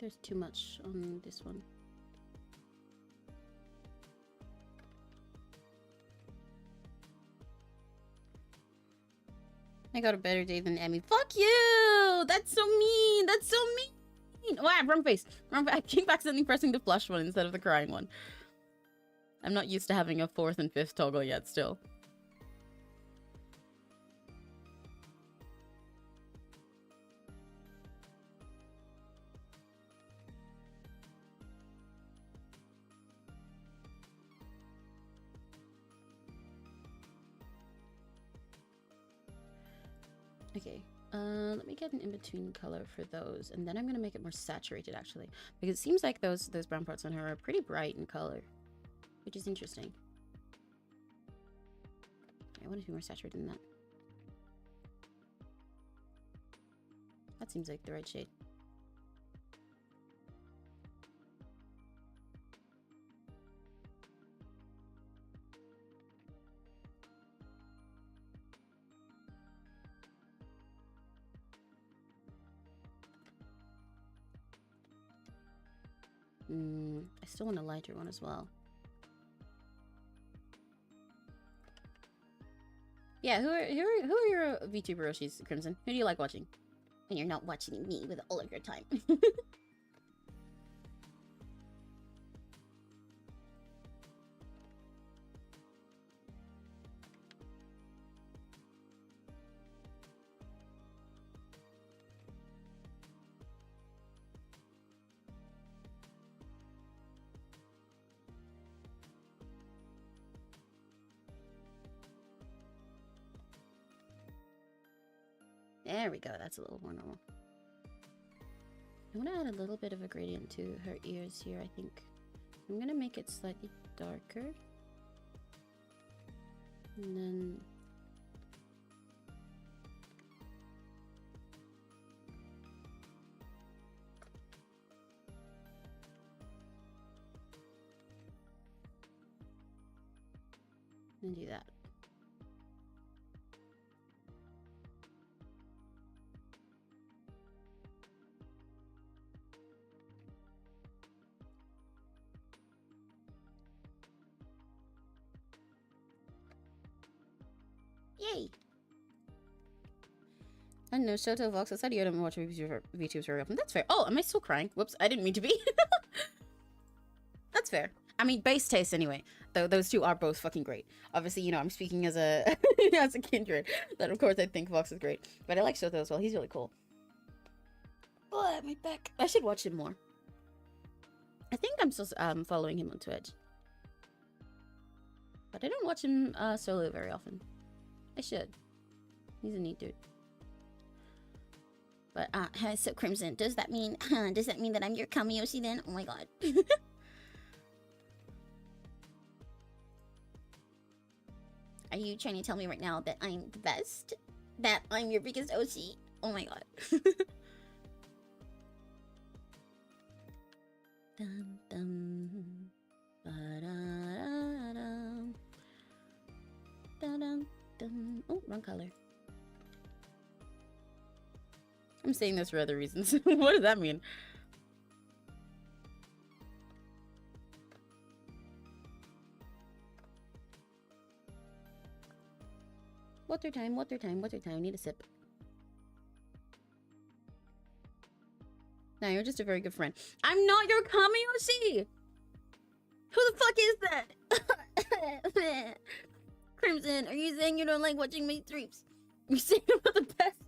there's too much on this one. I got a better day than Emmy. Fuck you! That's so mean! That's so mean! Wow, wrong face. Wrong face. I keep accidentally pressing the flush one instead of the crying one. I'm not used to having a 4th and 5th toggle yet still. Okay, let me get an in-between color for those, and then I'm gonna make it more saturated actually, because it seems like those brown parts on her are pretty bright in color, which is interesting. I want it to be more saturated than that. That seems like the right shade. I still want a lighter one as well. Yeah, who are your VTuber Roshis, Crimson? Who do you like watching? When you're not watching me with all of your time. There we go, that's a little more normal. I want to add a little bit of a gradient to her ears here, I think. I'm going to make it slightly darker. And then... and do that. Yay! I don't know, Shoto Vox, I said you don't watch VTubers very often. That's fair. Oh, am I still crying? Whoops, I didn't mean to be. That's fair. I mean, base taste anyway. Though those two are both fucking great. Obviously, you know, I'm speaking as a as a kindred. That of course I think Vox is great. But I like Shoto as well. He's really cool. Oh, my back. I should watch him more. I think I'm still following him on Twitch. But I don't watch him solo very often. I should. He's a neat dude. But so Crimson, does that mean that I'm your Kamiyoshi then? Oh my god. Are you trying to tell me right now that I'm the best? That I'm your biggest Oshi? Oh my god. Dun, dun, ba-da-da-dum. Da-dum, dum. Oh, wrong color. I'm saying this for other reasons. What does that mean? Water time, water time, water time. Need a sip. No, you're just a very good friend. I'm not your Kamiyoshi! Who the fuck is that? Crimson, are you saying you don't like watching my streams? You saying I'm not the best?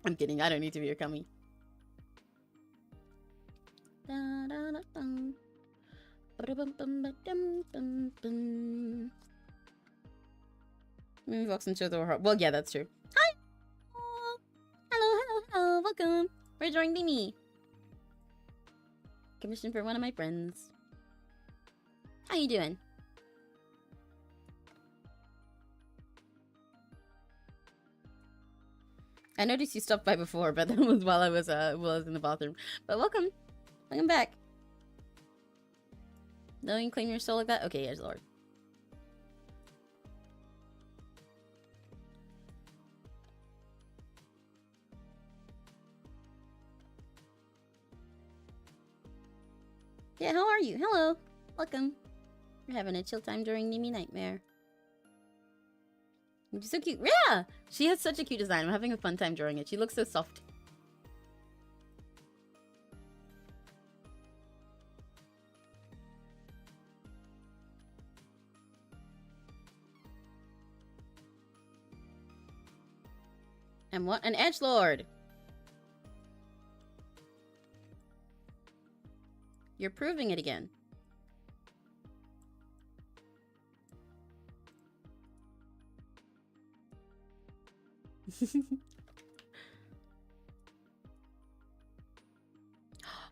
I'm kidding, I don't need to be your Kami. Maybe Vox and Shoto are... Well, yeah, that's true. Hi! Hello, welcome. We're drawing Nimi. Commissioned for one of my friends. How you doing? I noticed you stopped by before, but that was while I was in the bathroom. But welcome back. No, you claim your soul like that? Okay, yes, Lord. Yeah, how are you? Hello. Welcome. We're having a chill time during Nimi Nightmare. She's so cute. Yeah! She has such a cute design. I'm having a fun time drawing it. She looks so soft. And what? An edgelord! You're proving it again.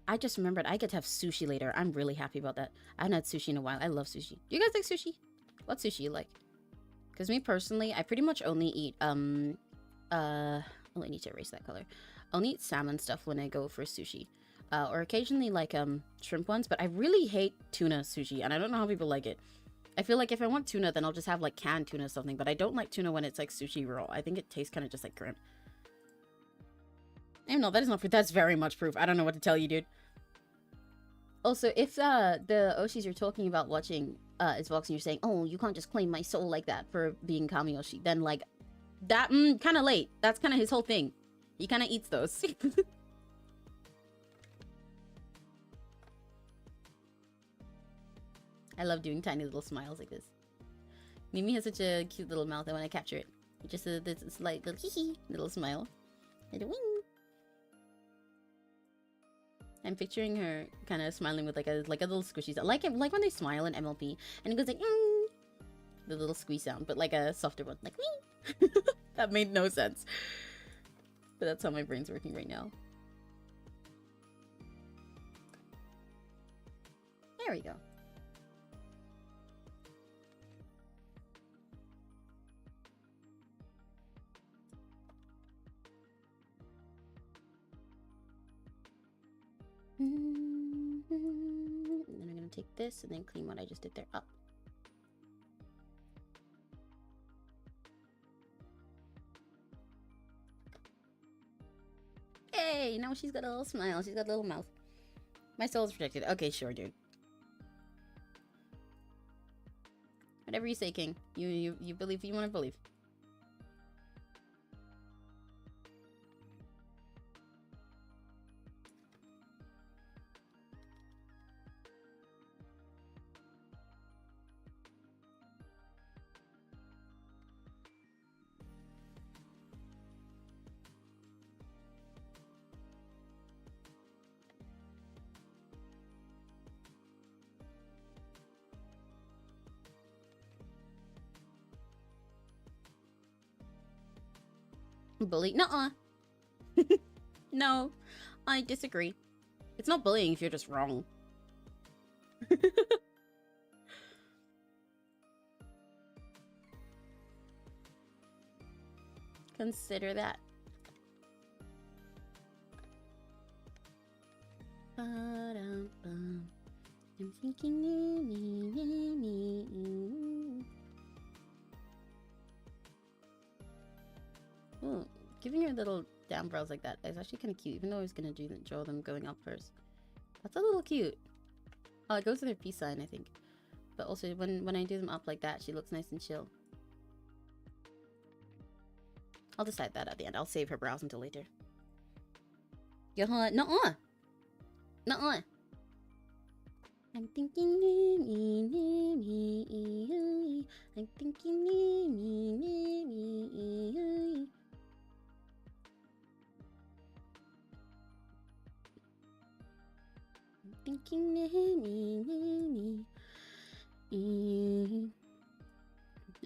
I just remembered I get to have sushi later. I'm really happy about that. I haven't had sushi in a while. I love sushi. Do you guys like sushi? What sushi you like? Because me personally, I pretty much only eat oh, I need to erase that color. I'll eat salmon stuff when I go for sushi. Or occasionally like shrimp ones, but I really hate tuna sushi, and I don't know how people like it. I feel like if I want tuna, then I'll just have like canned tuna or something, but I don't like tuna when it's like sushi raw. I think it tastes kind of just like shrimp. I don't know, that is not proof. That's very much proof. I don't know what to tell you, dude. Also, if the Oshis you're talking about watching is Vox and you're saying, oh, you can't just claim my soul like that for being Kami Oshi, then like, that, kind of late. That's kind of his whole thing. He kind of eats those. I love doing tiny little smiles like this. Nimi has such a cute little mouth. I want to capture it. Just this slight little hee little smile. And a wing. I'm picturing her kind of smiling with like a little squishy sound. Like when they smile in MLP and it goes like the little squeeze sound, but like a softer one, like wing. That made no sense. But that's how my brain's working right now. There we go. And then I'm gonna take this and then clean what I just did there up. Hey, now she's got a little smile. She's got a little mouth. My soul's protected. Okay, sure, dude. Whatever you say, King. You believe you want to believe. Bully? Nuh-uh. No, I disagree. It's not bullying if you're just wrong. Consider that. I'm thinking Ooh, giving her little down brows like that is actually kind of cute, even though I was gonna draw them going up first. That's a little cute. Oh, it goes with her peace sign, I think. But also, when I do them up like that, she looks nice and chill. I'll decide that at the end. I'll save her brows until later. Nuh-uh! Nuh-uh! I'm thinking I'm thinking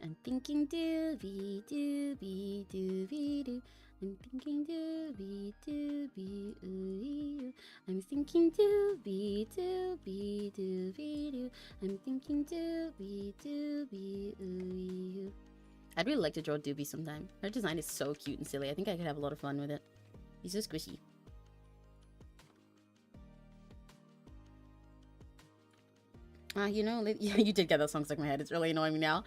I'm thinking doobie doobie doobie doo. I'm thinking doobie doobie ooh. I'm thinking doobie doobie doobie doo. I'm thinking doobie doobie ooh. I'd really like to draw Doobie sometime. Her design is so cute and silly. I think I could have a lot of fun with it. He's so squishy. You know, yeah, you did get that song stuck in my head. It's really annoying me now.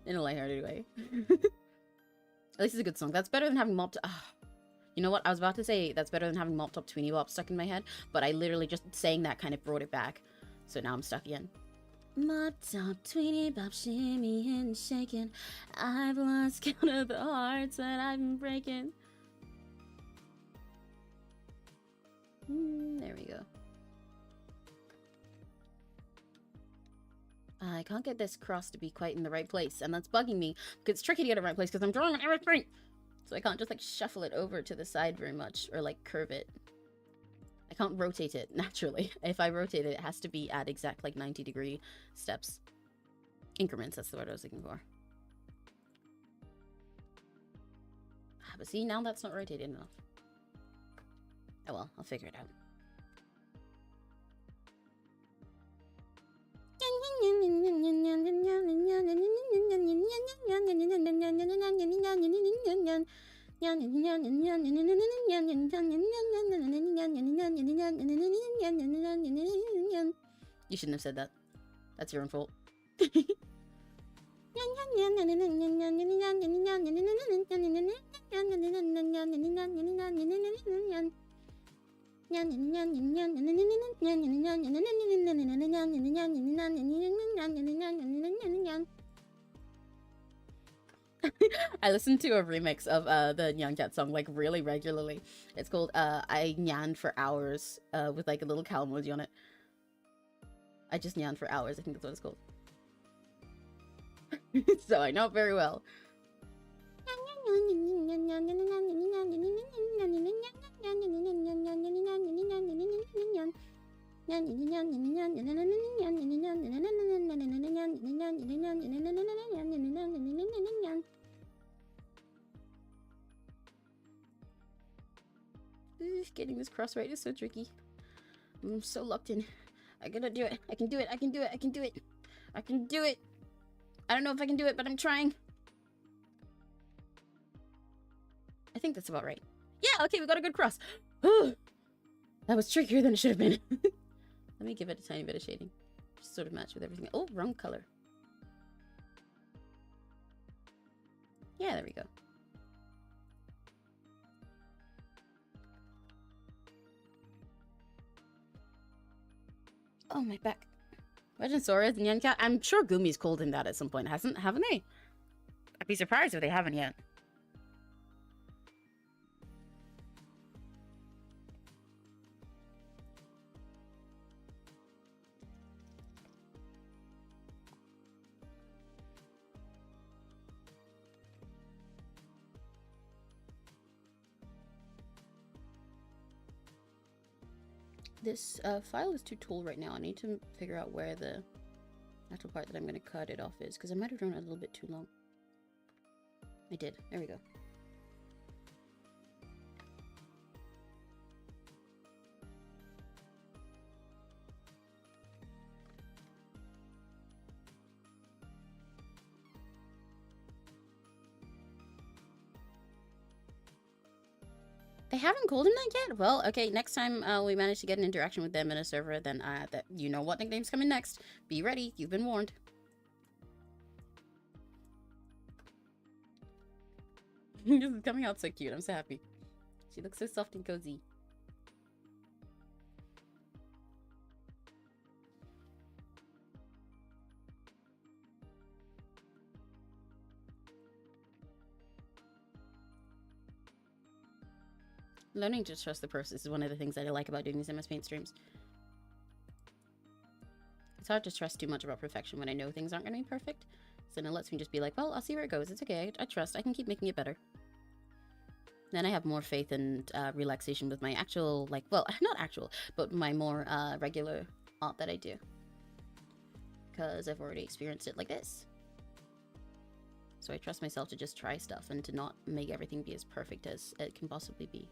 In a lighthearted way. At least it's a good song. That's better than having mob to. You know what? I was about to say that's better than having Mop Top Tweenie Bop stuck in my head, but I literally just saying that kind of brought it back. So now I'm stuck again. Mop Top Tweenie Bop, shimmy and shaking. I've lost count of the hearts that I've been breaking. There we go. I can't get this cross to be quite in the right place, and that's bugging me because it's tricky to get it in the right place because I'm drawing on everything. So I can't just like shuffle it over to the side very much or like curve it. I can't rotate it naturally. If I rotate it, it has to be at exact like 90-degree steps. Increments, that's the word I was looking for. But see, now that's not rotated enough. Oh well, I'll figure it out. You shouldn't have said that. That's your own fault. I listened to a remix of the Nyan Cat song like really regularly. It's called I Nyan for Hours with like a little cow emoji on it. I just nyan for hours, I think that's what it's called. So I know it very well. Getting this cross right is so tricky. I'm so locked in. I gotta do it. I can do it. I can do it. I can do it. I can do it. I don't know if I can do it, but I'm trying. I think that's about right. Yeah, okay, we got a good cross. That was trickier than it should have been. Let me give it a tiny bit of shading. Just sort of match with everything. Oh, wrong color. Yeah, there we go. Oh, my back. Reginsaurus and Nyan Cat. I'm sure Gumi's called him that at some point, haven't they? I'd be surprised if they haven't yet. This file is too tall right now. I need to figure out where the actual part that I'm going to cut it off is, because I might have drawn it a little bit too long. I did. There we go. They haven't called him that yet? Well, okay, next time we manage to get an interaction with them in a server, then that you know what nickname's coming next. Be ready, you've been warned. This is coming out so cute, I'm so happy. She looks so soft and cozy. Learning to trust the process is one of the things that I like about doing these MS Paint streams. It's hard to trust too much about perfection when I know things aren't going to be perfect. So then it lets me just be like, well, I'll see where it goes. It's okay. I trust. I can keep making it better. Then I have more faith and relaxation with my actual, like, well, not actual, but my more regular art that I do. Because I've already experienced it like this. So I trust myself to just try stuff and to not make everything be as perfect as it can possibly be.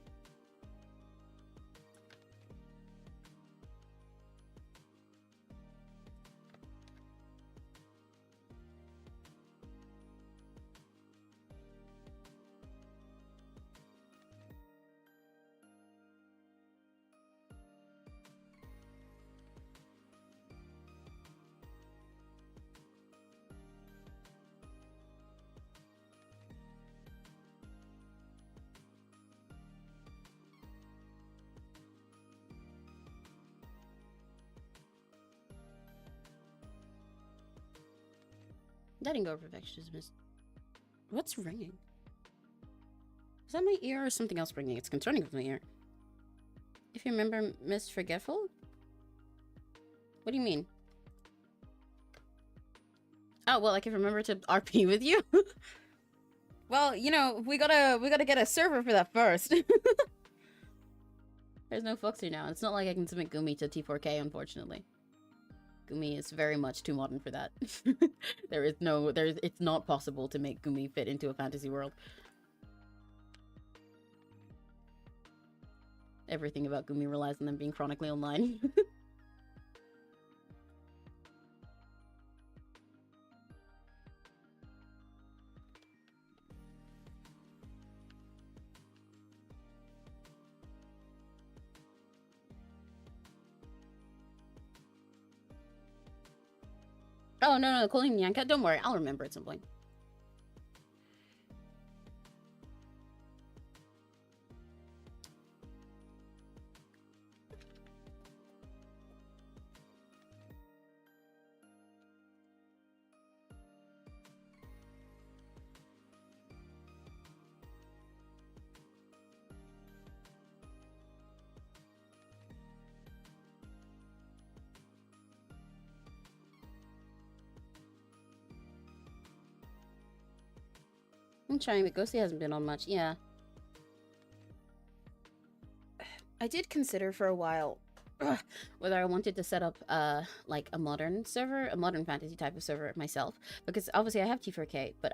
Letting go of perfectionism. What's ringing? Is that my ear or something else ringing? It's concerning with my ear. If you remember Miss Forgetful? What do you mean? Oh, well, I can remember to RP with you. Well, you know, we gotta get a server for that first. There's no Foxy now. It's not like I can submit Gumi to T4K, unfortunately. Gumi is very much too modern for that. It's not possible to make Gumi fit into a fantasy world. Everything about Gumi relies on them being chronically online. Oh, no, calling Nyanka. Don't worry, I'll remember at some point. I'm trying, but Ghosty hasn't been on much. Yeah. I did consider for a while whether I wanted to set up like a modern server, a modern fantasy type of server myself, because obviously I have T4K, but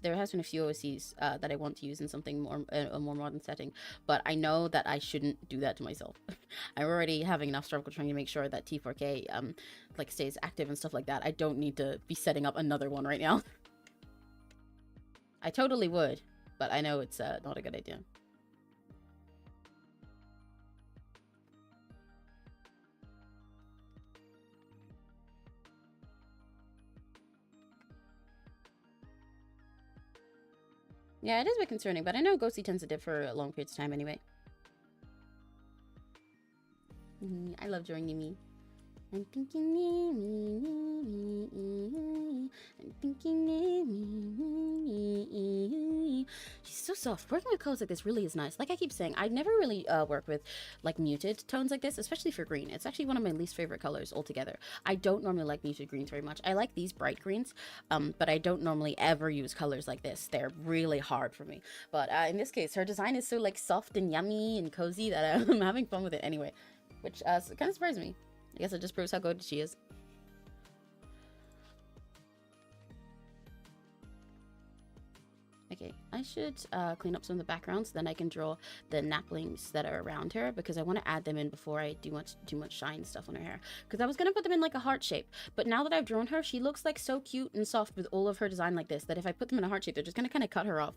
there has been a few OCs that I want to use in something more a more modern setting, but I know that I shouldn't do that to myself. I'm already having enough struggle trying to make sure that T4K like stays active and stuff like that. I don't need to be setting up another one right now. I totally would, but I know it's not a good idea. Yeah, it is a bit concerning, but I know Ghosty tends to dip for long periods of time anyway. I love drawing Nimi. I'm thinking Nimi, I'm thinking Nimi. She's so soft. Working with colors like this really is nice. Like I keep saying, I never really work with like muted tones like this, especially for green. It's actually one of my least favorite colors altogether. I don't normally like muted greens very much. I like these bright greens, but I don't normally ever use colors like this. They're really hard for me. But in this case, her design is so like soft and yummy and cozy that I'm having fun with it anyway, which kind of surprised me. I guess it just proves how good she is. Okay, I should clean up some of the backgrounds, then I can draw the naplings that are around her, because I want to add them in before I do too much shine stuff on her hair. Because I was going to put them in like a heart shape, but now that I've drawn her, she looks like so cute and soft with all of her design like this, that if I put them in a heart shape, they're just going to kind of cut her off.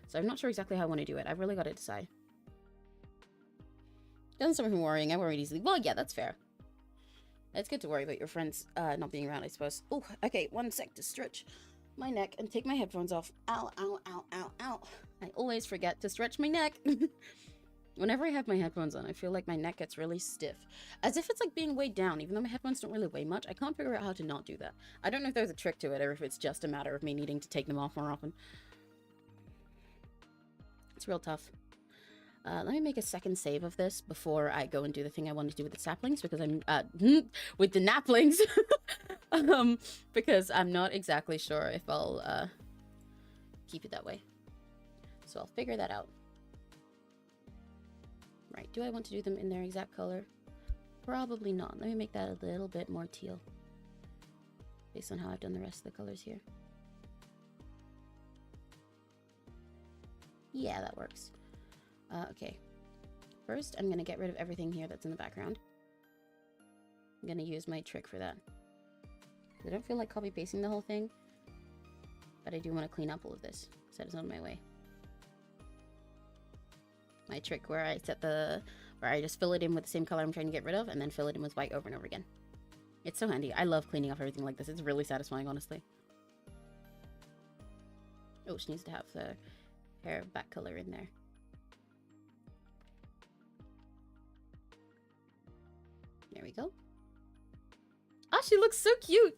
So I'm not sure exactly how I want to do it. I've really got to decide. Doesn't stop me from worrying. I worried easily. Well, yeah, that's fair. It's good to worry about your friends not being around, I suppose. Oh, okay, 1 sec to stretch my neck and take my headphones off. Ow, ow, ow, ow, ow. I always forget to stretch my neck. Whenever I have my headphones on, I feel like my neck gets really stiff. As if it's like being weighed down, even though my headphones don't really weigh much. I can't figure out how to not do that. I don't know if there's a trick to it or if it's just a matter of me needing to take them off more often. It's real tough. Let me make a second save of this before I go and do the thing I want to do with the saplings, because I'm, with the naplings, because I'm not exactly sure if I'll, keep it that way. So I'll figure that out. Right, do I want to do them in their exact color? Probably not. Let me make that a little bit more teal, based on how I've done the rest of the colors here. Yeah, that works. Okay, first I'm gonna get rid of everything here that's in the background. I'm gonna use my trick for that. I don't feel like copy pasting the whole thing, but I do want to clean up all of this so it's not in my way. My trick where I just fill it in with the same color I'm trying to get rid of and then fill it in with white over and over again. It's so handy. I love cleaning up everything like this. It's really satisfying, honestly. Oh, she needs to have the hair back color in there. There we go. Ah, she looks so cute.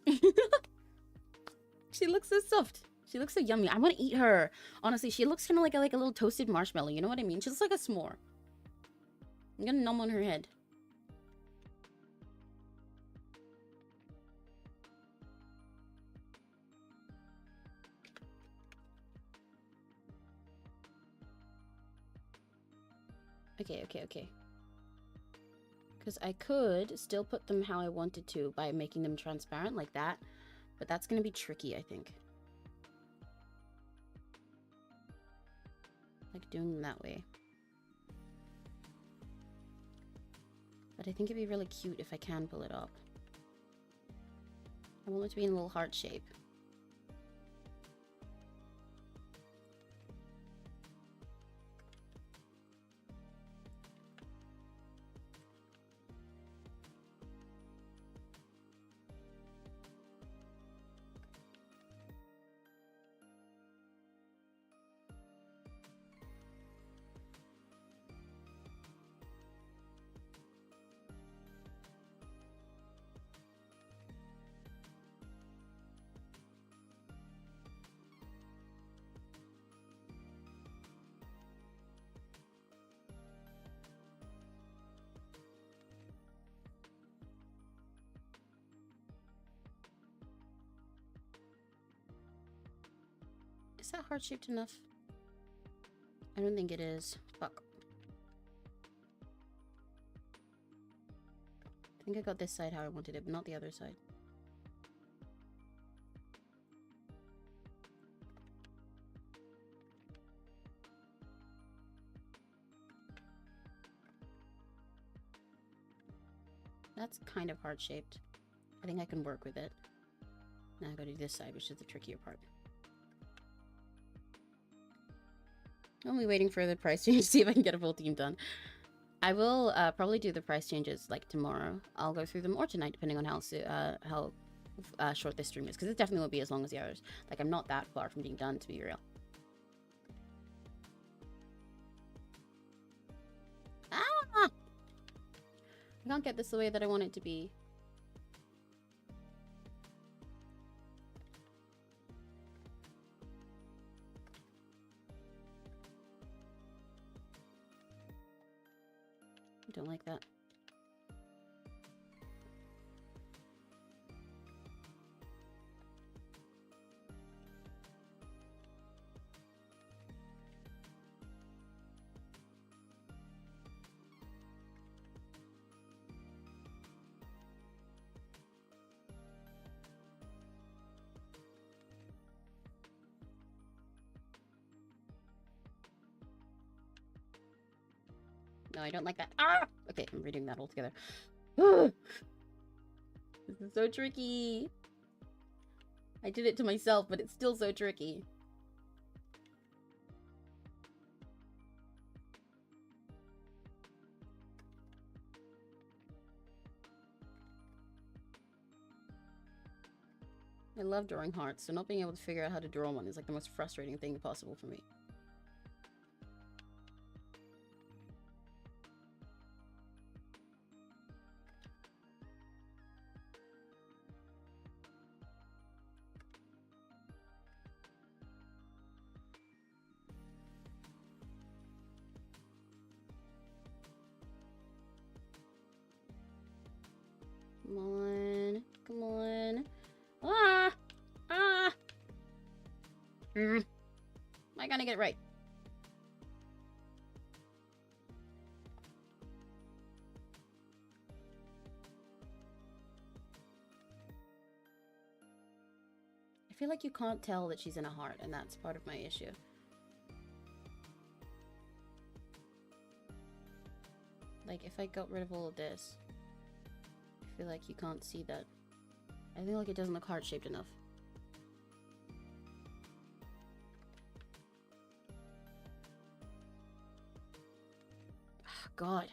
She looks so soft. She looks so yummy. I want to eat her. Honestly, she looks kind of like a little toasted marshmallow. You know what I mean? She looks like a s'more. I'm gonna numb on her head. Okay. Because I could still put them how I wanted to by making them transparent like that. But that's gonna be tricky, I think. Like doing them that way. But I think it'd be really cute if I can pull it up. I want it to be in a little heart shape. Is that heart-shaped enough? I don't think it is. Fuck. I think I got this side how I wanted it, but not the other side. That's kind of heart-shaped. I think I can work with it. Now I gotta do this side, which is the trickier part. Only waiting for the price change to see if I can get a full team done. I will probably do the price changes like tomorrow. I'll go through them, or tonight, depending on how short this stream is, because it definitely won't be as long as the others. Like, I'm not that far from being done, to be real. Ah! I can't get this the way that I want it to be. I don't like that. No, I don't like that. Ah! Okay, I'm redoing that altogether. This is so tricky. I did it to myself, but it's still so tricky. I love drawing hearts, so not being able to figure out how to draw one is like the most frustrating thing possible for me. Come on. Come on. Ah! Ah! Am I gonna get it right? I feel like you can't tell that she's in a heart, and that's part of my issue. Like, if I got rid of all of this, I feel like you can't see that. I feel like it doesn't look heart-shaped enough. Oh, God.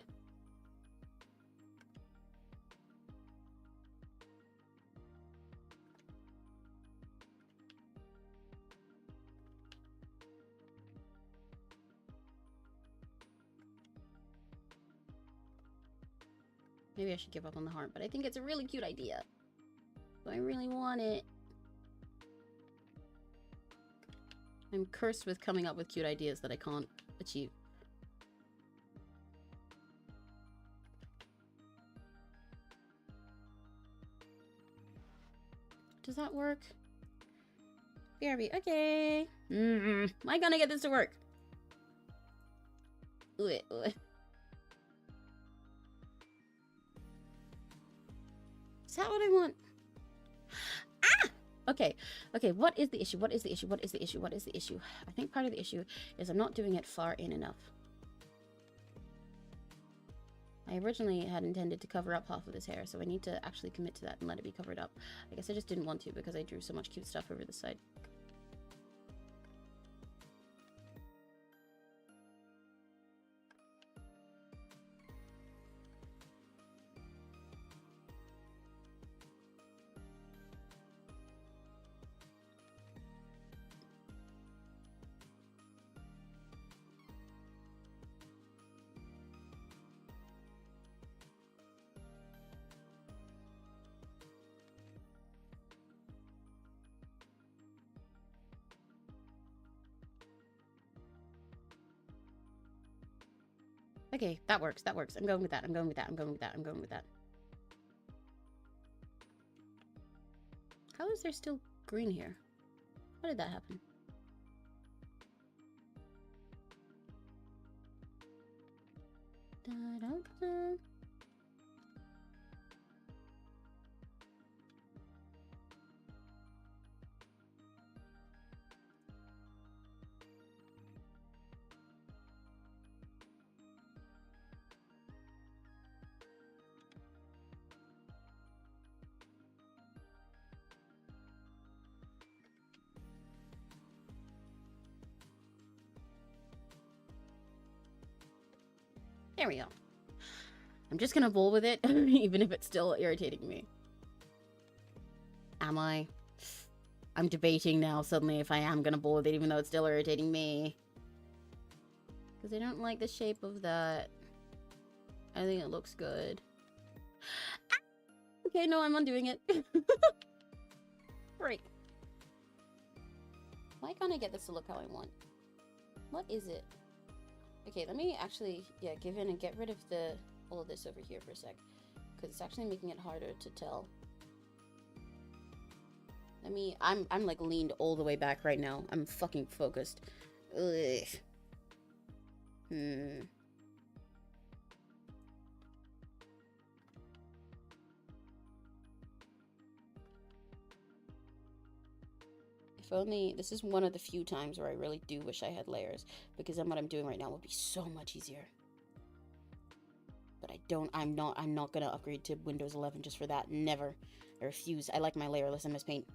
Maybe I should give up on the heart, but I think it's a really cute idea. So I really want it. I'm cursed with coming up with cute ideas that I can't achieve. Does that work? BRB, okay. Am I gonna get this to work? Ooh, ooh. Is that what I want? Ah! Okay, okay, what is the issue? What is the issue? What is the issue? What is the issue? I think part of the issue is I'm not doing it far in enough. I originally had intended to cover up half of this hair, so I need to actually commit to that and let it be covered up. I guess I just didn't want to because I drew so much cute stuff over the side. Okay, that works, that works. I'm going with that, I'm going with that, I'm going with that, I'm going with that. How is there still green here? How did that happen? Da-da-da. There we go. I'm just gonna bowl with it, even if it's still irritating me. Am I? I'm debating now suddenly if I am gonna bowl with it, even though it's still irritating me. Because I don't like the shape of that. I think it looks good. Ah! Okay, no, I'm undoing it. Right. Why can't I get this to look how I want? What is it? Okay, let me actually, yeah, give in and get rid of all of this over here for a sec. Because it's actually making it harder to tell. I'm like leaned all the way back right now. I'm fucking focused. Ugh. If only, this is one of the few times where I really do wish I had layers, because then what I'm doing right now would be so much easier. But I'm not gonna upgrade to Windows 11 just for that. Never. I refuse. I like my layerless MS Paint.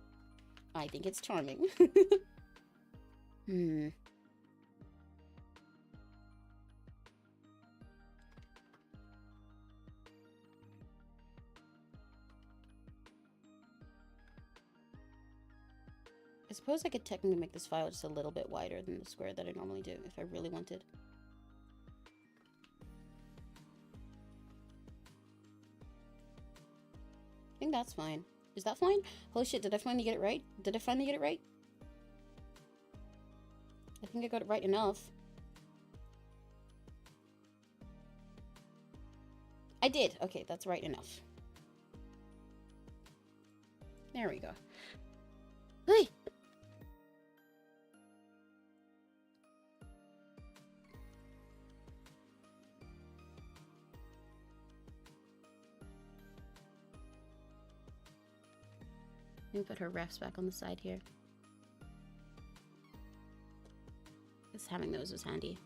I think it's charming. I suppose I could technically make this file just a little bit wider than the square that I normally do if I really wanted. I think that's fine. Is that fine? Holy shit, did I finally get it right? Did I finally get it right? I think I got it right enough. I did. Okay, that's right enough. There we go. Hey! Let me put her refs back on the side here. Because having those was handy.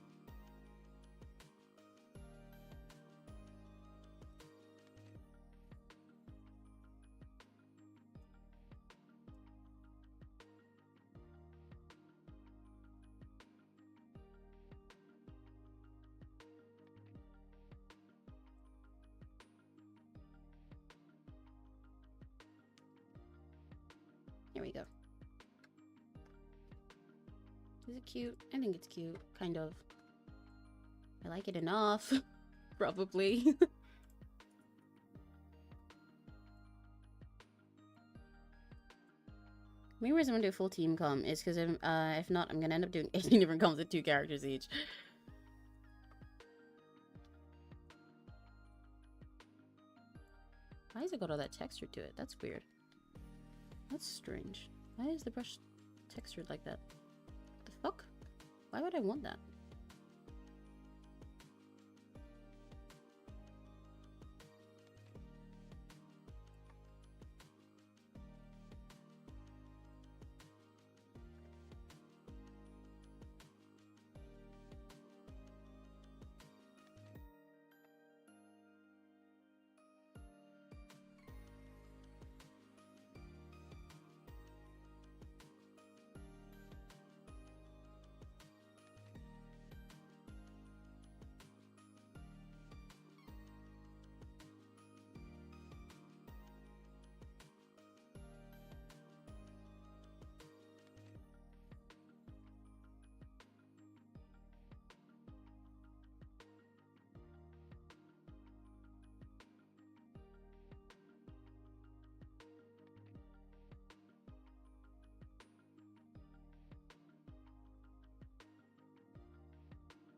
There we go. Is it cute? I think it's cute, kind of. I like it enough. Probably. Main reason I'm gonna do a full team com is because if not, I'm gonna end up doing 18 different comms with 2 characters each. Why has it got all that texture to it? That's weird. That's strange. Why is the brush textured like that? What the fuck? Why would I want that?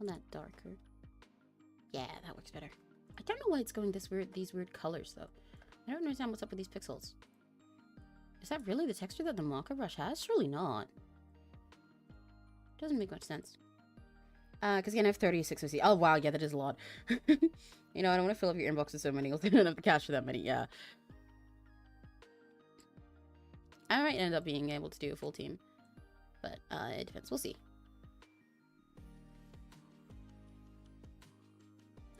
That darker. Yeah, that works better. I don't know why it's going these weird colors though. I don't understand what's up with these pixels. Is that really the texture that the marker brush has? Surely not. Doesn't make much sense. Because again, I have 36 OC. Oh wow, yeah, that is a lot. You know, I don't want to fill up your inbox with so many. You'll don't have the cash for that many. Yeah. I might end up being able to do a full team, but it depends. We'll see.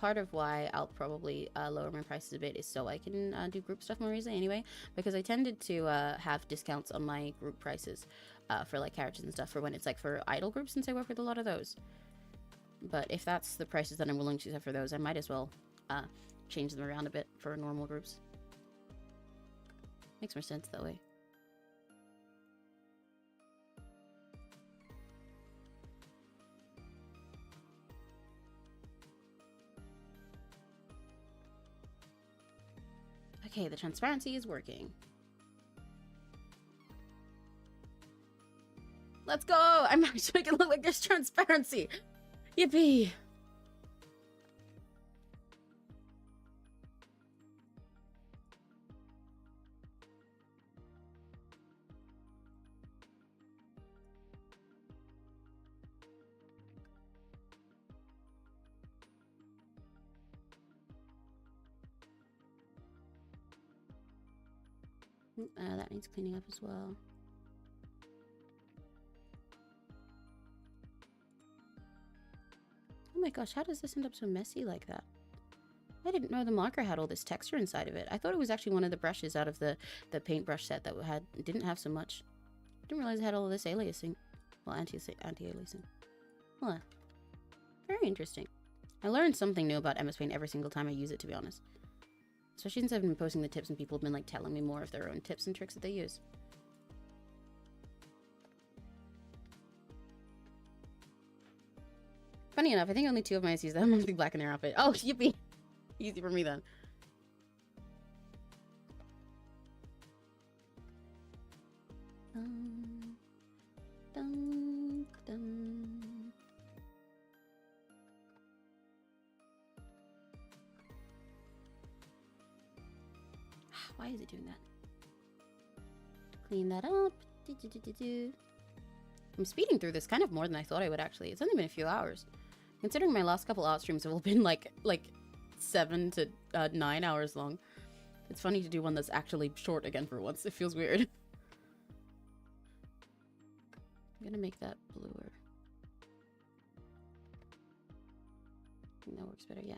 Part of why I'll probably lower my prices a bit is so I can do group stuff more easily anyway, because I tended to have discounts on my group prices for like characters and stuff for when it's like for idle groups, since I work with a lot of those. But if that's the prices that I'm willing to have for those, I might as well change them around a bit for normal groups. Makes more sense that way. Okay, the transparency is working. Let's go! I'm actually making it look like there's transparency! Yippee! That needs cleaning up as well. Oh my gosh, how does this end up so messy like that? I didn't know the marker had all this texture inside of it. I thought it was actually one of the brushes out of the paintbrush set that didn't have so much. I didn't realize it had all of this aliasing. Well, anti-aliasing. Huh. Very interesting. I learned something new about MS Paint every single time I use it, to be honest. Especially since I've been posting the tips and people have been like telling me more of their own tips and tricks that they use. Funny enough, I think only 2 of my SCs that have mostly black in their outfit. Oh, yippee! Easy for me then. Dun, dun. Why is it doing that? Clean that up. I'm speeding through this kind of more than I thought I would actually. It's only been a few hours. Considering my last couple out streams have all been like 7 to 9 hours long. It's funny to do one that's actually short again for once. It feels weird. I'm gonna make that bluer. I think that works better, yeah.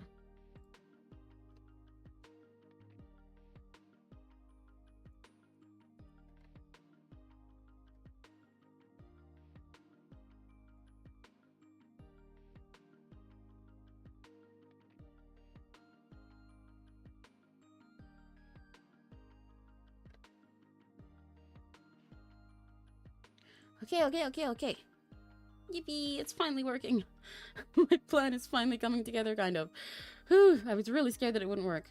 Okay. Yippee, it's finally working. My plan is finally coming together, kind of. Whew, I was really scared that it wouldn't work.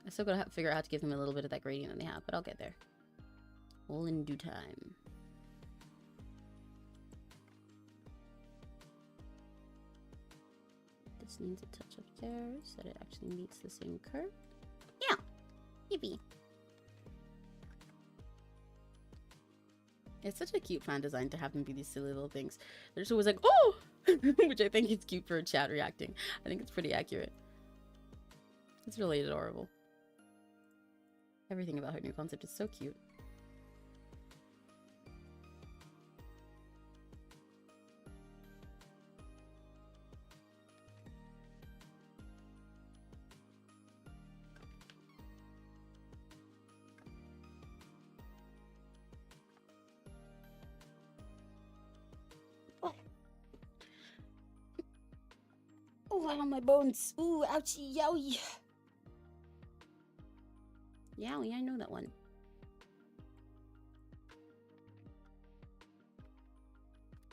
I still gotta figure out how to give them a little bit of that gradient that they have, but I'll get there. All in due time. This needs a touch up there so that it actually meets the same curve. Yeah! Yippee! It's such a cute fan design to have them be these silly little things. They're just always like, oh! Which I think is cute for a chat reacting. I think it's pretty accurate. It's really adorable. Everything about her new concept is so cute. Oh, wow, my bones. Ooh, ouchie, yowie. Yowie, I know that one.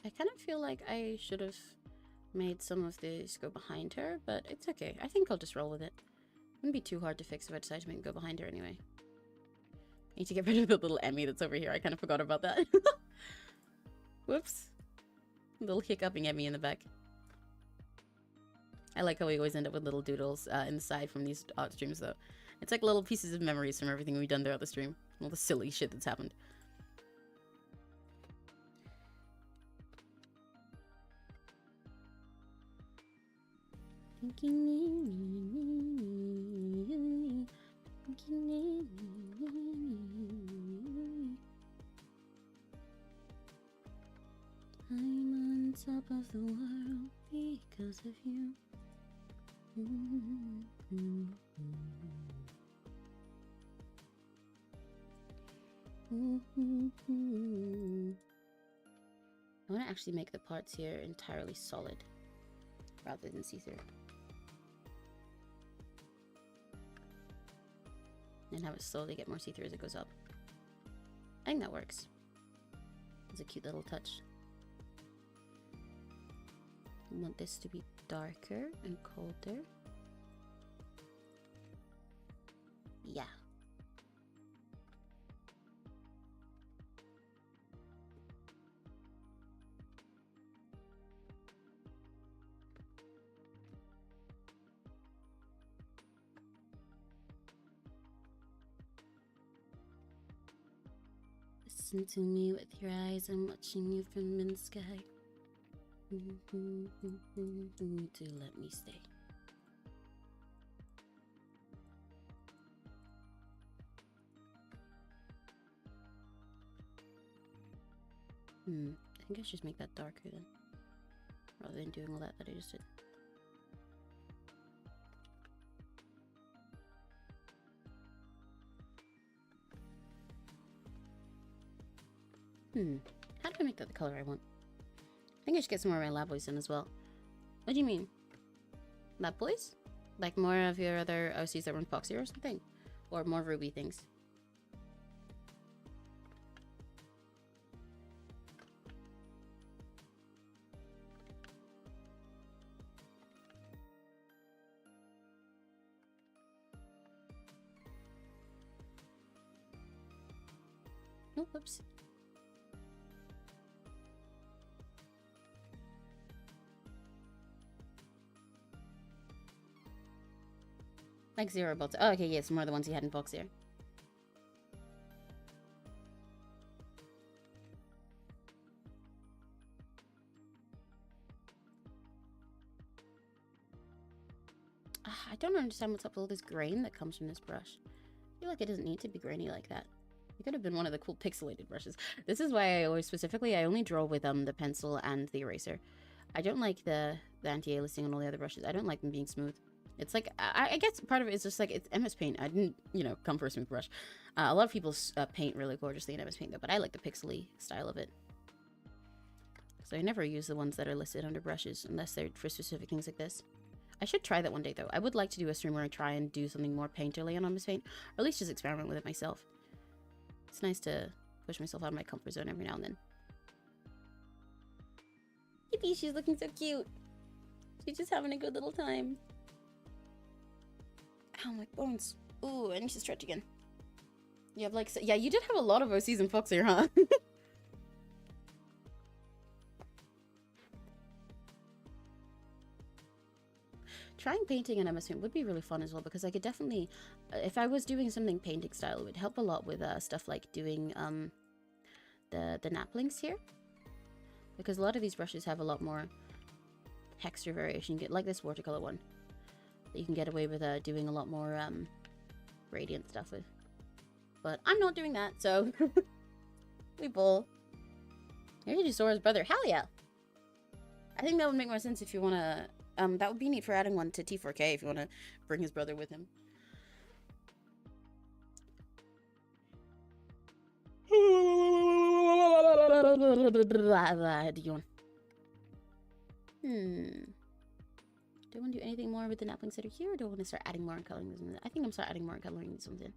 I kind of feel like I should have made some of this go behind her, but it's okay. I think I'll just roll with it. Wouldn't be too hard to fix if I decide to make it go behind her anyway. I need to get rid of the little Emmy that's over here. I kind of forgot about that. Whoops. Little hiccuping Emmy in the back. I like how we always end up with little doodles in the side from these art streams, though. It's like little pieces of memories from everything we've done throughout the stream. All the silly shit that's happened. I'm on top of the world because of you. I want to actually make the parts here entirely solid rather than see-through. And have it slowly get more see-through as it goes up. I think that works. It's a cute little touch. I want this to be darker and colder. Yeah. Listen to me with your eyes, I'm watching you from in the sky. To let me stay. I think I should just make that darker then, rather than doing all that I just did. How do I make that the color I want? I think I should get some more of my lab boys in as well. What do you mean? Lab boys? Like more of your other OCs that run Foxy or something? Or more Ruby things? Oh, whoops. Like zero bolts. Oh, okay, yes, more of the ones you had in Fox here. I don't understand what's up with all this grain that comes from this brush. I feel like it doesn't need to be grainy like that. It could have been one of the cool pixelated brushes. This is why I always specifically, I only draw with the pencil and the eraser. I don't like the anti-aliasing on all the other brushes. I don't like them being smooth. It's like, I guess part of it is just like, it's MS Paint. I didn't, you know, come for a smooth brush. A lot of people paint really gorgeously in MS Paint though, but I like the pixely style of it. So I never use the ones that are listed under brushes unless they're for specific things like this. I should try that one day though. I would like to do a stream where I try and do something more painterly on MS Paint, or at least just experiment with it myself. It's nice to push myself out of my comfort zone every now and then. Yippee, she's looking so cute. She's just having a good little time. Ow, my bones. Ooh, I need to stretch again. You have like, yeah, you did have a lot of OCs in Fox here, huh? Trying painting in MS Paint would be really fun as well, because I could definitely, if I was doing something painting style, it would help a lot with stuff like doing the naplings here, because a lot of these brushes have a lot more texture variation. Get like this watercolor one that you can get away with doing a lot more gradient stuff with, but I'm not doing that, so we bull. Here's Sora's brother. Hell yeah! I think that would make more sense if you want to. That would be neat for adding one to T4K if you want to bring his brother with him. Dion. Do I want to do anything more with the naplings that are here, or do I want to start adding more and coloring these ones? I think I'm start adding more and coloring these ones in.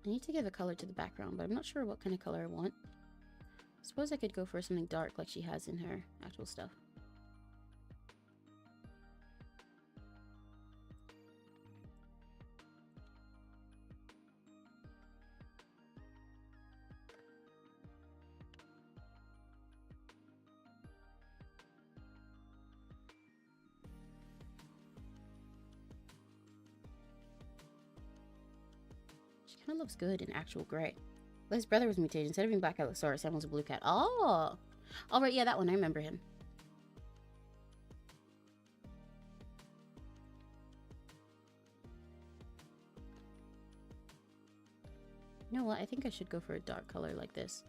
I need to give a color to the background, but I'm not sure what kind of color I want. I suppose I could go for something dark like she has in her actual stuff. She kind of looks good in actual gray. Well, his brother was mutated. Instead of being black cat, Sora resembles a blue cat. Oh! Alright, yeah, that one. I remember him. You know what? I think I should go for a dark color like this,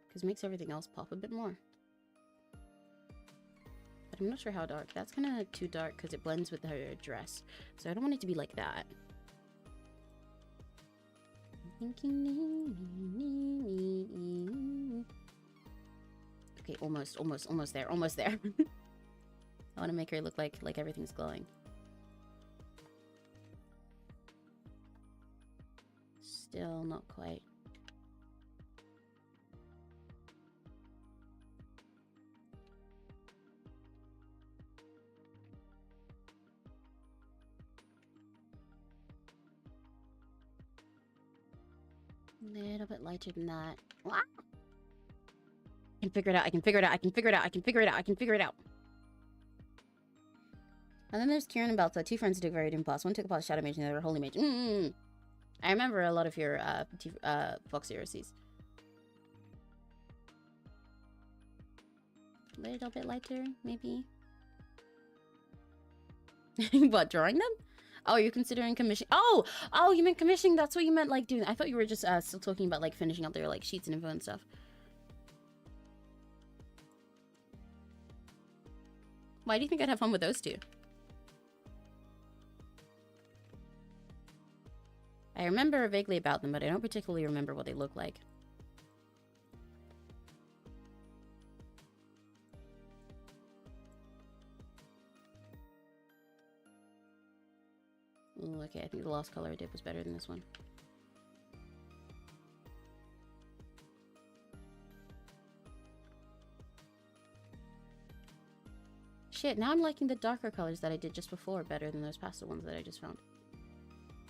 because it makes everything else pop a bit more. But I'm not sure how dark. That's kind of too dark because it blends with her dress. So I don't want it to be like that. Okay, almost there. I want to make her look like everything's glowing. Still not quite. A little bit lighter than that. Ah! I can figure it out. I can figure it out. And then there's Kieran and Belta, two friends who took very dim plots. One took a plot of Shadow Mage and the other Holy Mage. I remember a lot of your Foxy OCs. A little bit lighter, maybe. What, drawing them? Oh, you're considering commission? Oh, you meant commissioning. That's what you meant, like doing. I thought you were just still talking about like finishing up their like sheets and info and stuff. Why do you think I'd have fun with those two? I remember vaguely about them, but I don't particularly remember what they look like. Ooh, okay, I think the last color I did was better than this one. Shit, now I'm liking the darker colors that I did just before better than those pastel ones that I just found. I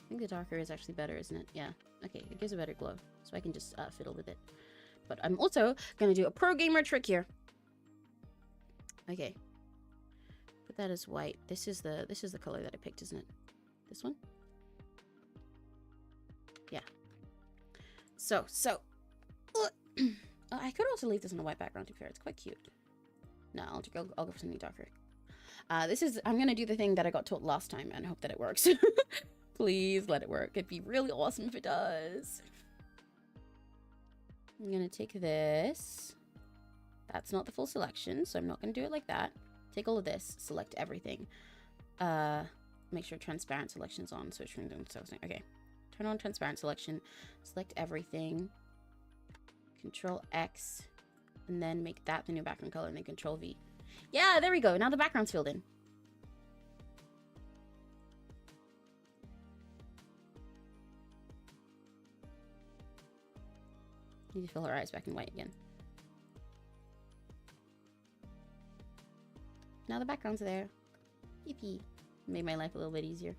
think the darker is actually better, isn't it? Yeah. Okay, it gives a better glow, so I can just fiddle with it. But I'm also gonna do a pro gamer trick here. Okay. Put that as white. This is the color that I picked, isn't it? This one? Yeah. So. I could also leave this on a white background, to be fair. It's quite cute. No, I'll go for something darker. I'm gonna do the thing that I got taught last time and hope that it works. Please let it work. It'd be really awesome if it does. I'm gonna take this. That's not the full selection, so I'm not gonna do it like that. Take all of this, select everything. Make sure transparent selection's on, so it's turning on. Okay. Turn on transparent selection, select everything, Control X, and then make that the new background color, and then Control V. Yeah, there we go. Now the background's filled in. Need to fill her eyes back in white again. Now the background's there. Yippee. Made my life a little bit easier.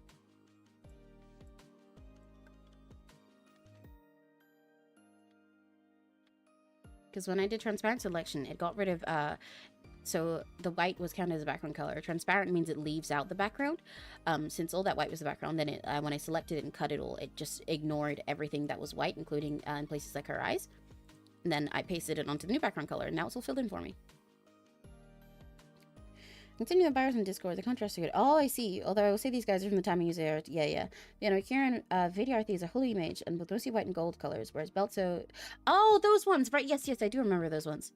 Because when I did transparent selection, it got rid of, so the white was counted as a background color. Transparent means it leaves out the background. Since all that white was the background, then it, when I selected it and cut it all, it just ignored everything that was white, including in places like her eyes. And then I pasted it onto the new background color, and now it's all filled in for me. Continue the bars in Discord. The contrast are good. Oh, I see. Although I will say these guys are from the time I use art. Yeah. You know, Kieran, Vidyarthi is a holy image, and both mostly white and gold colors, whereas Beltso... Oh, those ones! Right, yes, I do remember those ones.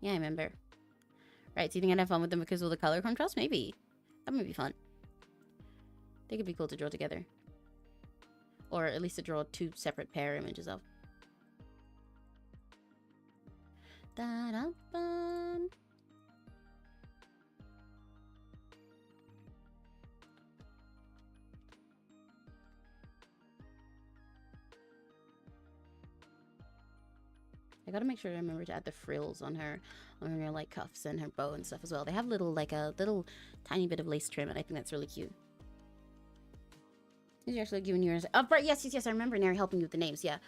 Yeah, I remember. Right, so you think I'd have fun with them because of the color contrast? Maybe. That might be fun. They could be cool to draw together. Or at least to draw two separate pair images of. Da-da-bum. I gotta make sure to remember to add the frills on her like cuffs and her bow and stuff as well. They have little, like a little tiny bit of lace trim, and I think that's really cute. Did you actually give yours? Oh, right, yes, I remember Neri helping you with the names, yeah.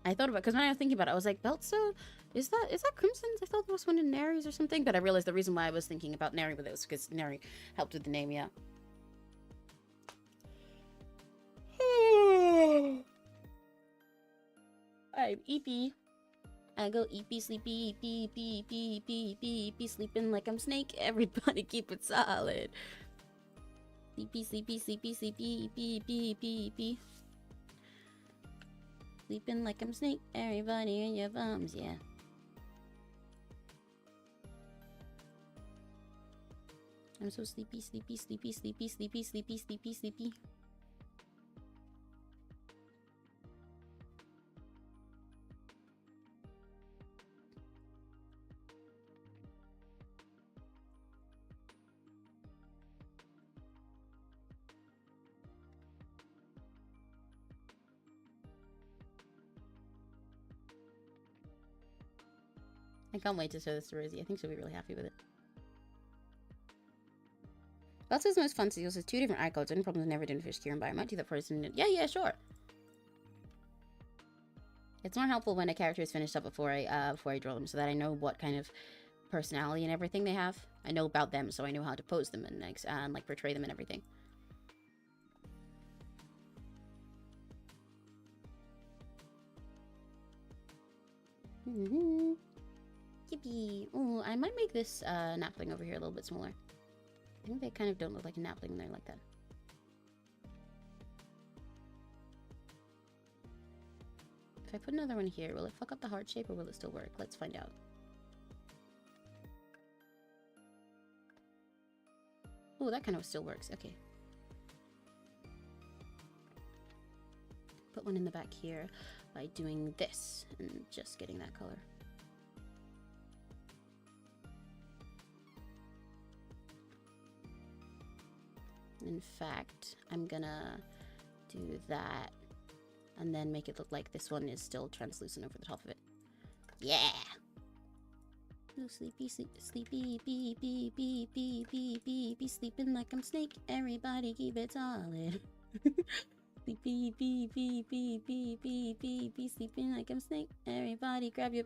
I thought about, because when I was thinking about it, I was like, Beltso, is that Crimson's? I thought there was one in Neri's or something, but I realized the reason why I was thinking about Neri with it was because Neri helped with the name, yeah. I'm eepy. I go eepy, sleepy, eepy, sleeping like I'm Snake. Everybody keep it solid. Sleepy, eepy. Sleeping like I'm Snake. Everybody in your bums, yeah. I'm so sleepy. I can't wait to show this to Rosie. I think she'll be really happy with it. Beltso's most fun to use is 2 different eye codes. Any problems never doing fish Kieran, but I might do that first. Yeah, sure. It's more helpful when a character is finished up before I draw them, so that I know what kind of personality and everything they have. I know about them, so I know how to pose them and like portray them and everything. Yippee! Oh, I might make this napling over here a little bit smaller. I think they kind of don't look like a napling when they're like that. If I put another one here, will it fuck up the heart shape or will it still work? Let's find out. Oh, that kind of still works. Okay. Put one in the back here by doing this and just getting that color. In fact, I'm gonna do that and then make it look like this one is still translucent over the top of it. Yeah! Oh, sleepy, sleeping like I'm Snake. Everybody keep it solid. Sleepy, sleeping like I'm Snake. Everybody grab your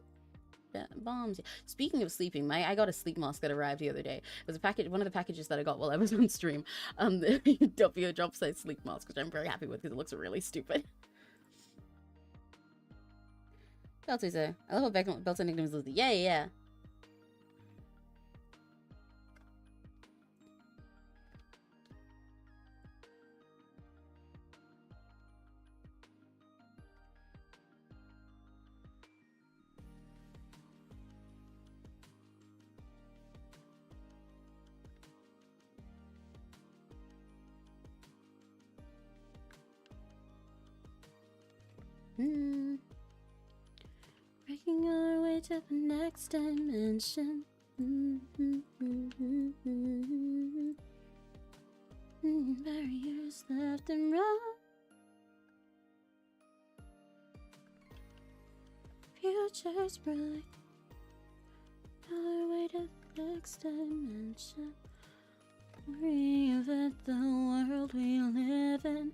bombs. Speaking of sleeping, I got a sleep mask that arrived the other day. It was a package, one of the packages that I got while I was on stream. The W drop size sleep mask, which I'm very happy with because it looks really stupid. Beltsy's I love how Beltsy nicknames Lizzie. Yeah. Breaking our way to the next dimension. Barriers left and right. Future's bright. Our way to the next dimension. Reinvent the world we live in.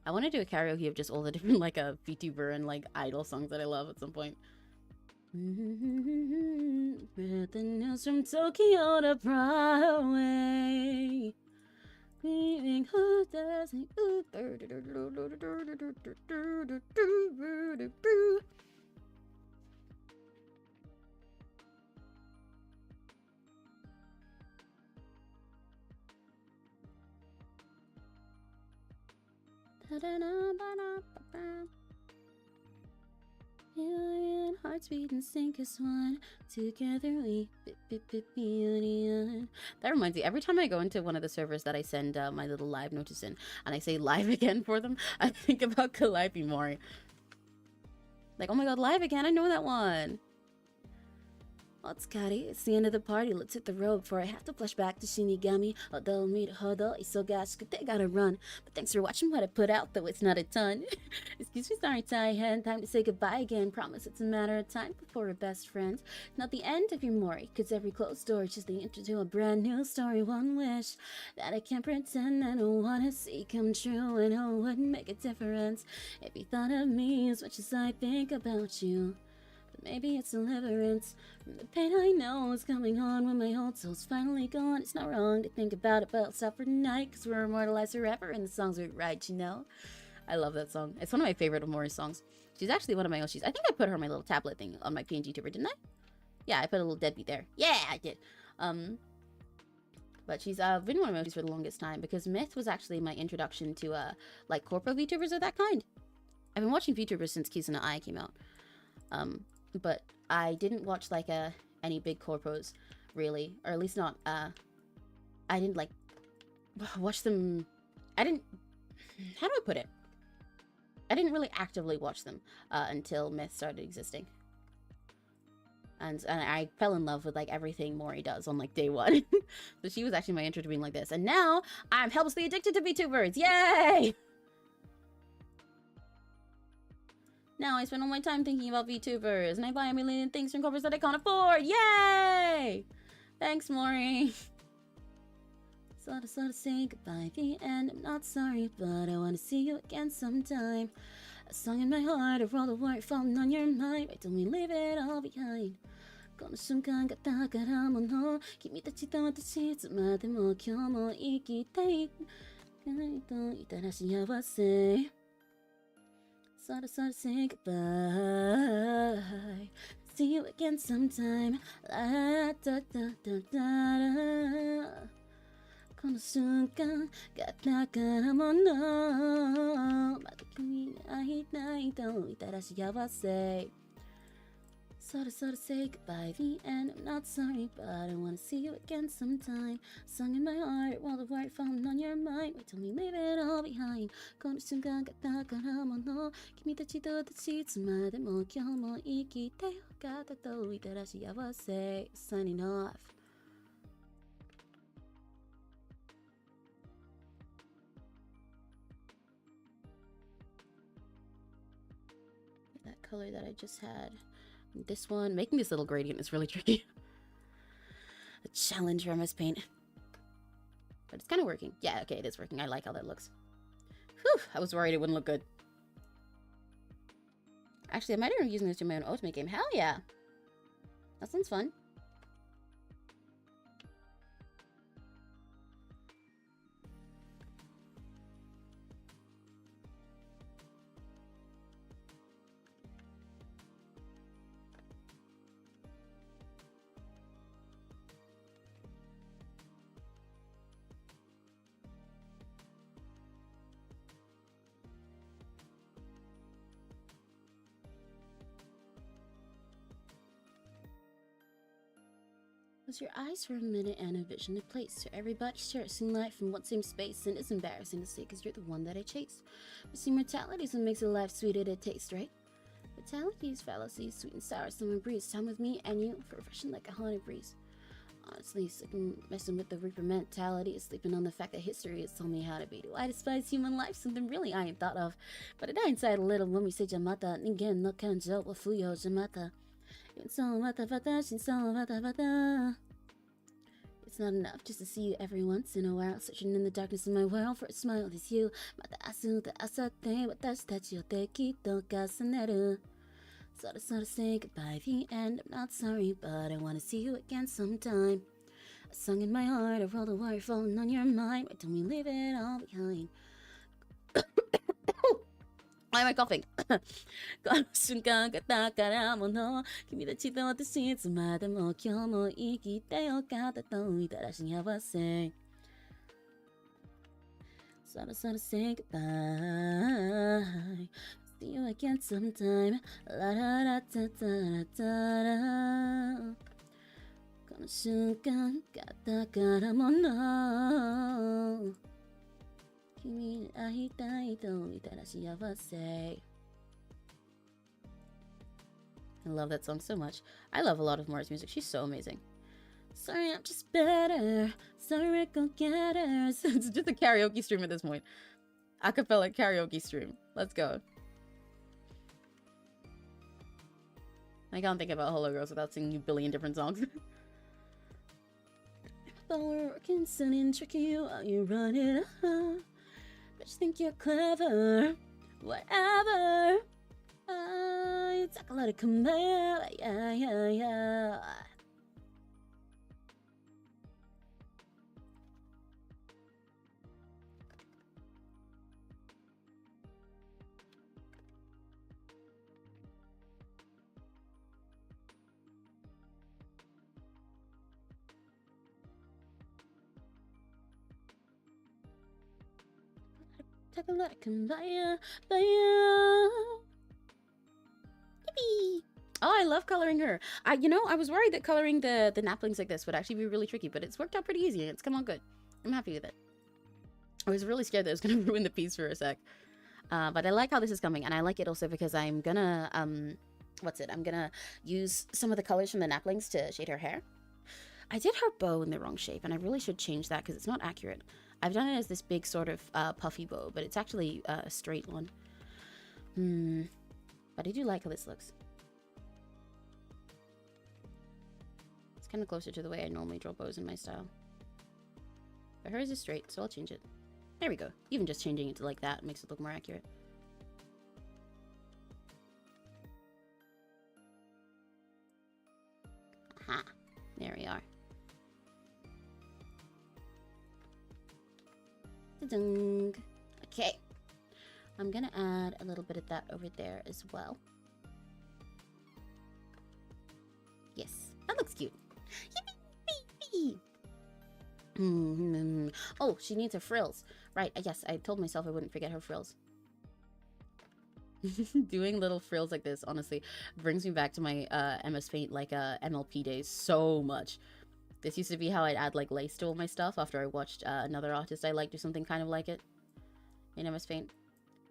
I want to do a karaoke of just all the different like VTuber and like idol songs that I love at some point. With the news from Tokyo to Broadway. Who does it? Million hearts beat and sync as one. Together we union. That reminds me, every time I go into one of the servers that I send my little live notice in, and I say live again for them, I think about Calliope Mori. Like, oh my god, live again, I know that one. Well, it's Kari. It's the end of the party. Let's hit the road before I have to flash back to Shinigami. Although me to Hodo, they gotta run. But thanks for watching what I put out, though it's not a ton. Excuse me, sorry, Taihen. Time to say goodbye again. Promise it's a matter of time before we're best friends. Not the end of your Mori, cause every closed door is just the intro to a brand new story. One wish that I can't pretend I don't wanna see come true, and it wouldn't make a difference if you thought of me as much as I think about you. Maybe it's deliverance from the pain I know is coming on when my old soul's finally gone. It's not wrong to think about it, but I'll stop for tonight, cause we're immortalized forever and the songs we write, you know? I love that song. It's one of my favorite of Mori's songs. She's actually one of my Oshis. I think I put her on my little tablet thing on my PNGTUBER, didn't I? Yeah, I put a little deadbeat there. Yeah, I did. But she's been one of my Oshis for the longest time, because Myth was actually my introduction to like corpo VTubers of that kind. I've been watching VTubers since Kisuna Ai came out. But I didn't watch like any big corpos really, or at least not I didn't like watch them. How do I put it? I didn't really actively watch them until Myth started existing. And I fell in love with like everything Mori does on like day one. So she was actually my intro to being like this. And now I'm helplessly addicted to VTubers. Yay! Now I spend all my time thinking about VTubers, and I buy a million things from corporates that I can't afford. Yay! Thanks, Mori. So to say goodbye at the end. I'm not sorry, but I want to see you again sometime. A song in my heart, of all the work falling on your mind. Why don't we leave it all behind? この瞬間が宝物。君たちと私いつまでも今日も生きたい。ないといたら幸せ。So to say goodbye. See you again sometime. La da da da da. この瞬間が宝物。また君に会いたいといたら幸せ。So to say goodbye at the end. I'm not sorry, but I wanna see you again sometime. Song in my heart, while the word falling on your mind. Wait till we leave it all behind. この瞬間が宝物。君たちと私いつまでも今日も生きてよかったといたら幸せ。Signing off. That color that I just had. This one, making this little gradient is really tricky. A challenge for MS Paint. But it's kind of working. Yeah, okay, it is working. I like how that looks. Whew, I was worried it wouldn't look good. Actually, I might even use this to my own Ultimate game. Hell yeah! That sounds fun. Close your eyes for a minute and envision a place where everybody shares in life in one same space, and it's embarrassing to say because you're the one that I chase. But see, mortality is what makes a life sweeter to taste, right? Fatalities, fallacies, sweet and sour, summer breeze. Time with me and you for refreshing like a haunted breeze. Honestly, sick of messing with the Reaper mentality, sleeping on the fact that history has told me how to be. Do I despise human life? Something really I ain't thought of. But I die inside a little when we say Jamata. Ningen no kanjo wa fuyo Jamata. It's not enough just to see you every once in a while. Searching in the darkness of my world for a smile. It's you. Mata asu ta asate watashi tachi yo te kitto kasaneru. Sort of say goodbye at the end. I'm not sorry, but I want to see you again sometime. A song in my heart, a world of worry falling on your mind. Why don't we leave it all behind? Why am I coughing? この瞬間が宝物君たちと私いつまでも今日も生きてよかったと言ったら幸せ So say goodbye. See you again sometime. La da da da da da da. この瞬間が宝物君に会いたいと言ったら幸せ I love that song so much. I love a lot of Mara's music. She's so amazing. Sorry, I'm just better. Sorry, go getters. It's just a karaoke stream at this point. Acapella karaoke stream. Let's go. I can't think about Hello Girls without singing a billion different songs. But we're working soon and tricky you while you run it up. But you think you're clever. Whatever. You talk a lot of command. Yeah. Take a look, bye. Yippee! Oh, I love coloring her. I was worried that coloring the naplings like this would actually be really tricky, but it's worked out pretty easy. It's come out good. I'm happy with it. I was really scared that it was gonna ruin the piece for a sec. But I like how this is coming, and I like it also because I'm gonna I'm gonna use some of the colors from the naplings to shade her hair. I did her bow in the wrong shape, and I really should change that because it's not accurate. I've done it as this big sort of puffy bow, but it's actually a straight one. But I do like how this looks. It's kind of closer to the way I normally draw bows in my style. But hers is straight, so I'll change it. There we go. Even just changing it to like that makes it look more accurate. Aha! There we are. Ta-dung. Okay. I'm gonna add a little bit of that over there as well. Yes, that looks cute. Oh, she needs her frills. Right, yes, I told myself I wouldn't forget her frills. Doing little frills like this, honestly, brings me back to my MS Paint, like MLP days so much. This used to be how I'd add like lace to all my stuff after I watched another artist I liked do something kind of like it in MS Paint.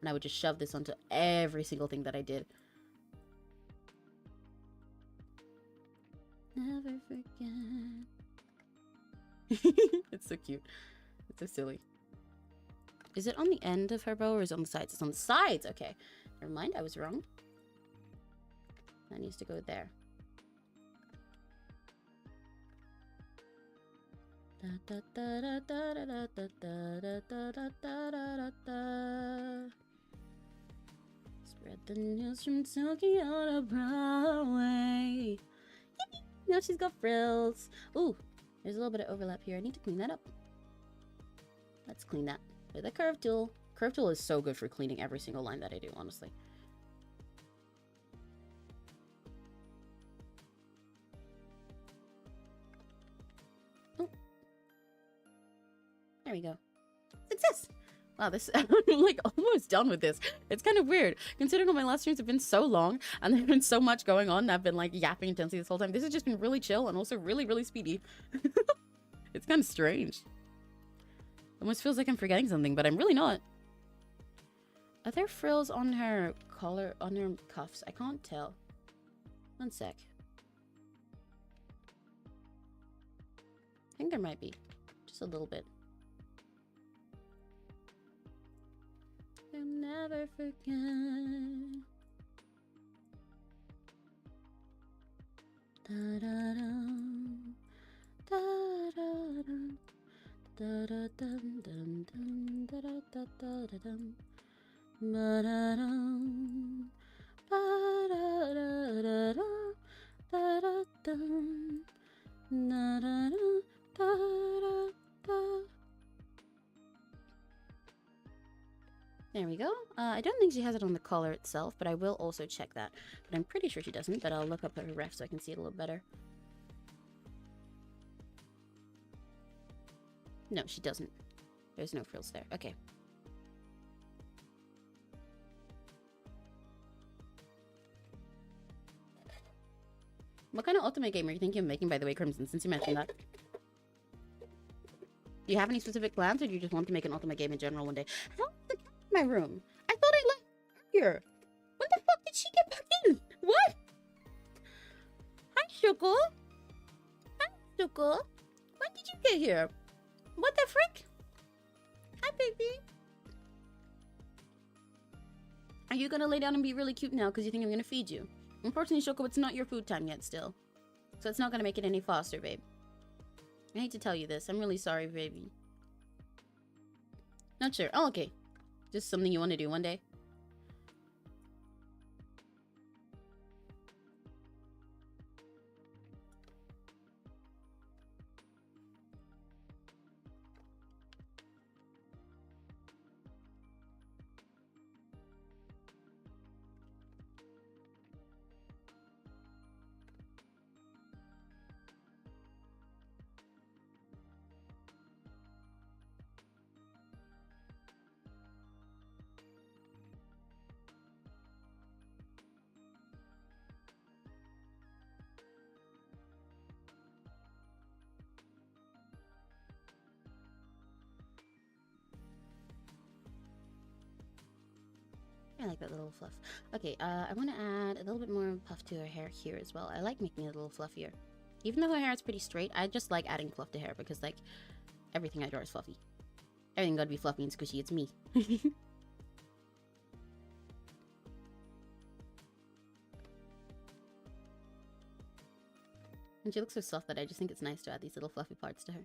And I would just shove this onto every single thing that I did. Never forget. It's so cute. It's so silly. Is it on the end of her bow or is it on the sides? It's on the sides. Okay. Never mind. I was wrong. That needs to go there. Spread the news from Tokyo to Broadway. Yippee! Now she's got frills. Ooh, there's a little bit of overlap here. I need to clean that up. Let's clean that with a curve tool. Curve tool is so good for cleaning every single line that I do, honestly. There we go. Success! Wow, this I'm like almost done with this. It's kind of weird considering all my last streams have been so long and there's been so much going on and I've been like yapping intensely this whole time. This has just been really chill and also really, really speedy. It's kind of strange. Almost feels like I'm forgetting something, but I'm really not. Are there frills on her collar, on her cuffs? I can't tell. One sec. think there might be. Just a little bit. You'll never forget. Da-da-dum, da-da-dum, da-da-dum, dum, da-da-da-da-da-dum, ba-da-dum, ba-da-da-da-dum, da-da-dum, da-da-dum, da-da-da. There we go. I don't think she has it on the collar itself, but I will also check that. But I'm pretty sure she doesn't, but I'll look up her ref so I can see it a little better. No, she doesn't. There's no frills there. Okay. What kind of ultimate game are you thinking of making, by the way, Crimson, since you mentioned that? Do you have any specific plans, or do you just want to make an ultimate game in general one day? How's the cat in my room? I thought I left her here. When the fuck did she get back in? What? Hi, Shuko. Hi, Shuko. When did you get here? What the frick? Hi, baby. Are you gonna lay down and be really cute now because you think I'm gonna feed you? Unfortunately, Shoko, it's not your food time yet still. So it's not gonna make it any faster, babe. I hate to tell you this. I'm really sorry, baby. Not sure. Oh, okay. Just something you want to do one day? I like that little fluff. Okay, I want to add a little bit more puff to her hair here as well. I like making it a little fluffier. Even though her hair is pretty straight, I just like adding fluff to hair because, like, everything I draw is fluffy. Everything gotta be fluffy and squishy. It's me. And she looks so soft that I just think it's nice to add these little fluffy parts to her.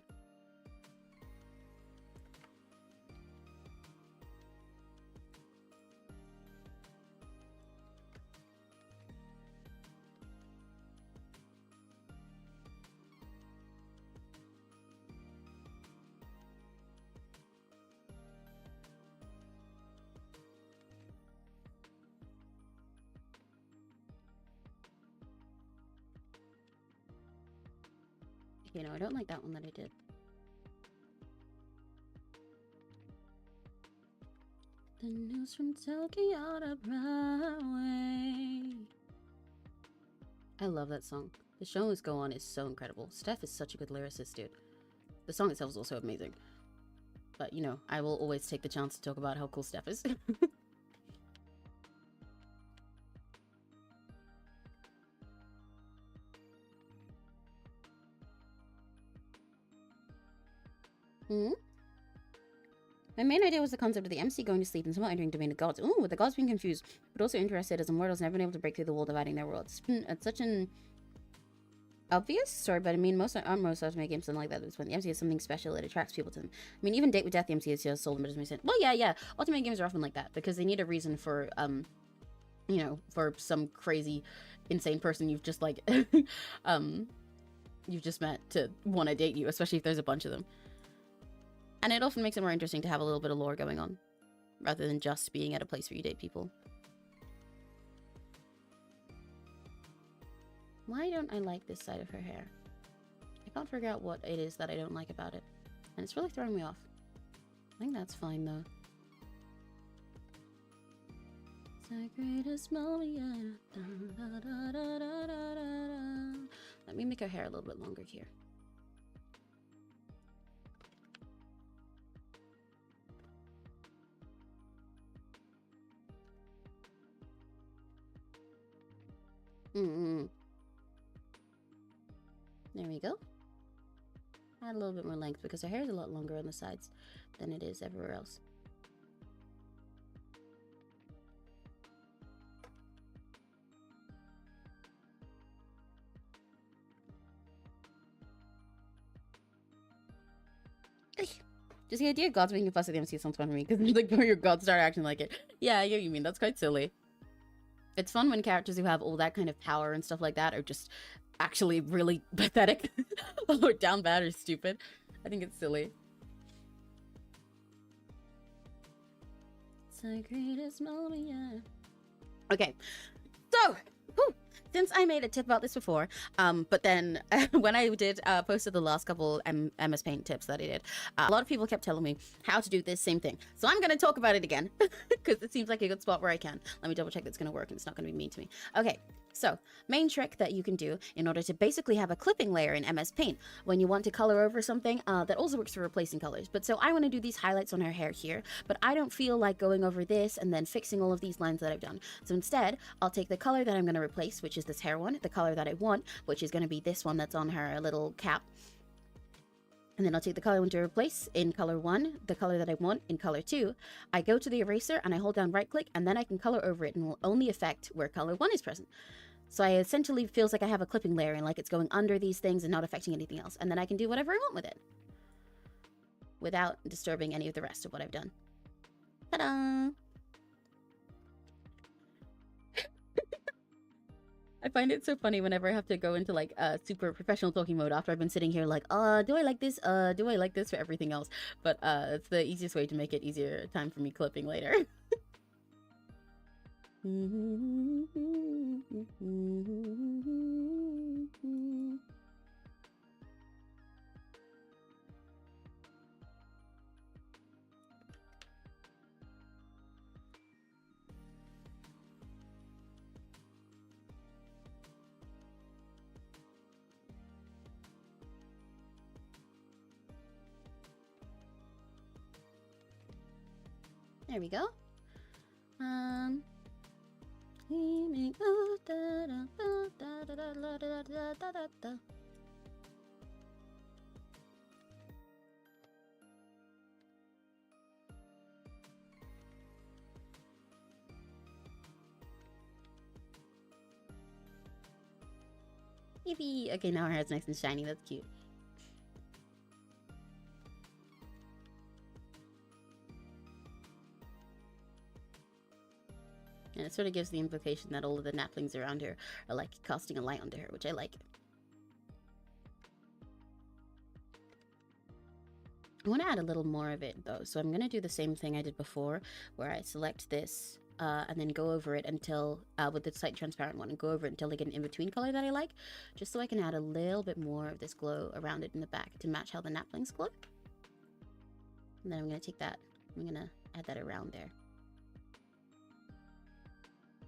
Okay, no, I don't like that one that I did. The news from Tokyo to Broadway. I love that song. The show must go on is so incredible. Steph is such a good lyricist, dude. The song itself is also amazing. But, you know, I will always take the chance to talk about how cool Steph is. Hmm? My main idea was the concept of the MC going to sleep and somehow entering the domain of gods. Ooh, with the gods being confused, but also interested as the mortals never been able to break through the wall dividing their worlds. It's such an obvious story, but I mean, most ultimate games something like that is when the MC has something special, it attracts people to them. I mean, even Date with Death, the MC is just sold, but it doesn't make sense. Well, yeah. Ultimate games are often like that because they need a reason for, you know, for some crazy, insane person you've just like, you've just met to want to date you, especially if there's a bunch of them. And it often makes it more interesting to have a little bit of lore going on, rather than just being at a place where you date people. Why don't I like this side of her hair? I can't figure out what it is that I don't like about it. And it's really throwing me off. I think that's fine, though. Let me make her hair a little bit longer here. There we go. Add a little bit more length because her hair is a lot longer on the sides than it is everywhere else. Just the idea of gods making a fuss at the MC sounds fun for me because like your gods start acting like it. Yeah, I get what you mean. That's quite silly. It's fun when characters who have all that kind of power and stuff like that are just actually really pathetic or down bad or stupid. I think it's silly. It's the greatest moment, yeah. Okay, so whew, since I made a tip about this before, but then when I did posted the last couple MS Paint tips that I did, a lot of people kept telling me how to do this same thing. So I'm gonna talk about it again because it seems like a good spot where I can. Let me double check that's gonna work and it's not gonna be mean to me. Okay. So, main trick that you can do in order to basically have a clipping layer in MS Paint when you want to color over something, that also works for replacing colors. But so I want to do these highlights on her hair here, but I don't feel like going over this and then fixing all of these lines that I've done. So instead, I'll take the color that I'm going to replace, which is this hair one, the color that I want, which is going to be this one that's on her little cap. And then I'll take the color I want to replace in color 1, the color that I want in color 2. I go to the eraser and I hold down right click and then I can color over it and will only affect where color 1 is present. So I essentially feels like I have a clipping layer and like it's going under these things and not affecting anything else. And then I can do whatever I want with it without disturbing any of the rest of what I've done. Ta-da! I find it so funny whenever I have to go into like super professional talking mode after I've been sitting here like, do I like this? Do I like this for everything else? But it's the easiest way to make it easier time for me clipping later. There we go. Yippee! Okay, now her hair's nice and shiny. That's cute. And it sort of gives the implication that all of the naplings around her are like casting a light onto her, which I like. I want to add a little more of it though, so I'm going to do the same thing I did before, where I select this and then go over it until, with the slight transparent one, and go over it until I get an in-between color that I like, just so I can add a little bit more of this glow around it in the back to match how the naplings glow. And then I'm going to take that, I'm going to add that around there.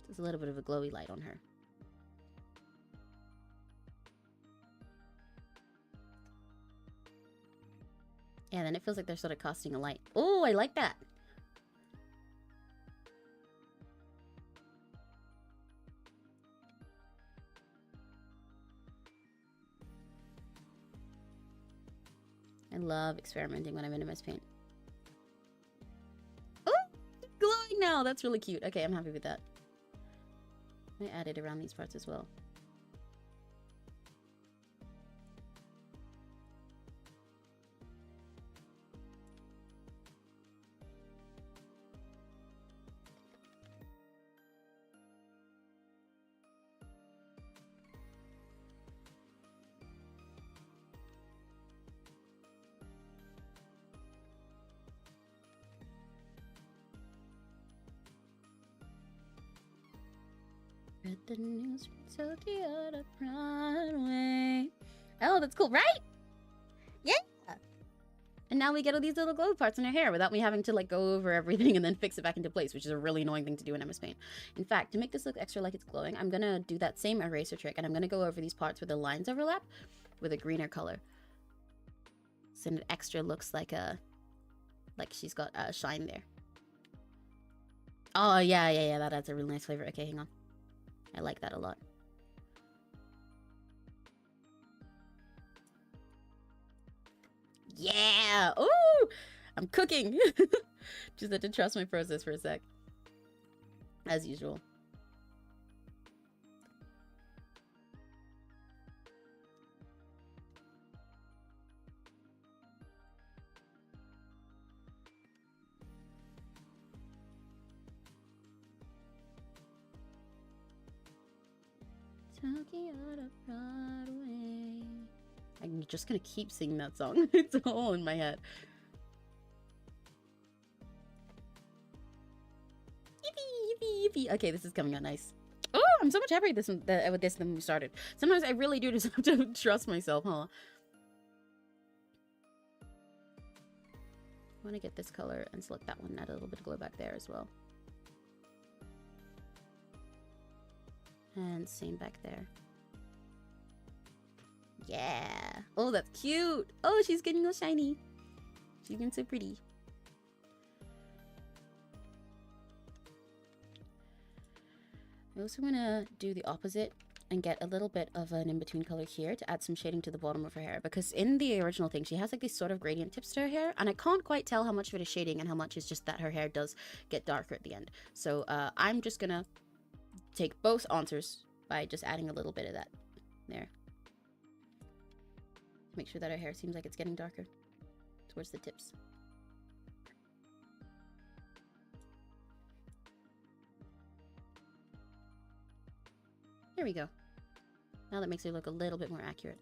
There's a little bit of a glowy light on her. Yeah, then it feels like they're sort of casting a light. Oh, I like that. I love experimenting when I'm in MS Paint. Oh, it's glowing now. That's really cute. Okay, I'm happy with that. I add it around these parts as well. Read the news from Tokyo to Broadway. Oh, that's cool, right? Yeah. And now we get all these little glow parts in her hair without me having to like go over everything and then fix it back into place, which is a really annoying thing to do in MS Paint. In fact, to make this look extra like it's glowing, I'm gonna do that same eraser trick and I'm gonna go over these parts where the lines overlap with a greener color. So it extra looks like she's got a shine there. Oh yeah, that adds a really nice flavor. Okay, hang on. I like that a lot. Yeah! Ooh! I'm cooking! Just had to trust my process for a sec. As usual. Tokyo to Broadway. I'm just gonna keep singing that song. It's all in my head. Yippee, yippee, yippee. Okay, this is coming out nice. Oh, I'm so much happier with this than we started. Sometimes I really do just have to trust myself, huh? I want to get this color and select that one. Add a little bit of glow back there as well. And same back there. Yeah. Oh, that's cute. Oh, she's getting all shiny. She's getting so pretty. I also want to do the opposite and get a little bit of an in-between color here to add some shading to the bottom of her hair, because in the original thing she has like these sort of gradient tips to her hair, and I can't quite tell how much of it is shading and how much is just that her hair does get darker at the end. So I'm just gonna take both answers by just adding a little bit of that there. Make sure that her hair seems like it's getting darker towards the tips. There we go. Now that makes it look a little bit more accurate.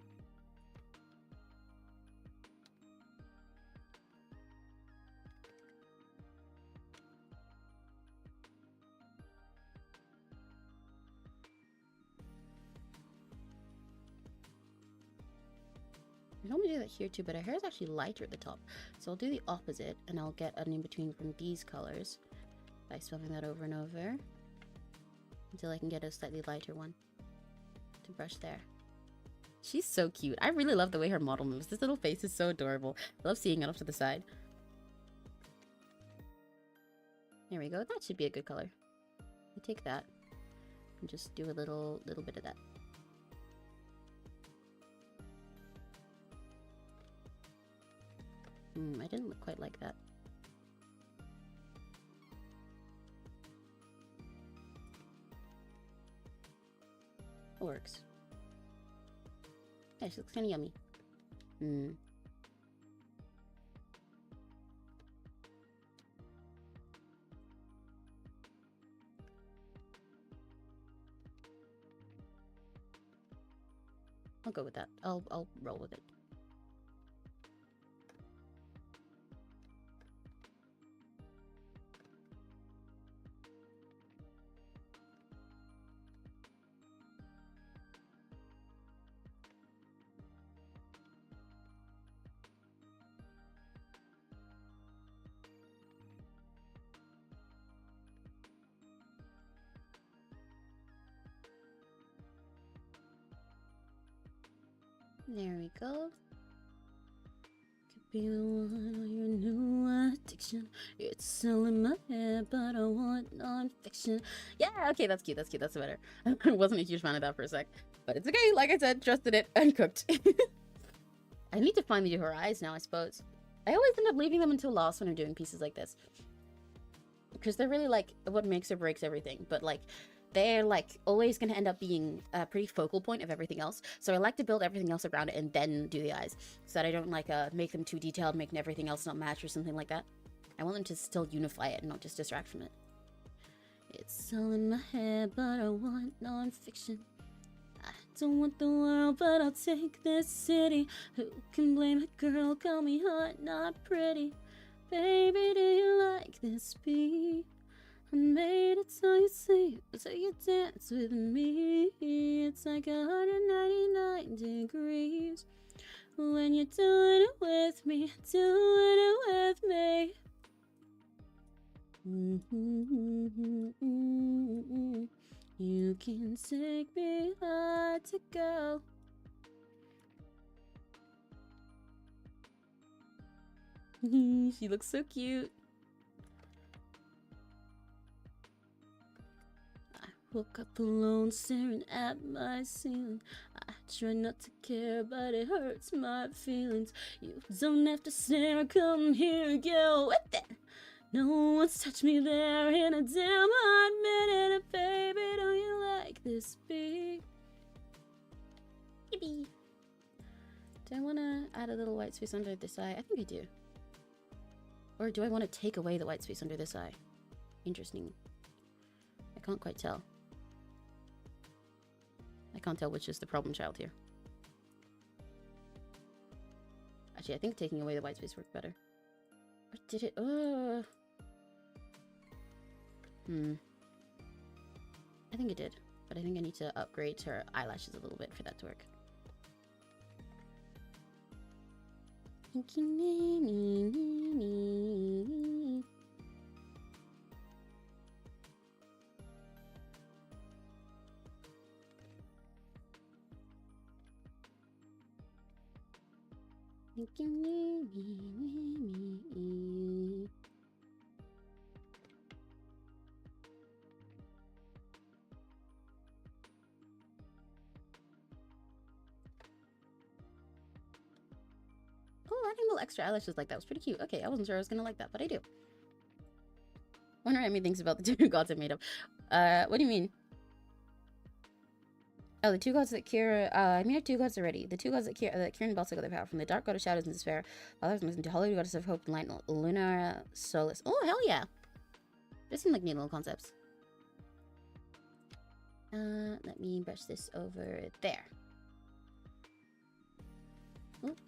I normally do that here too, but her hair is actually lighter at the top. So I'll do the opposite, and I'll get an in-between from these colors by swapping that over and over until I can get a slightly lighter one to brush there. She's so cute. I really love the way her model moves. This little face is so adorable. I love seeing it off to the side. There we go. That should be a good color. I take that and just do a little bit of that. I didn't look quite like that. Works. Yeah, she looks kind of yummy. I'll go with that. I'll roll with it. There we go. Could be the one or your new addiction. It's all in my head, but I want non-fiction. Yeah, okay, that's cute, that's cute, that's better. I wasn't a huge fan of that for a sec, but it's okay. Like I said, trusted it and cooked. I need to finally do her eyes now, I suppose. I always end up leaving them until last when I'm doing pieces like this, because they're really like what makes or breaks everything. But like, they're like always going to end up being a pretty focal point of everything else. So I like to build everything else around it and then do the eyes, so that I don't like make them too detailed, making everything else not match or something like that. I want them to still unify it and not just distract from it. It's all in my head, but I want non-fiction. I don't want the world, but I'll take this city. Who can blame a girl? Call me hot, not pretty. Baby, do you like this beat? I made it so you sleep, so you dance with me. It's like 199 degrees when you're doing it with me, doing it with me. You can take me hard to go. She looks so cute. I woke up alone staring at my ceiling. I Try not to care, but it hurts my feelings. You don't have to stare, come here, go with it. No one's touched me there in a damn hot minute. Baby, don't you like this beat? Yippee. Do I want to add a little white space under this eye? I think I do. Or do I want to take away the white space under this eye? Interesting. I can't quite tell. I can't tell which is the problem child here. Actually, I think taking away the white space worked better. Or did it? I think it did. But I think I need to upgrade her eyelashes a little bit for that to work. Oh, adding little extra eyelashes like that was pretty cute. Okay, I wasn't sure I was gonna like that, but I do. Wonder what Emmy thinks about the two gods I made up. What do you mean? Oh, the two gods that Kira, I made up two gods already. The two gods that Kira and Balsa got their power from. The dark god of shadows and despair. Others moved into holy goddess of hope and light, lunar solace. Oh, hell yeah. Those seem like neat little concepts. Let me brush this over there. Oop.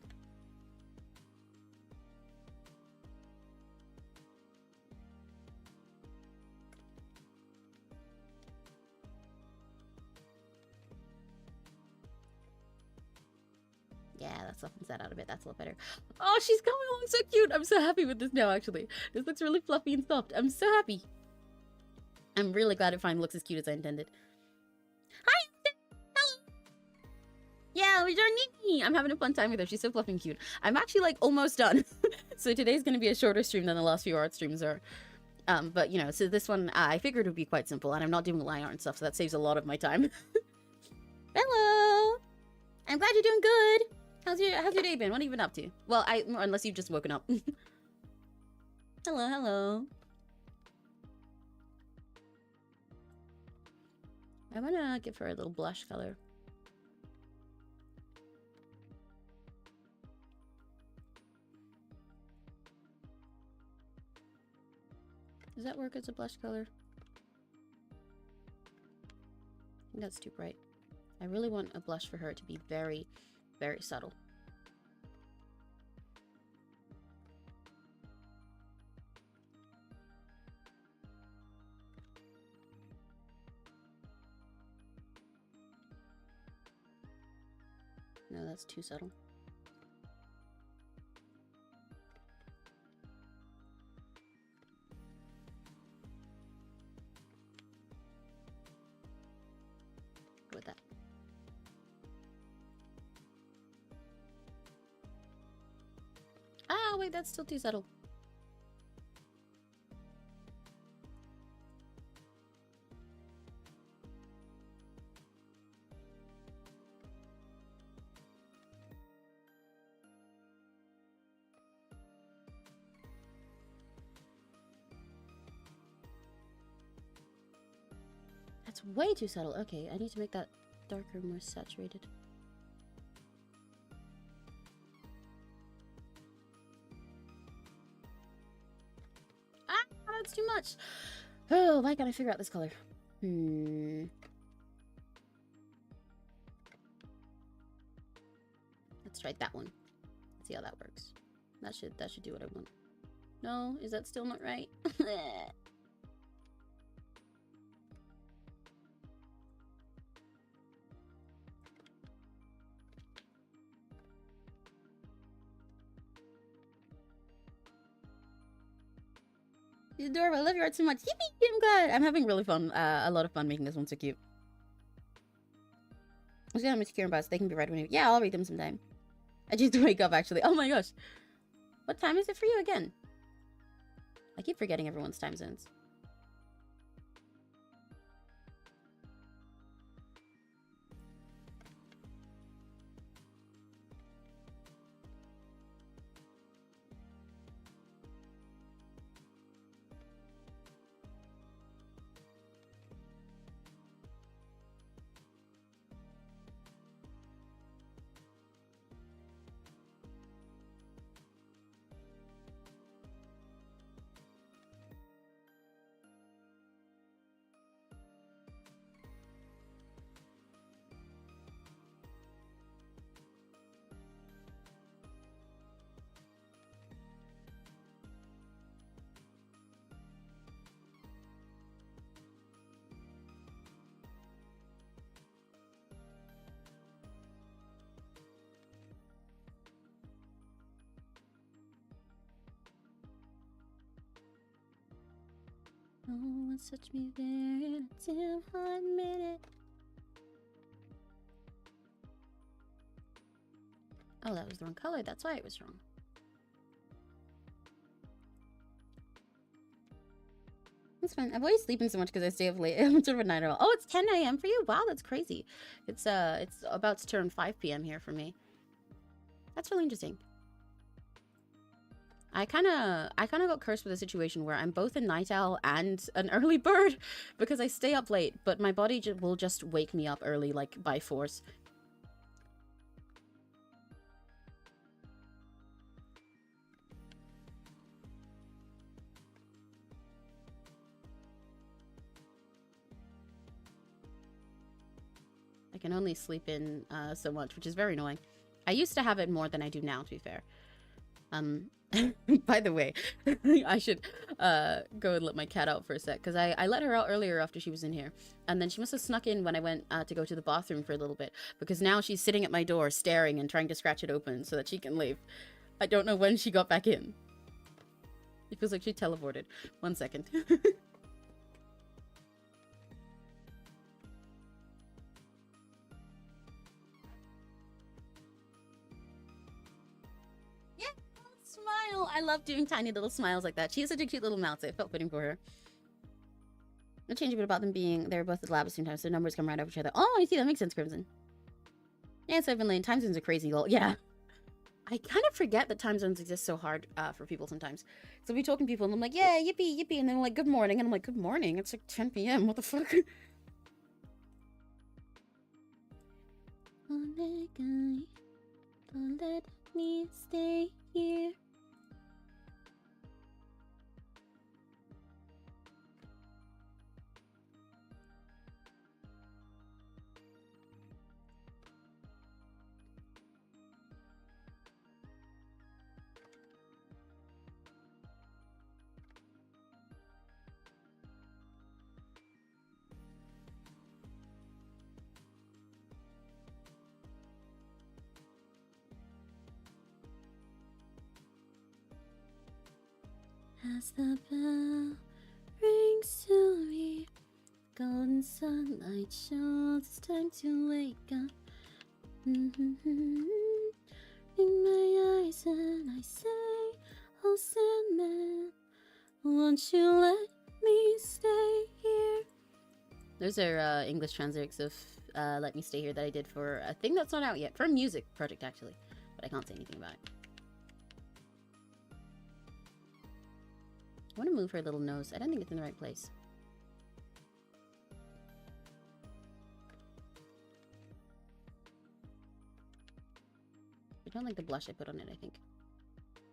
Yeah, that softens that out a bit. That's a little better. Oh, she's coming along so cute. I'm so happy with this now, actually. This looks really fluffy and soft. I'm so happy. I'm really glad it finally looks as cute as I intended. Hi! Hello! Yeah, we joined Nimi! I'm having a fun time with her. She's so fluffy and cute. I'm actually, like, almost done. So today's going to be a shorter stream than the last few art streams are. But, you know, so this one, I figured it would be quite simple. And I'm not doing line art and stuff, so that saves a lot of my time. Hello! I'm glad you're doing good! How's your day been? What have you been up to? Well, unless you've just woken up. Hello, hello. I wanna give her a little blush color. Does that work as a blush color? I think that's too bright. I really want a blush for her to be very, very subtle. No, that's too subtle. With that. Ah, wait, that's still too subtle. That's way too subtle. Okay, I need to make that darker, more saturated. Ah, that's too much. Oh, why can't I figure out this color? Let's try that one. Let's see how that works. That should do what I want. No, is that still not right? She's adorable. I love your art so much. Yippee! I'm glad. I'm having really fun. A lot of fun making this one so cute. I was gonna miss Kieran Buzz. They can be read when you. Yeah, I'll read them sometime. I just wake up actually. Oh my gosh. What time is it for you again? I keep forgetting everyone's time zones. No one touched me there in a damn hot minute. Oh, that was the wrong color. That's why it was wrong. That's fine. I've always sleeping so much because I stay up late. I'm sort of a night owl. Oh, it's 10 a.m. for you? Wow, that's crazy. It's about to turn 5 p.m. here for me. That's really interesting. I kind of got cursed with a situation where I'm both a night owl and an early bird because I stay up late, but my body will just wake me up early, like, by force. I can only sleep in so much, which is very annoying. I used to have it more than I do now, to be fair. By the way, I should go and let my cat out for a sec, because I let her out earlier after she was in here, and then she must have snuck in when I went to go to the bathroom for a little bit, because now she's sitting at my door staring and trying to scratch it open so that she can leave. I don't know when she got back in. It feels like she teleported. 1 second. Smile. I love doing tiny little smiles like that. She has such a cute little mouth, so it felt fitting for her. No change a bit about them being they're both at the lab at the same time, so numbers come right over each other. Oh, I see, that makes sense, Crimson. Yeah, so I've been late. Time zones are crazy. Well, yeah. I kind of forget that time zones exist so hard for people sometimes. So we talking to people and I'm like, yeah, yippee, yippee, and then like, good morning, and I'm like, good morning. It's like 10 p.m. What the fuck? Don't let me stay here. As the bell rings to me, golden sunlight shows it's time to wake up. In my eyes and I say, oh Sandman, won't you let me stay here? Those are English translyrics of Let Me Stay Here that I did for a thing that's not out yet, for a music project actually, but I can't say anything about it. I want to move her little nose. I don't think it's in the right place. I don't like the blush I put on it, I think.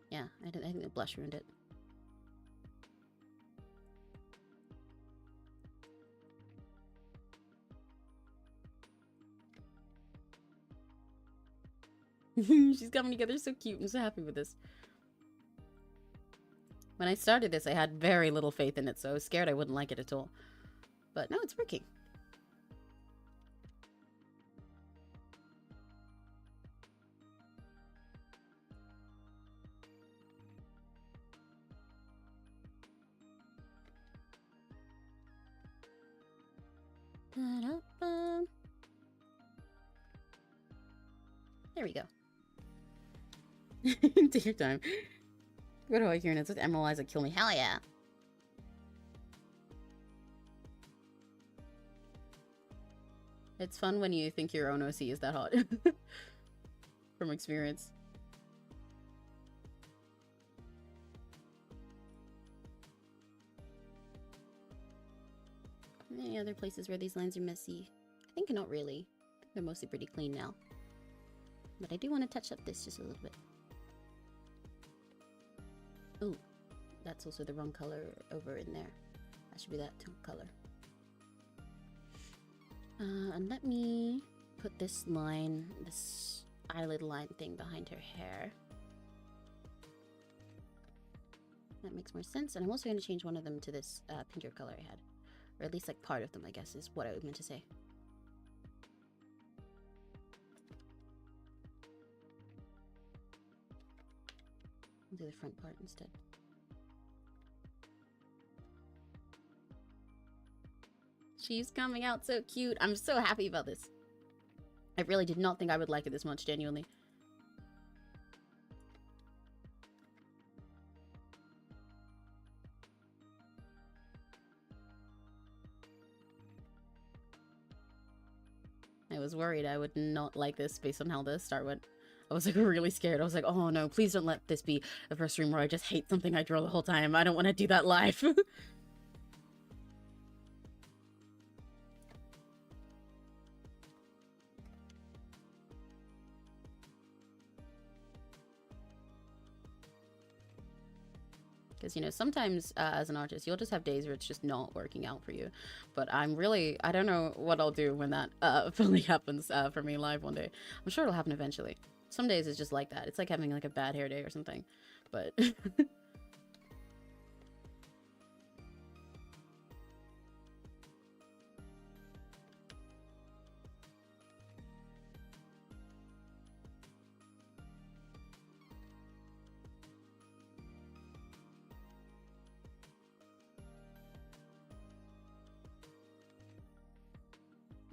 Yeah, I think the blush ruined it. She's coming together so cute. I'm so happy with this. When I started this, I had very little faith in it, so I was scared I wouldn't like it at all. But no, it's working. There we go. Take your time. What do I hear? And it's with Emerald Eyes that kill me. Hell yeah. It's fun when you think your own OC is that hot. From experience. Any other places where these lines are messy? I think not really. I think they're mostly pretty clean now. But I do want to touch up this just a little bit. Ooh, that's also the wrong color over in there. That should be that color. And let me put this line, this eyelid line thing behind her hair. That makes more sense. And I'm also going to change one of them to this pinker color I had. Or at least like part of them, I guess, is what I meant to say. I'll do the front part instead. She's coming out so cute. I'm so happy about this. I really did not think I would like it this much, genuinely. I was worried I would not like this based on how the start went. I was like really scared. I was like, oh no, please don't let this be the first stream where I just hate something I draw the whole time. I don't want to do that live. Because, you know, sometimes as an artist, you'll just have days where it's just not working out for you. But I don't know what I'll do when that fully happens for me live one day. I'm sure it'll happen eventually. Some days it's just like that. It's like having like a bad hair day or something. But I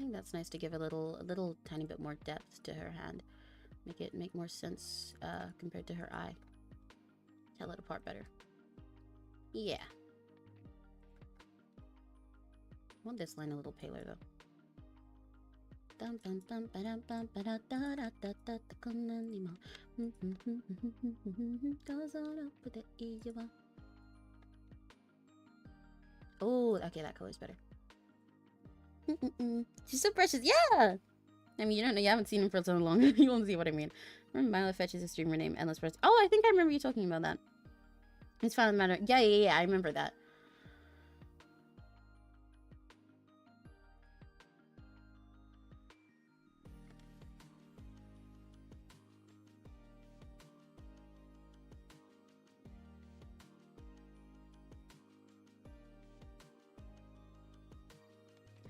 think that's nice to give a little tiny bit more depth to her hand. Make more sense compared to her eye. Tell it apart better. Yeah. I want this line a little paler though. Oh, okay, that color's better. She's so precious. Yeah. I mean, you don't know. You haven't seen him for so long. You won't see what I mean. Remember, Milo fetches a streamer named Endless Press. Oh, I think I remember you talking about that. It's finally matter. Yeah. I remember that.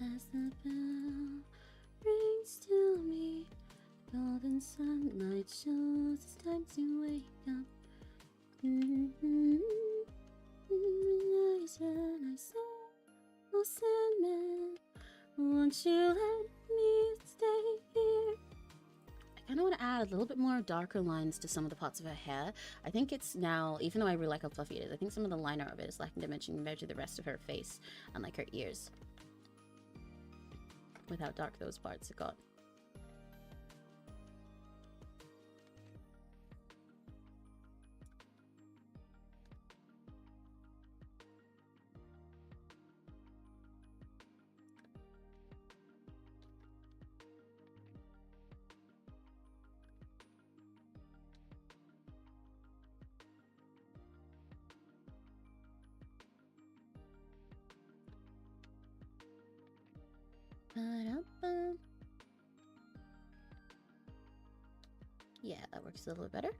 As the bell rings to me, golden sunlight shows it's time to wake up. I saw, oh Sandman, won't you let me stay here? I kind of want to add a little bit more darker lines to some of the parts of her hair. I think it's now, even though I really like how fluffy it is, I think some of the liner of it is lacking dimension compared to the rest of her face and like her ears. With how dark those parts got. Yeah, that works a little bit better.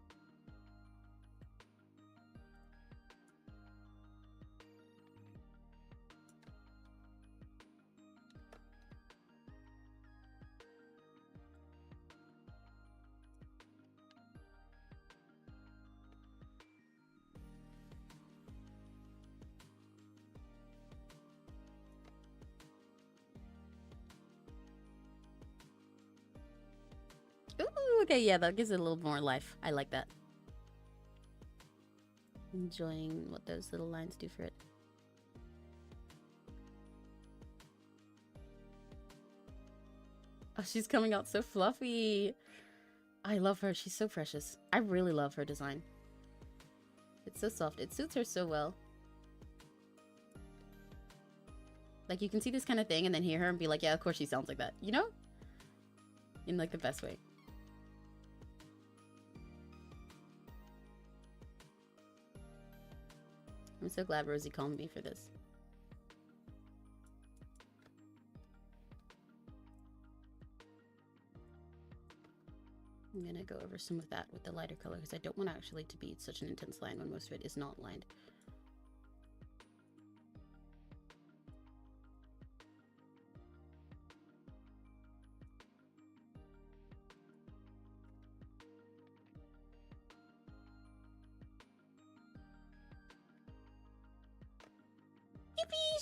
Ooh, okay, yeah, that gives it a little more life. I like that. Enjoying what those little lines do for it. Oh, she's coming out so fluffy. I love her. She's so precious. I really love her design. It's so soft. It suits her so well. Like, you can see this kind of thing and then hear her and be like, yeah, of course she sounds like that. You know? In, like, the best way. I'm so glad Rosie called me for this. I'm gonna go over some of that with the lighter color because I don't want actually to be such an intense line when most of it is not lined.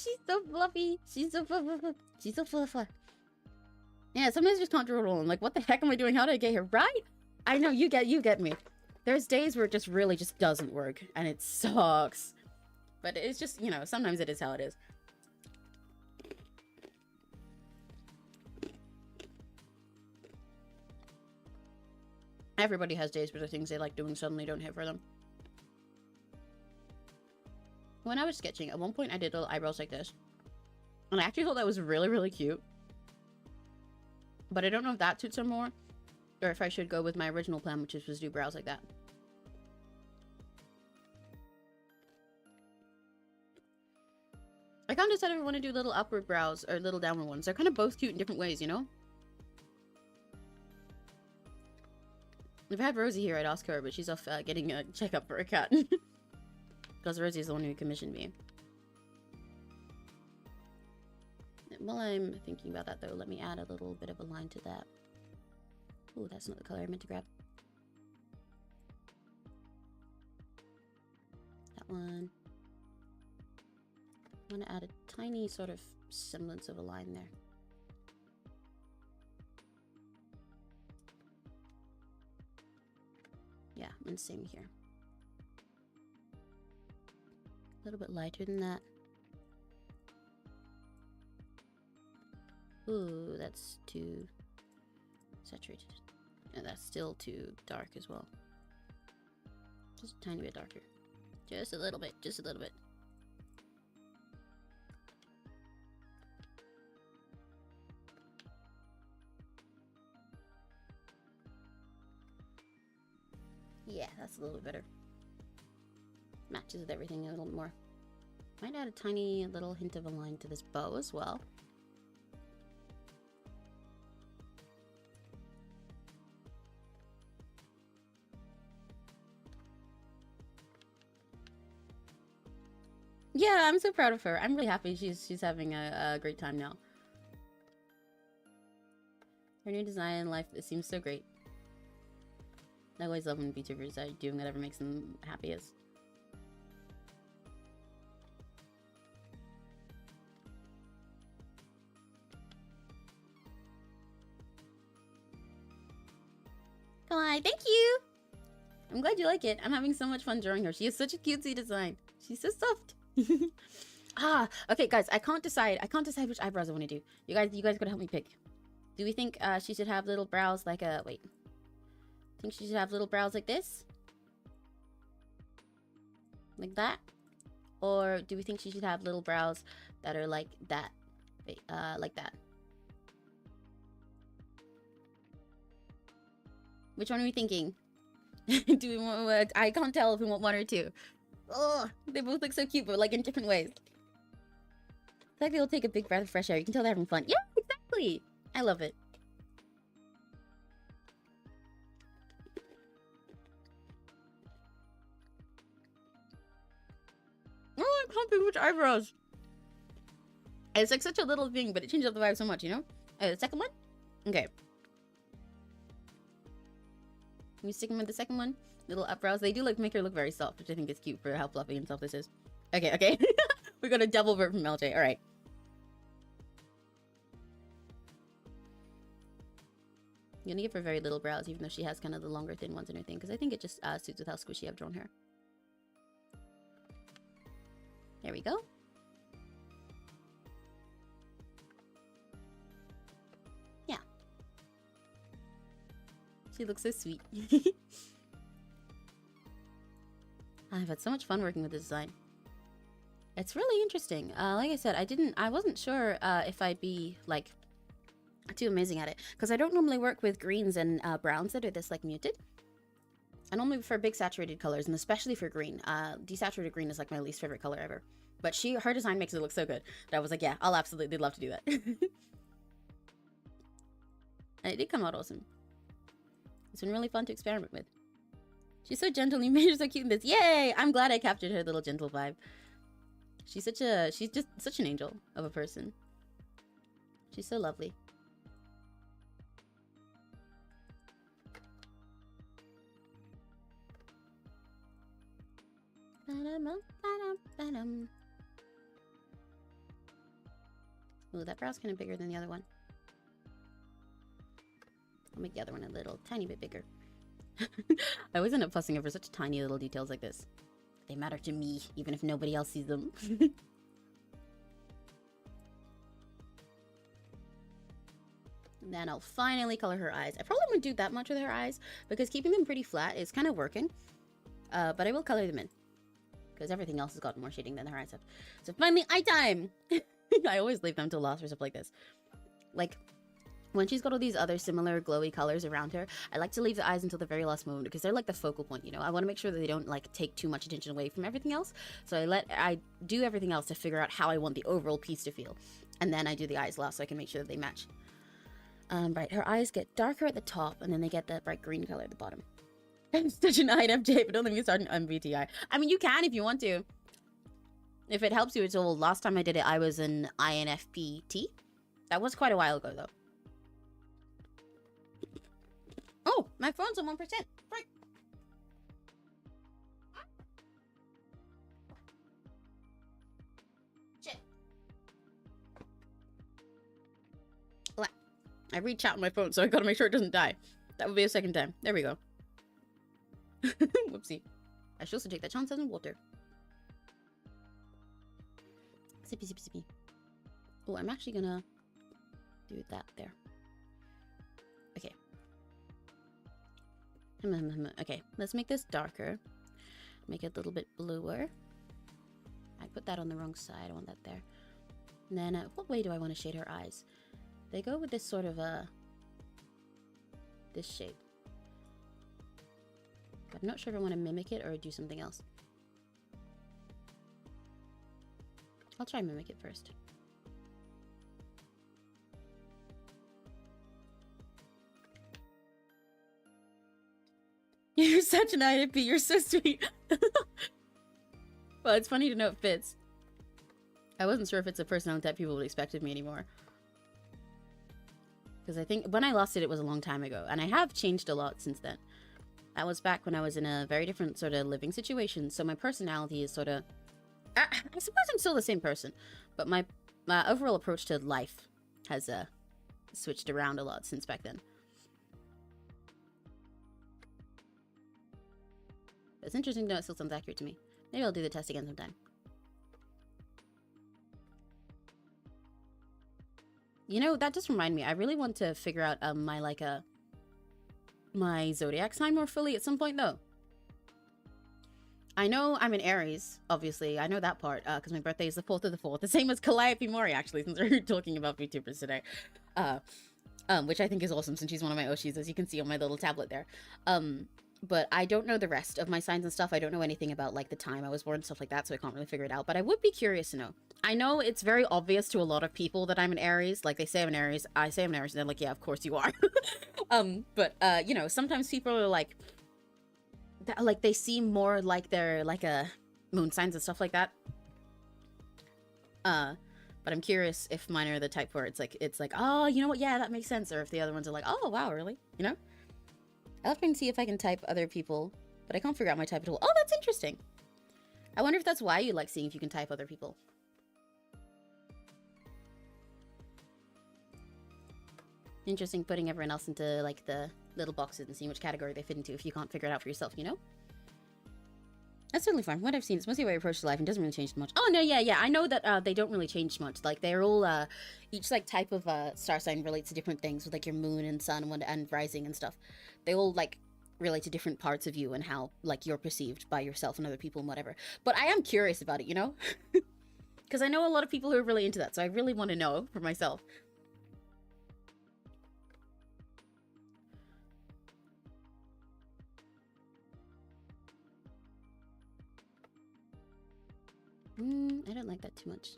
She's so fluffy. She's so fluffy. She's so fluffy. Yeah, sometimes I just can't draw it all. I'm like, what the heck am I doing? How did I get here? Right? I know, you get me. There's days where it just really just doesn't work, and it sucks. But it's just, you know, sometimes it is how it is. Everybody has days where the things they like doing suddenly don't hit for them. When I was sketching, at one point I did little eyebrows like this. And I actually thought that was really, really cute. But I don't know if that suits her more, or if I should go with my original plan, which was do brows like that. I can't decide if I want to do little upward brows or little downward ones. They're kind of both cute in different ways, you know? If I had Rosie here, I'd ask her, but she's off getting a checkup for a cat. Because Rosie's the one who commissioned me. While I'm thinking about that, though, let me add a little bit of a line to that. Oh, that's not the color I meant to grab. That one. I want to add a tiny sort of semblance of a line there. Yeah, and same here. A little bit lighter than that. Ooh, that's too saturated. And that's still too dark as well. Just a tiny bit darker. Just a little bit, just a little bit. Yeah, that's a little bit better. Matches with everything a little more. Might add a tiny little hint of a line to this bow as well. Yeah, I'm so proud of her. I'm really happy she's having a great time now. Her new design in life, it seems so great. I always love when VTubers are doing whatever makes them happiest. Come on, thank you! I'm glad you like it. I'm having so much fun drawing her. She has such a cutesy design. She's so soft. Okay, guys, I can't decide which eyebrows I want to do. You guys gotta help me pick. Do we think she should have little brows like a wait? Think she should have little brows like this? Like that? Or do we think she should have little brows that are like that? Wait, like that. Which one are we thinking? Do we want, I can't tell if we want one or two. Oh, they both look so cute, but like in different ways. It's like they'll take a big breath of fresh air. You can tell they're having fun. Yeah, exactly. I love it. Oh, I can't pick which eyebrows. It's like such a little thing, but it changes up the vibe so much, you know? The second one? Okay. You sticking with the second one? Little up-brows. They do make her look very soft, which I think is cute for how fluffy and soft this is. Okay, okay. We got a double vert from LJ. Alright. I'm gonna give her very little brows, even though she has kind of the longer, thin ones in her thing, because I think it just suits with how squishy I've drawn her. There we go. Yeah. She looks so sweet. I've had so much fun working with this design. It's really interesting. Like I said, I wasn't sure if I'd be like too amazing at it, because I don't normally work with greens and browns that are this like muted. I normally prefer big saturated colors, and especially for green. Desaturated green is like my least favorite color ever. But her design makes it look so good that I was like, yeah, I'll absolutely love to do that. And it did come out awesome. It's been really fun to experiment with. She's so gentle. You made her so cute in this. Yay! I'm glad I captured her little gentle vibe. She's just such an angel of a person. She's so lovely. Ooh, that brow's kind of bigger than the other one. I'll make the other one a little tiny bit bigger. I always end up fussing over such tiny little details like this. They matter to me, even if nobody else sees them. And then I'll finally color her eyes. I probably won't do that much with her eyes because keeping them pretty flat is kind of working. But I will color them in because everything else has got more shading than her eyes have. So finally, eye time! I always leave them till last for stuff like this. Like, when she's got all these other similar glowy colors around her, I like to leave the eyes until the very last moment because they're like the focal point, you know? I want to make sure that they don't like take too much attention away from everything else. So I do everything else to figure out how I want the overall piece to feel. And then I do the eyes last so I can make sure that they match. Right, her eyes get darker at the top and then they get that bright green color at the bottom. I'm such an INFJ, but don't let me start an MBTI. I mean, you can if you want to. If it helps you at all. Last time I did it, I was an INFPT. That was quite a while ago, though. Oh, my phone's on 1%. Right. Shit. I reach out on my phone, so I gotta make sure it doesn't die. That would be a second time. There we go. Whoopsie. I should also take that chance on water. Sippy, sippy, sippy. Oh, I'm actually gonna do that there. Okay. Okay, let's make this darker. Make it a little bit bluer. I put that on the wrong side. I want that there. And then, what way do I want to shade her eyes? They go with this sort of this shape. I'm not sure if I want to mimic it or do something else. I'll try and mimic it first. You're such an INFP. You're so sweet. Well, it's funny to know it fits. I wasn't sure if it's a personality type people would expect of me anymore. Because I think when I lost it, it was a long time ago. And I have changed a lot since then. That was back when I was in a very different sort of living situation. So my personality is sort of... I suppose I'm still the same person. But my overall approach to life has switched around a lot since back then. It's interesting to know it still sounds accurate to me. Maybe I'll do the test again sometime. You know, that just reminded me. I really want to figure out my zodiac sign more fully at some point, though. I know I'm an Aries, obviously. I know that part, because my birthday is the 4th of the 4th. The same as Calliope Mori, actually, since we're talking about VTubers today. Which I think is awesome, since she's one of my Oshis, as you can see on my little tablet there. But I don't know the rest of my signs and stuff. I don't know anything about, like, the time I was born and stuff like that, so I can't really figure it out. But I would be curious to know. I know it's very obvious to a lot of people that I'm an Aries. Like, they say I'm an Aries. I say I'm an Aries, and they're like, yeah, of course you are. You know, sometimes people are like... they seem more like they're, like, moon signs and stuff like that. But I'm curious if mine are the type where it's like, oh, you know what? Yeah, that makes sense. Or if the other ones are like, oh, wow, really? You know? I'll have to see if I can type other people, but I can't figure out my type tool. Oh, that's interesting. I wonder if that's why you like seeing if you can type other people. Interesting putting everyone else into, like, the little boxes and seeing which category they fit into if you can't figure it out for yourself, you know? That's certainly fun. What I've seen is mostly the way I approach life and doesn't really change much. Oh, no, yeah. I know that they don't really change much. Like, they're all, each, like, type of star sign relates to different things with, like, your moon and sun and rising and stuff. They all, like, relate to different parts of you and how, like, you're perceived by yourself and other people and whatever. But I am curious about it, you know? Because I know a lot of people who are really into that, so I really want to know for myself. I don't like that too much.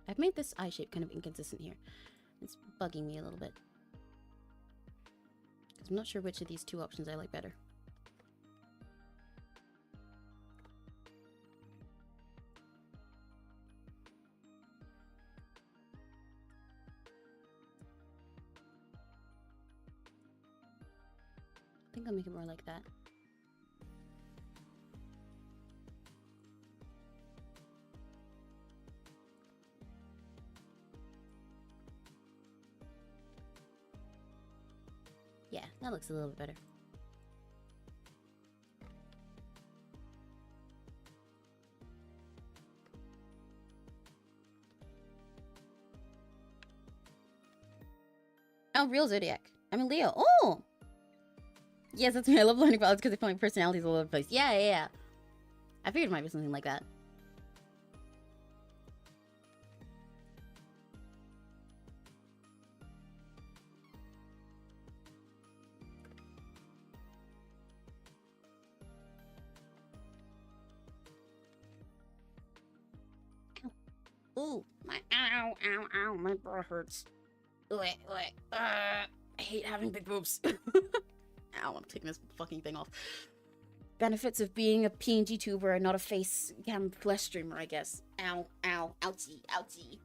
I've made this eye shape kind of inconsistent here. It's bugging me a little bit. Because I'm not sure which of these two options I like better. I think I'll make it more like that. Yeah, that looks a little bit better. Oh, real zodiac. I'm a Leo. Oh! Yes, that's me. I love learning about it because they feel like personalities all over the place. Yeah, yeah, yeah. I figured it might be something like that. Ooh, my ow, ow, ow, my bra hurts. I hate having big boobs. Ow, I'm taking this fucking thing off. Benefits of being a PNGTUBER and not a face cam flesh streamer, I guess. Ow, ow, ouchie, ouchie.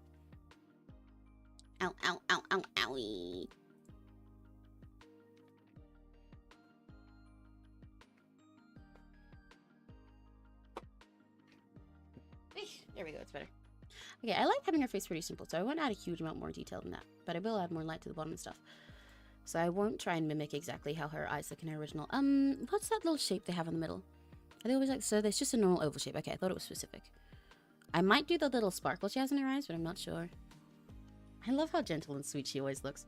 Ow, ow, ow, ow, owie. There we go, it's better. Okay, I like having her face pretty simple, so I won't add a huge amount more detail than that, but I will add more light to the bottom and stuff. So I won't try and mimic exactly how her eyes look in her original. What's that little shape they have in the middle? Are they always like, so there's just a normal oval shape. Okay, I thought it was specific. I might do the little sparkle she has in her eyes, but I'm not sure. I love how gentle and sweet she always looks.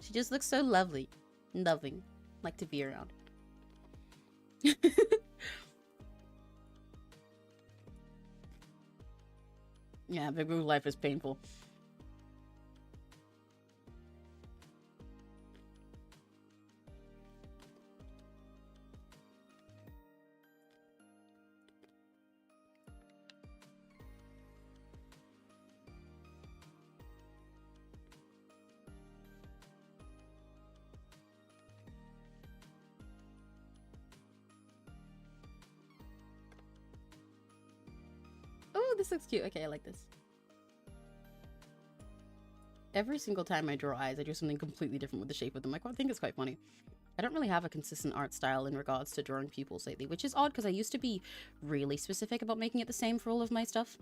She just looks so lovely and loving, like to be around. Yeah, big boob life is painful. Oh, this looks cute. Okay, I like this. Every single time I draw eyes, I do something completely different with the shape of them. I think it's quite funny. I don't really have a consistent art style in regards to drawing pupils lately, which is odd because I used to be really specific about making it the same for all of my stuff.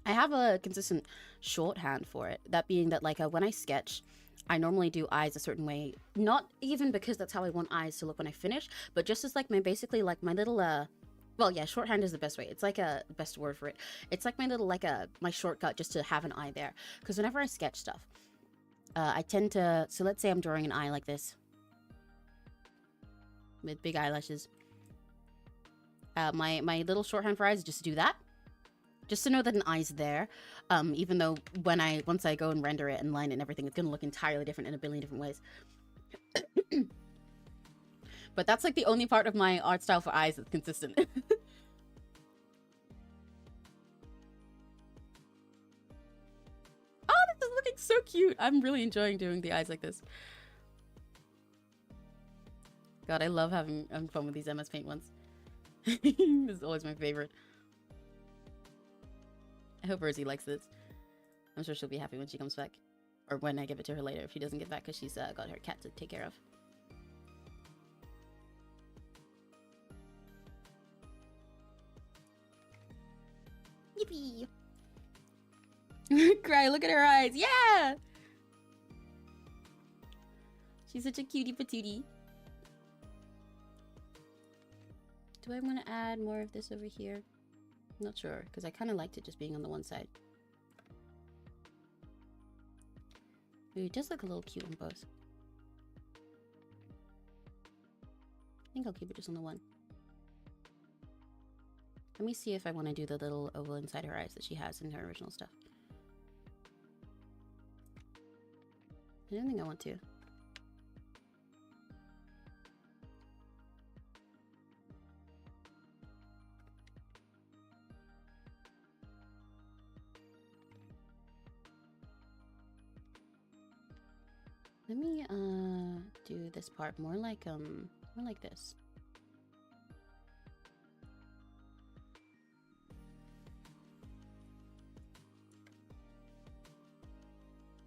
I have a consistent shorthand for it. That being that, like, when I sketch, I normally do eyes a certain way. Not even because that's how I want eyes to look when I finish, but just as, like, basically, like, my little, well, yeah, shorthand is the best way. It's like a best word for it. It's like my little, like my shortcut just to have an eye there. Because whenever I sketch stuff, I tend to, so let's say I'm drawing an eye like this. With big eyelashes. My little shorthand for eyes is just to do that. Just to know that an eye's there. Even though once I go and render it and line it and everything, it's gonna look entirely different in a billion different ways. But that's like the only part of my art style for eyes that's consistent. Oh, this is looking so cute. I'm really enjoying doing the eyes like this. God, I love having fun with these MS Paint ones. This is always my favorite. I hope Rosie likes this. I'm sure she'll be happy when she comes back. Or when I give it to her later if she doesn't get back because she's got her cat to take care of. Yippee! Cry, look at her eyes. Yeah! She's such a cutie patootie. Do I want to add more of this over here? I'm not sure, because I kind of liked it just being on the one side. Ooh, it does look a little cute on both. I think I'll keep it just on the one. Let me see if I want to do the little oval inside her eyes that she has in her original stuff. I don't think I want to. Let me do this part more like this.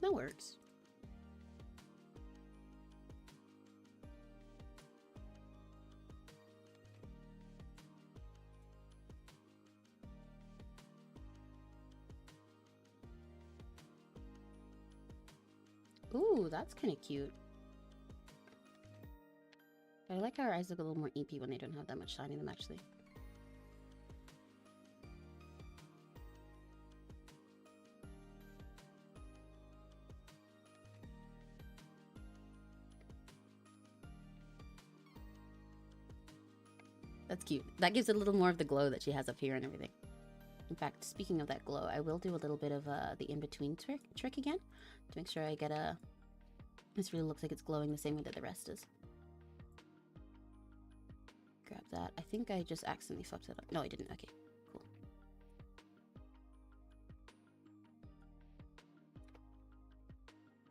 That works. Ooh, that's kind of cute. But I like how her eyes look a little more eepy when they don't have that much shine in them, actually. That's cute. That gives it a little more of the glow that she has up here and everything. In fact, speaking of that glow, I will do a little bit of the in-between trick again to make sure I get a... This really looks like it's glowing the same way that the rest is. Grab that. I think I just accidentally fucked it up. No, I didn't. Okay, cool.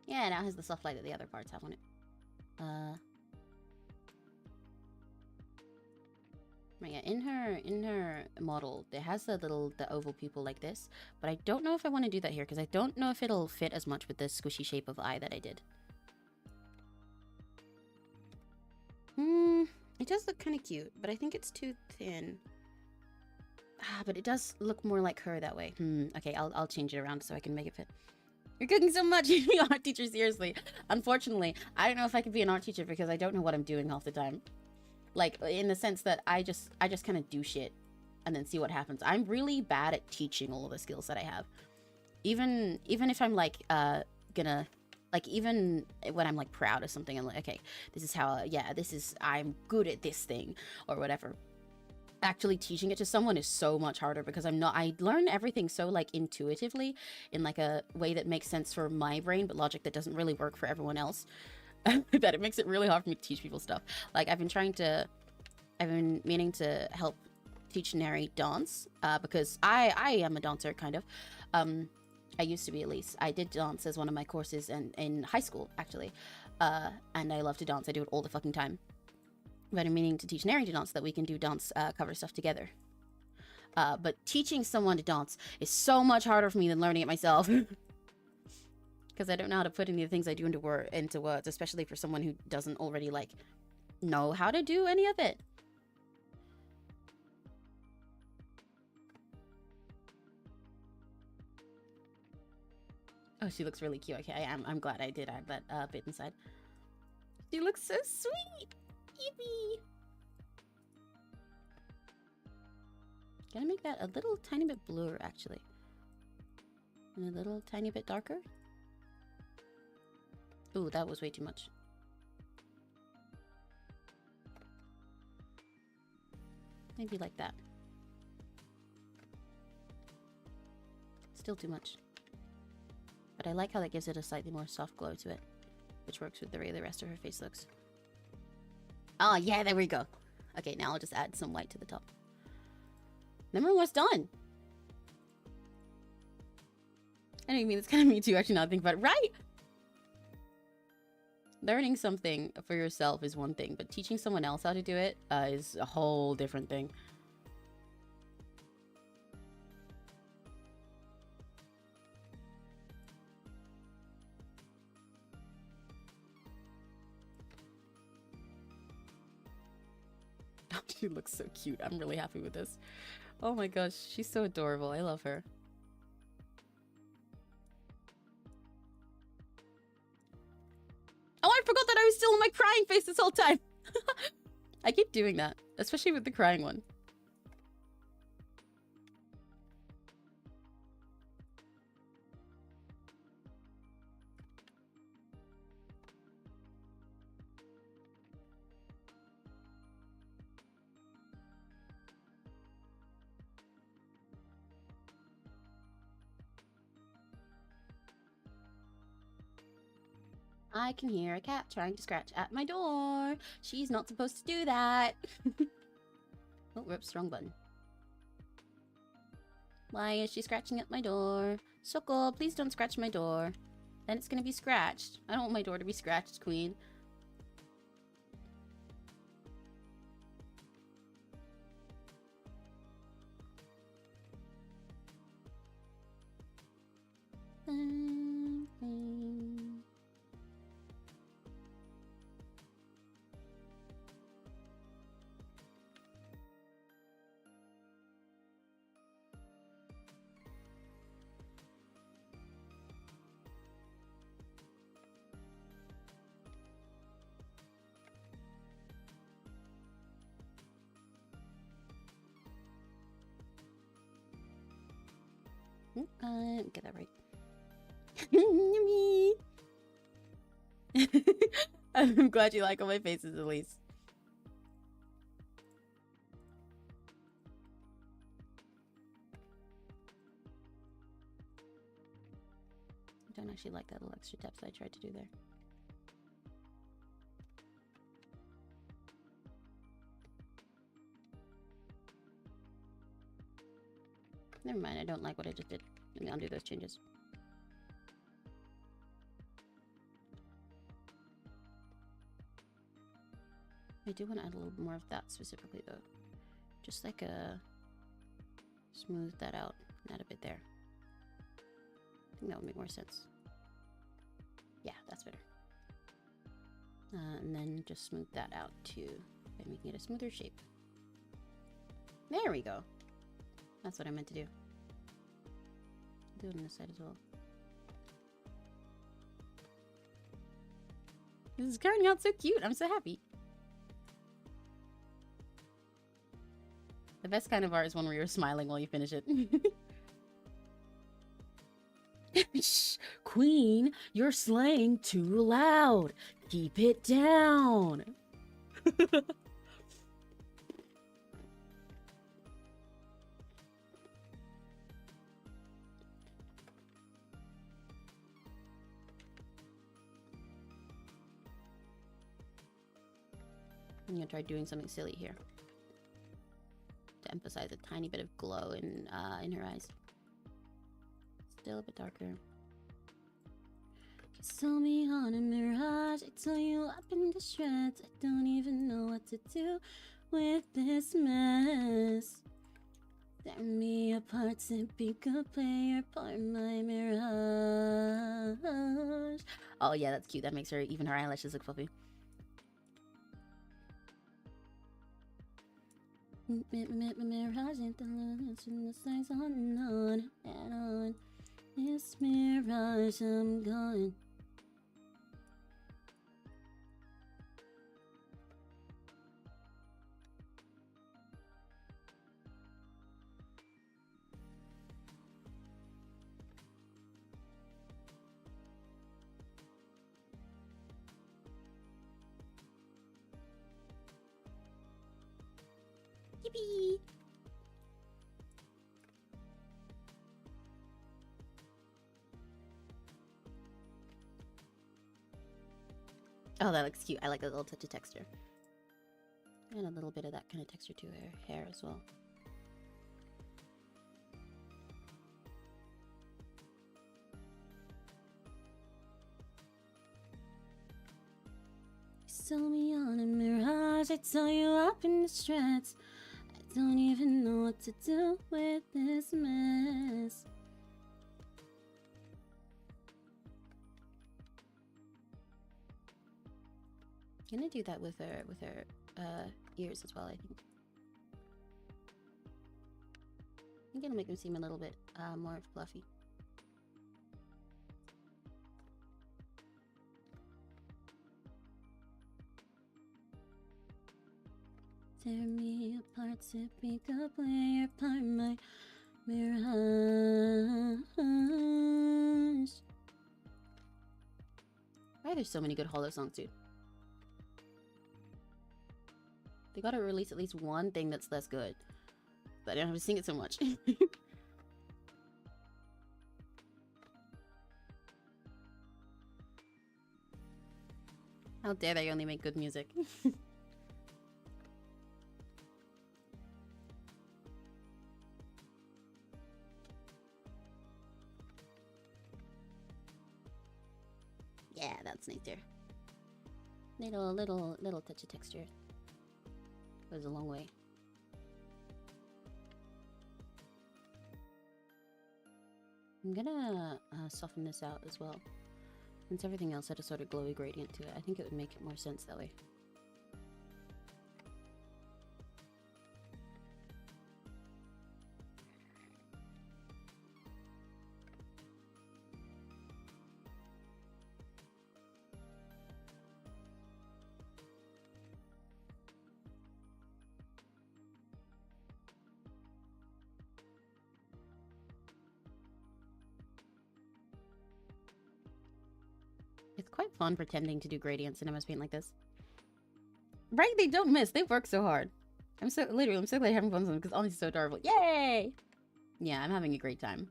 Yeah, now it has the soft light that the other parts have on it. Right, yeah, in her model, it has the oval pupil like this, but I don't know if I want to do that here because I don't know if it'll fit as much with the squishy shape of eye that I did. It does look kind of cute, but I think it's too thin. Ah, but it does look more like her that way. Okay, I'll change it around so I can make it fit. You're cooking so much, you be an art teacher, seriously. Unfortunately, I don't know if I could be an art teacher because I don't know what I'm doing half the time. Like, in the sense that I just kind of do shit and then see what happens. I'm really bad at teaching all of the skills that I have. Even if I'm like gonna, like, even when I'm like proud of something, I'm like, okay, this is how, yeah, this is, I'm good at this thing or whatever. Actually teaching it to someone is so much harder because I learn everything so like intuitively in like a way that makes sense for my brain, but logic that doesn't really work for everyone else. That it makes it really hard for me to teach people stuff. Like I've been meaning to help teach Neri dance because I am a dancer kind of. I used to be, at least. I did dance as one of my courses in high school actually, and I love to dance. I do it all the fucking time. But I'm meaning to teach Neri to dance so that we can do dance cover stuff together. But teaching someone to dance is so much harder for me than learning it myself. Because I don't know how to put any of the things I do into words, especially for someone who doesn't already like know how to do any of it. Oh, she looks really cute. Okay, I'm glad I did add that bit inside. She looks so sweet. Yippee. Gonna make that a little tiny bit bluer actually, and a little tiny bit darker. Ooh, that was way too much. Maybe like that. Still too much. But I like how that gives it a slightly more soft glow to it, which works with the way the rest of her face looks. Oh, yeah, there we go. Okay, now I'll just add some white to the top. Then we're almost done. I mean, it's kind of me too, actually, now I think about it. Right? Learning something for yourself is one thing, but teaching someone else how to do it is a whole different thing. She looks so cute. I'm really happy with this. Oh my gosh, she's so adorable. I love her. Oh, I forgot that I was still in my crying face this whole time. I keep doing that, especially with the crying one. I can hear a cat trying to scratch at my door. She's not supposed to do that. Oh, whoops, wrong button. Why is she scratching at my door? Soko, please don't scratch my door. Then it's gonna be scratched. I don't want my door to be scratched, queen. Get that right. Nimi. I'm glad you like all my faces, at least. I don't actually like that little extra depth I tried to do there. Never mind, I don't like what I just did. Let me undo those changes. I do want to add a little more of that specifically, though. Just like smooth that out and add a bit there. I think that would make more sense. Yeah, that's better. And then just smooth that out too by making it a smoother shape. There we go. That's what I meant to do. Do it on this side as well. This is turning out so cute. I'm so happy. The best kind of art is one where you're smiling while you finish it. Shh, Queen, you're slaying too loud. Keep it down. I'm gonna try doing something silly here to emphasize a tiny bit of glow in her eyes. Still a bit darker. You saw me on a mirage. I tell you up in the shreds. I don't even know what to do with this mess. Tear me apart, simply could play your part, my mirage. Oh yeah, that's cute. That makes her even her eyelashes look fluffy. Mirage and the signs on and on and on. This mirage, I'm gone. Yippee! Oh, that looks cute. I like a little touch of texture. And a little bit of that kind of texture to her hair as well. Saw me on a mirage, I tell you up in the shreds. I don't even know what to do with this mess. I'm gonna do that with her ears as well, I think. I think it'll make them seem a little bit more fluffy. Tear me apart, pick up play your part, my mirage. Why are there so many good Hollow songs, dude? They gotta release at least one thing that's less good. But I don't have to sing it so much. How dare they only make good music? Yeah, that's nicer. Little touch of texture. Goes a long way. I'm gonna soften this out as well. Since everything else had a sort of glowy gradient to it, I think it would make more sense that way. quite fun pretending to do gradients in MS Paint like this. Right? They don't miss. They work so hard. I'm so glad you're having fun with them because honestly, it's so adorable. Yay! Yeah, I'm having a great time.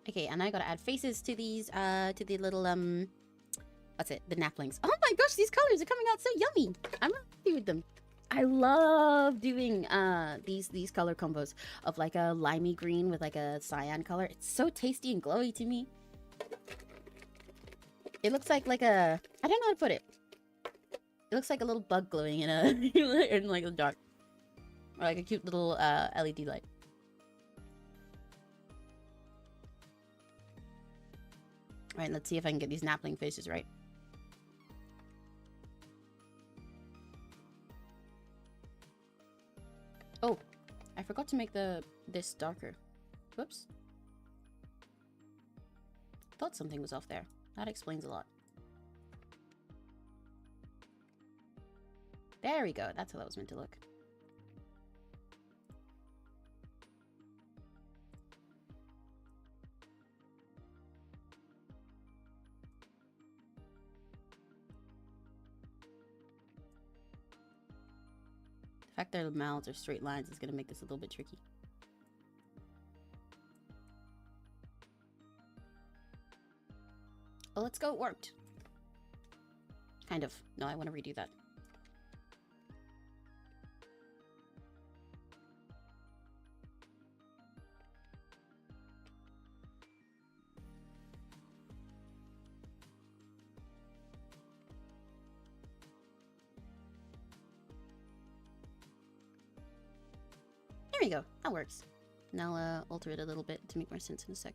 Okay, and I gotta add faces to these, to the little, what's it? The naplings. Oh my gosh, these colors are coming out so yummy! I'm happy with them. I love doing, these color combos of like a limey green with like a cyan color. It's so tasty and glowy to me. It looks like a, I don't know how to put it. It looks like a little bug glowing in a, in like the dark. Or like a cute little, LED light. Alright, let's see if I can get these napling faces right. Oh, I forgot to make this darker. Whoops. Thought something was off there. That explains a lot. There we go. That's how that was meant to look. The fact their mouths are straight lines is going to make this a little bit tricky. Oh, let's go. It worked. Kind of. No, I want to redo that. There we go. That works. And I'll alter it a little bit to make more sense in a sec.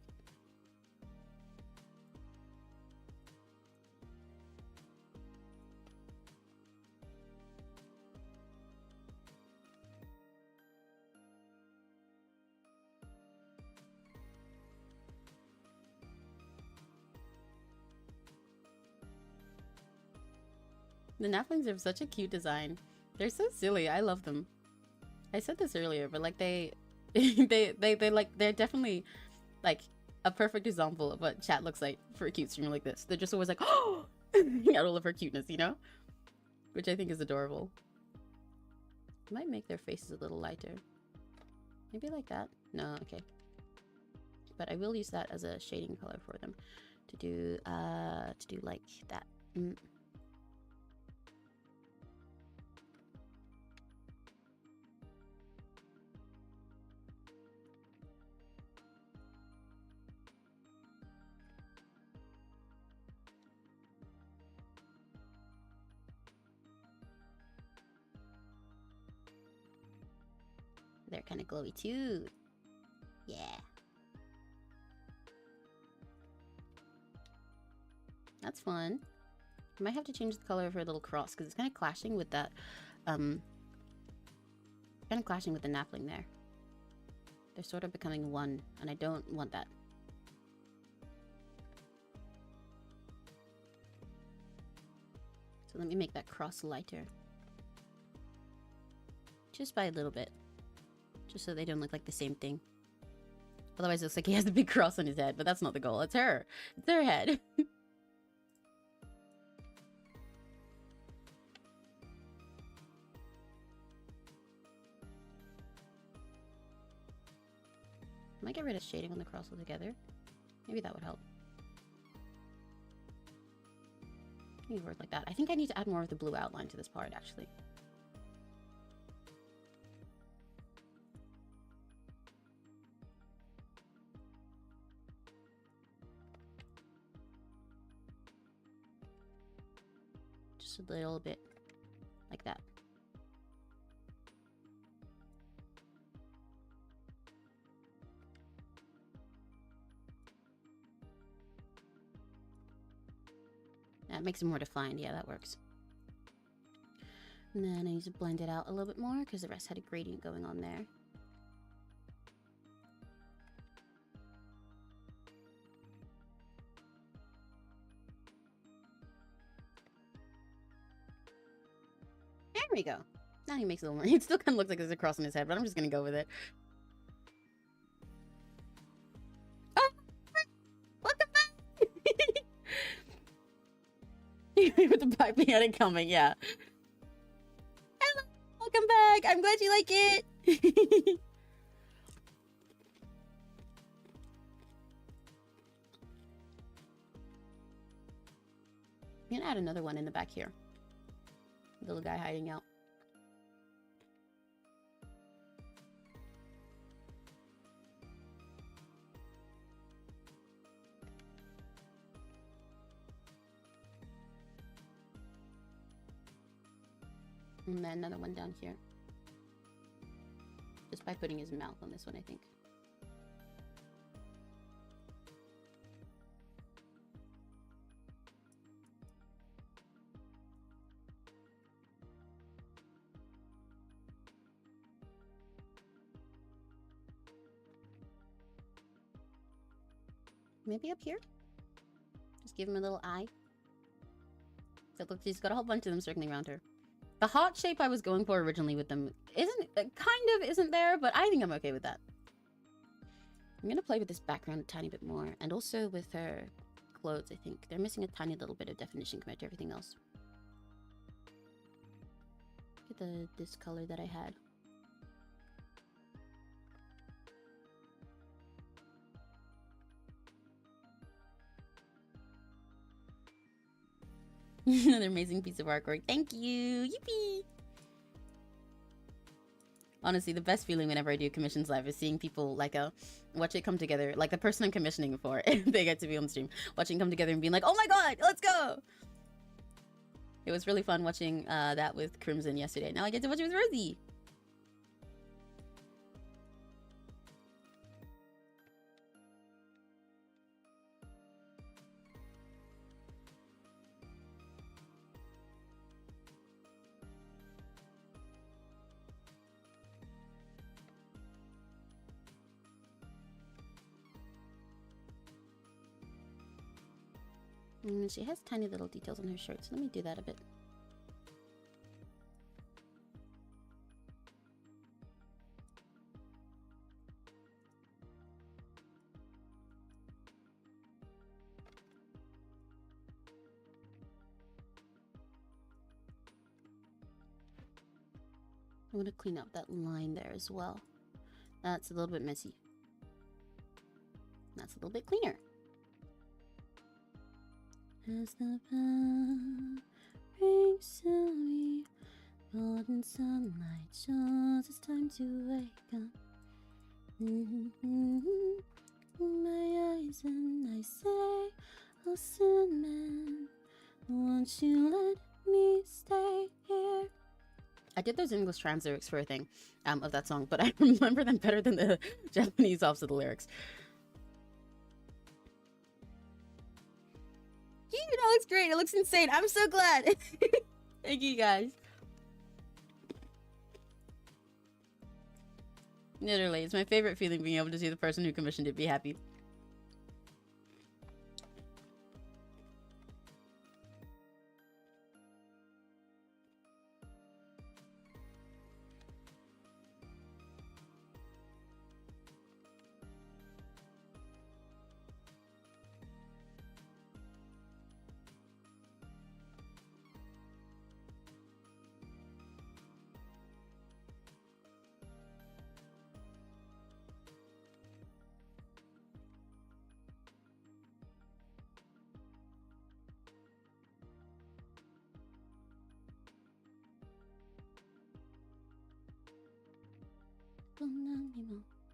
The naplings are such a cute design. They're so silly. I love them. I said this earlier, but like they they're definitely like a perfect example of what chat looks like for a cute streamer like this. They're just always like, oh, at all of her cuteness, you know? Which I think is adorable. I might make their faces a little lighter. Maybe like that. No, okay. But I will use that as a shading color for them to do like that. They're kind of glowy too. Yeah. That's fun. I might have to change the color of her little cross because it's kind of clashing with that, kind of clashing with the napling there. They're sort of becoming one, and I don't want that. So let me make that cross lighter. Just by a little bit. Just so they don't look like the same thing. Otherwise it looks like he has a big cross on his head, but that's not the goal. It's her. It's her head. I might get rid of shading on the cross altogether. Maybe that would help. Maybe work like that. I think I need to add more of the blue outline to this part, actually. Just a little bit like that. That makes it more defined. Yeah, that works. And then I need to blend it out a little bit more because the rest had a gradient going on there. There we go. Now he makes it a little more. It still kind of looks like there's a cross on his head, but I'm just going to go with it. Oh! Welcome back! With the pipe, he had it coming, yeah. Hello! Welcome back! I'm glad you like it! I'm gonna add another one in the back here. Little guy hiding out. And then another one down here. Just by putting his mouth on this one, I think. Maybe up here? Just give him a little eye. So look, she's got a whole bunch of them circling around her. The heart shape I was going for originally with them isn't there, but I think I'm okay with that. I'm gonna play with this background a tiny bit more, and also with her clothes, I think. They're missing a tiny little bit of definition compared to everything else. Look at this color that I had. Another amazing piece of artwork. Thank you! Yippee! Honestly, the best feeling whenever I do commissions live is seeing people like watch it come together. Like the person I'm commissioning for, they get to be on the stream, watching it come together and being like, "Oh my god, let's go!" It was really fun watching that with Crimson yesterday. Now I get to watch it with Rosie. And she has tiny little details on her shirt, so let me do that a bit. I want to clean up that line there as well. That's a little bit messy. That's a little bit cleaner. As the bell rings to me, golden sunlight shows it's time to wake up. My eyes and I say, oh Cinnamon, won't you let me stay here? I did those English trans lyrics for a thing of that song, but I remember them better than the Japanese offs of the lyrics. That looks great. It looks insane. I'm so glad. Thank you guys. Literally, it's my favorite feeling being able to see the person who commissioned it be happy. I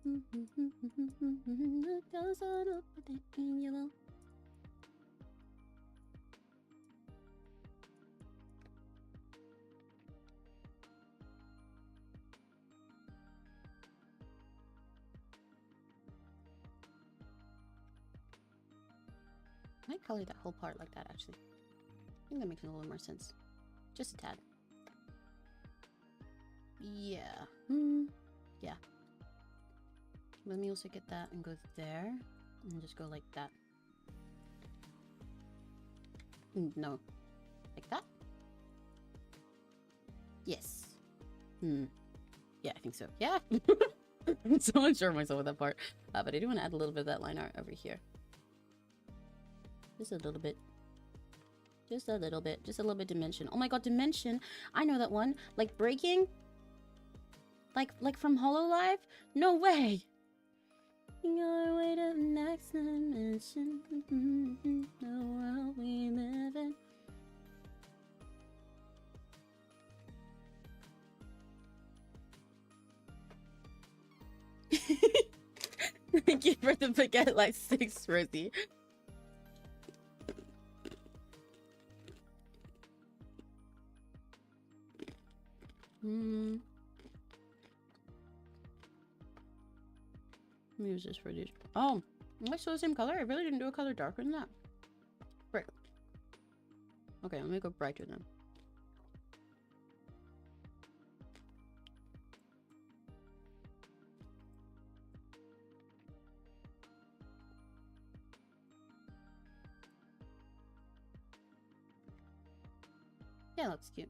might color that whole part like that, actually. I think that makes a little more sense. Just a tad. Yeah. Yeah. Let me also get that and go there. And just go like that. No. Like that? Yes. Yeah, I think so. Yeah. I'm so unsure of myself with that part. But I do want to add a little bit of that line art over here. Just a little bit. Just a little bit. Just a little bit dimension. Oh my god, dimension! I know that one. Like breaking? Like from HoloLive? No way! Your way to the next dimension. The world we live in. Thank you for the baguette like 6, Rosie. Let me use this for these. Oh, am I still the same color? I really didn't do a color darker than that. Frick. Okay, let me go brighter then. Yeah, looks cute.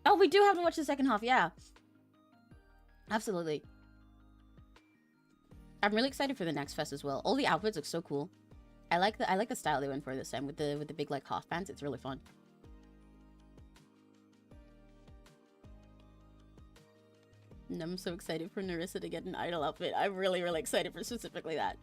Oh, we do have to watch the second half. Yeah, absolutely. I'm really excited for the next fest as well. All the outfits look so cool. I like the style they went for this time with the big like half pants. It's really fun. And I'm so excited for Narissa to get an idol outfit. I'm really excited for specifically that.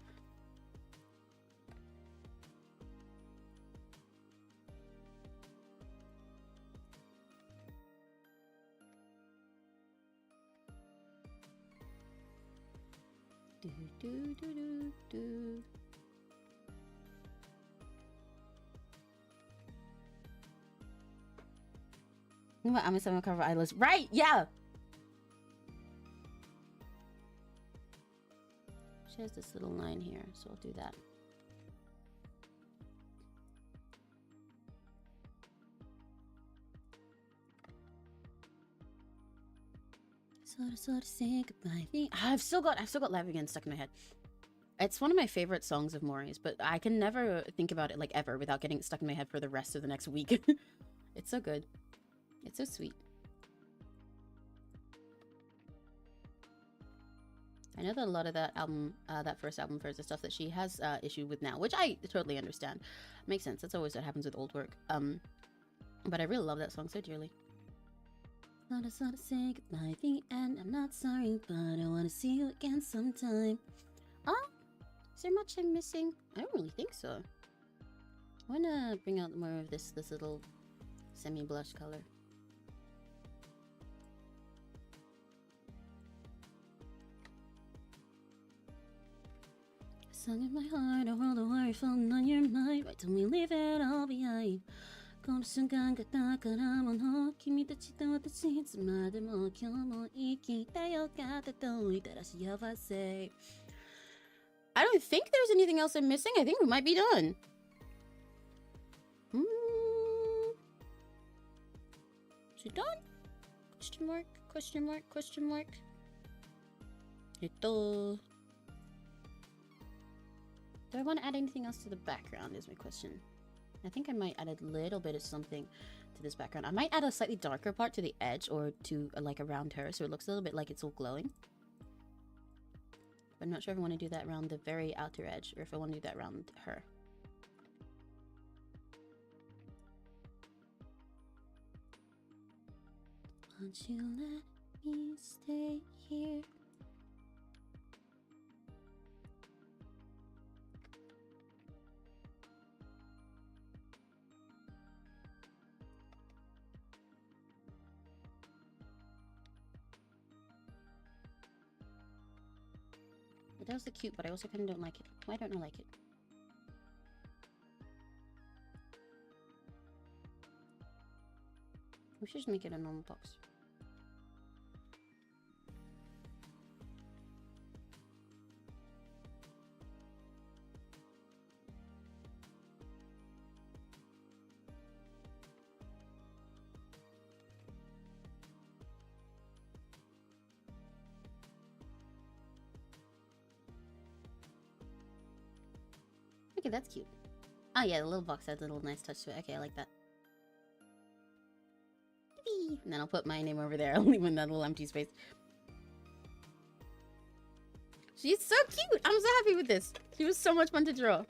I'm a summer cover idolist. Right, yeah! She has this little line here, so I'll do that. Sort of say goodbye. I've still got Live Again stuck in my head. It's one of my favorite songs of Maury's, but I can never think about it like ever without getting it stuck in my head for the rest of the next week. It's so good. It's so sweet. I know that a lot of that album, that first album first, the stuff that she has issue with now, which I totally understand. Makes sense. That's always what happens with old work. But I really love that song so dearly. Not a sort of say goodbye at the end. I'm not sorry, but I want to see you again sometime. Oh, is there much I'm missing? I don't really think so. I want to bring out more of this little semi-blush color. Song in my heart, a world of worry falling on your mind. Why don't we leave it all behind? I don't think there's anything else I'm missing. I think we might be done. Is it done? Question mark, question mark, question mark. Do I want to add anything else to the background is my question. I think I might add a little bit of something to this background. I might add a slightly darker part to the edge or to like around her so it looks a little bit like it's all glowing. But I'm not sure if I want to do that around the very outer edge or if I want to do that around her. Won't you let me stay here? It does look cute, but I also kind of don't like it. Why don't I like it? We should just make it a normal box. Okay, that's cute. Oh yeah, the little box has a little nice touch to it. Okay, I like that. Yippee! And then I'll put my name over there. I'll leave in that little empty space. She's so cute! I'm so happy with this. She was so much fun to draw.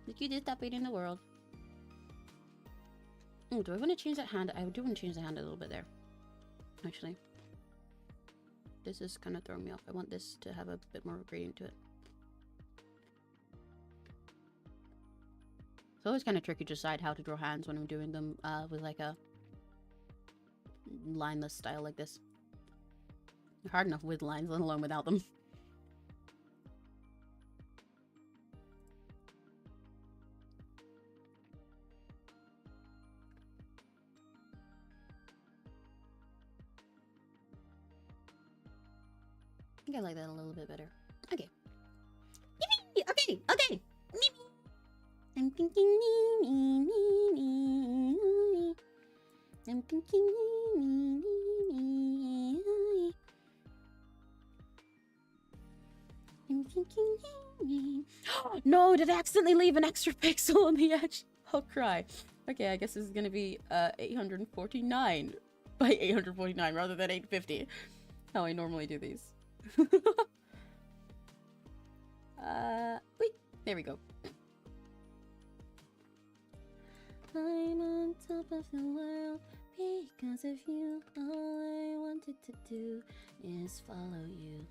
The cutest puppy in the world. Oh, do I want to change that hand? I do want to change the hand a little bit there. Actually. This is kind of throwing me off. I want this to have a bit more gradient to it. It's always kind of tricky to decide how to draw hands when I'm doing them with like a lineless style like this. They're hard enough with lines, let alone without them. I think I like that a little bit better. Okay. Yippee! Okay, okay! Nimi! I'm thinking Nimi, Nimi. I'm thinking Nimi, Nimi. I'm thinking Nimi. No, did I accidentally leave an extra pixel on the edge? I'll cry. Okay, I guess this is gonna be 849 by 849 rather than 850. How I normally do these. Wait, there we go. I'm on top of the world because of you. All I wanted to do is follow you.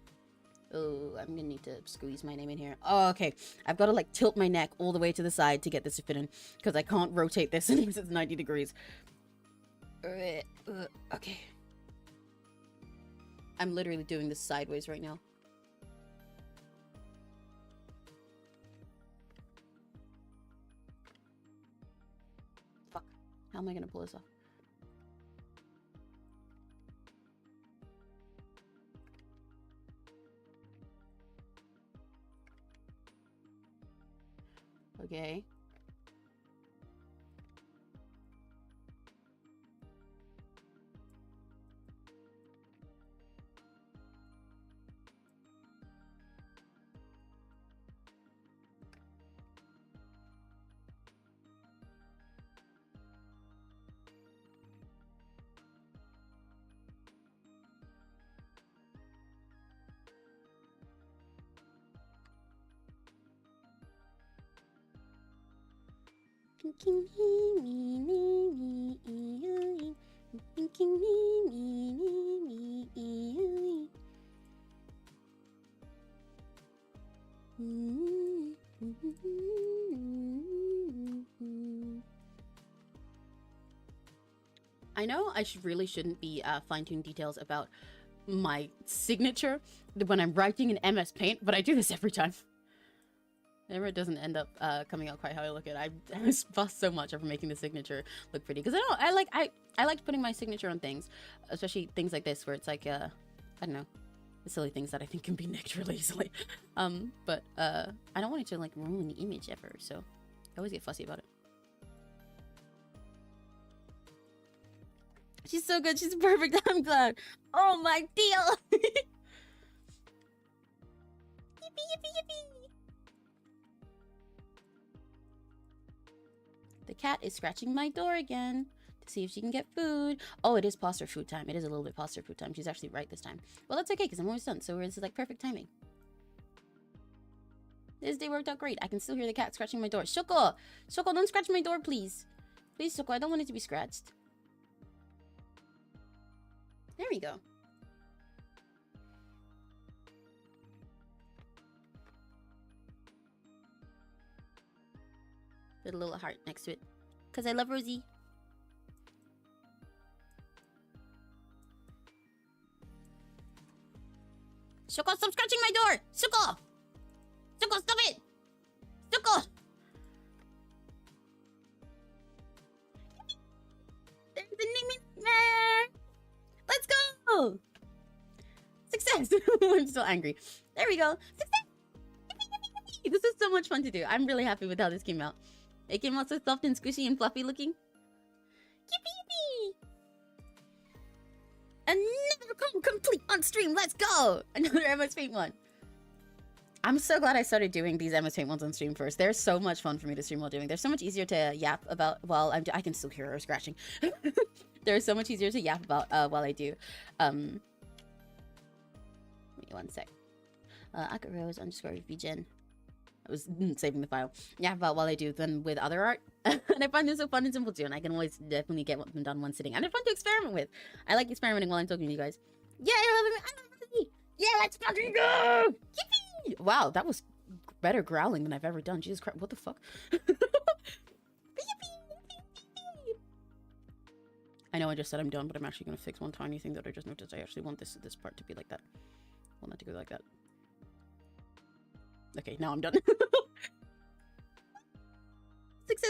Oh, I'm gonna need to squeeze my name in here. Oh, okay. I've got to like tilt my neck all the way to the side to get this to fit in because I can't rotate this unless it's 90 degrees. Okay. I'm literally doing this sideways right now. Fuck. How am I gonna pull this off? Okay. Thinking me, thinking me. I know I really shouldn't be fine-tuning details about my signature when I'm writing in MS Paint, but I do this every time. Whenever it doesn't end up coming out quite how I look at it, I fuss so much over making the signature look pretty. Because I liked putting my signature on things, especially things like this where it's like I don't know, the silly things that I think can be nicked really easily. But I don't want it to like ruin the image ever, so I always get fussy about it. She's so good. She's perfect. I'm glad. Oh my deal. Yippee, yippee, yippee. The cat is scratching my door again to see if she can get food. Oh, it is past her food time. It is a little bit past her food time. She's actually right this time. Well, that's okay because I'm always done. So this is like perfect timing. This day worked out great. I can still hear the cat scratching my door. Shoko! Shoko, don't scratch my door, please. Please, Shoko, I don't want it to be scratched. There we go. Put a little heart next to it. Because I love Rosie. Shoko, stop scratching my door! Shoko! Shoko, stop it! Shoko! There's the Nimi there! Let's go! Success! I'm still angry. There we go. Success! This is so much fun to do. I'm really happy with how this came out. It came out so soft and squishy and fluffy looking. Yippee! Another complete on stream. Let's go! Another MS Paint one. I'm so glad I started doing these MS Paint ones on stream first. They're so much fun for me to stream while doing. They're so much easier to yap about while I can still hear her scratching. They're so much easier to yap about while I do. Give me one sec. AkaRose _ VGEN. I was saving the file. Yeah, about while I do than with other art. And I find them so fun and simple too, and I can always definitely get them done one sitting. And they're fun to experiment with. I like experimenting while I'm talking to you guys. Yeah, you're loving me. I love me. Yeah, let's fucking go! Yippee! Wow, that was better growling than I've ever done. Jesus Christ, what the fuck? I know I just said I'm done, but I'm actually going to fix one tiny thing that I just noticed. I actually want this part to be like that. I want that to go like that. Okay, now I'm done.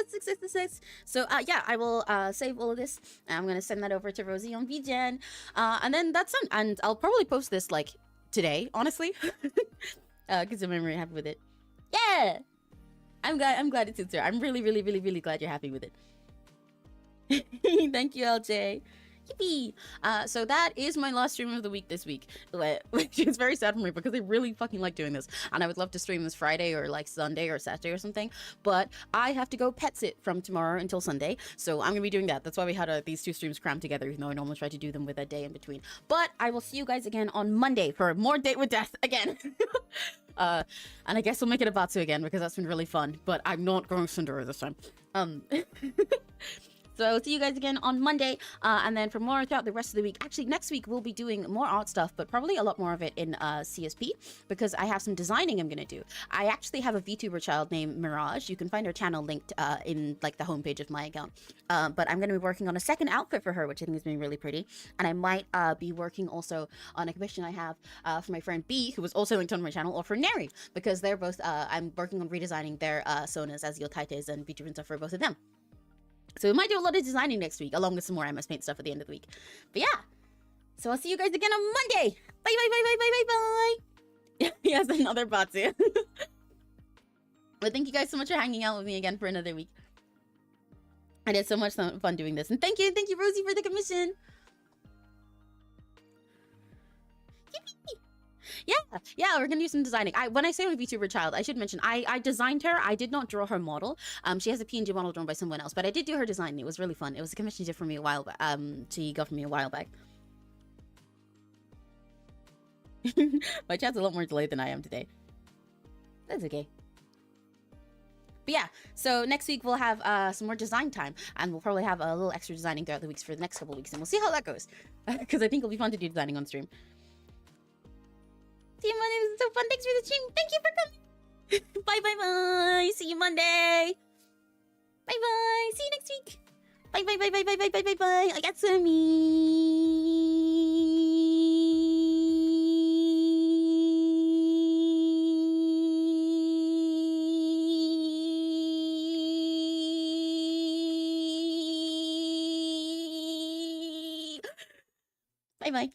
Success. So yeah, I will save all of this. I'm gonna send that over to Rosie on VGEN, and then that's done. And I'll probably post this like today, honestly, because I'm very happy with it. Yeah, I'm glad it suits her. I'm really glad you're happy with it. Thank you, LJ. Yippee! So that is my last stream of the week this week, which is very sad for me because I really fucking like doing this, and I would love to stream this Friday or like Sunday or Saturday or something, but I have to go pet sit from tomorrow until Sunday, so I'm gonna be doing that. That's why we had these two streams crammed together, even though I normally try to do them with a day in between. But I will see you guys again on Monday for more Date with Death again. And I guess we'll make it a Batsu again because that's been really fun, but I'm not going Sundara this time. So I will see you guys again on Monday, and then for more throughout the rest of the week. Actually, next week we'll be doing more art stuff, but probably a lot more of it in CSP, because I have some designing I'm going to do. I actually have a VTuber child named Mirage. You can find her channel linked in like the homepage of my account. But I'm going to be working on a second outfit for her, which I think is going to be really pretty. And I might be working also on a commission I have for my friend B, who was also linked on my channel, or for Neri, because they're both, I'm working on redesigning their sonas as Yotaites and VTuber and stuff for both of them. So we might do a lot of designing next week, along with some more MS Paint stuff at the end of the week. But yeah, so I'll see you guys again on Monday. Bye. Yes, another Batsu. But thank you guys so much for hanging out with me again for another week. I had so much fun doing this. And thank you, Rosie, for the commission. Yeah, we're gonna do some designing. When I say I'm a VTuber child, I should mention I designed her. I did not draw her model. She has a PNG model drawn by someone else, but I did do her design. It was really fun. It was a commission she did for me a while back. She got from me a while back. My chat's a lot more delayed than I am today. That's okay. But yeah, so next week we'll have some more design time, and we'll probably have a little extra designing throughout the weeks for the next couple weeks, and we'll see how that goes. Because I think it'll be fun to do designing on stream. See you Monday. It was so fun. Thanks for the stream. Thank you for coming. Bye. See you Monday. Bye. See you next week. Bye. I got some. Bye.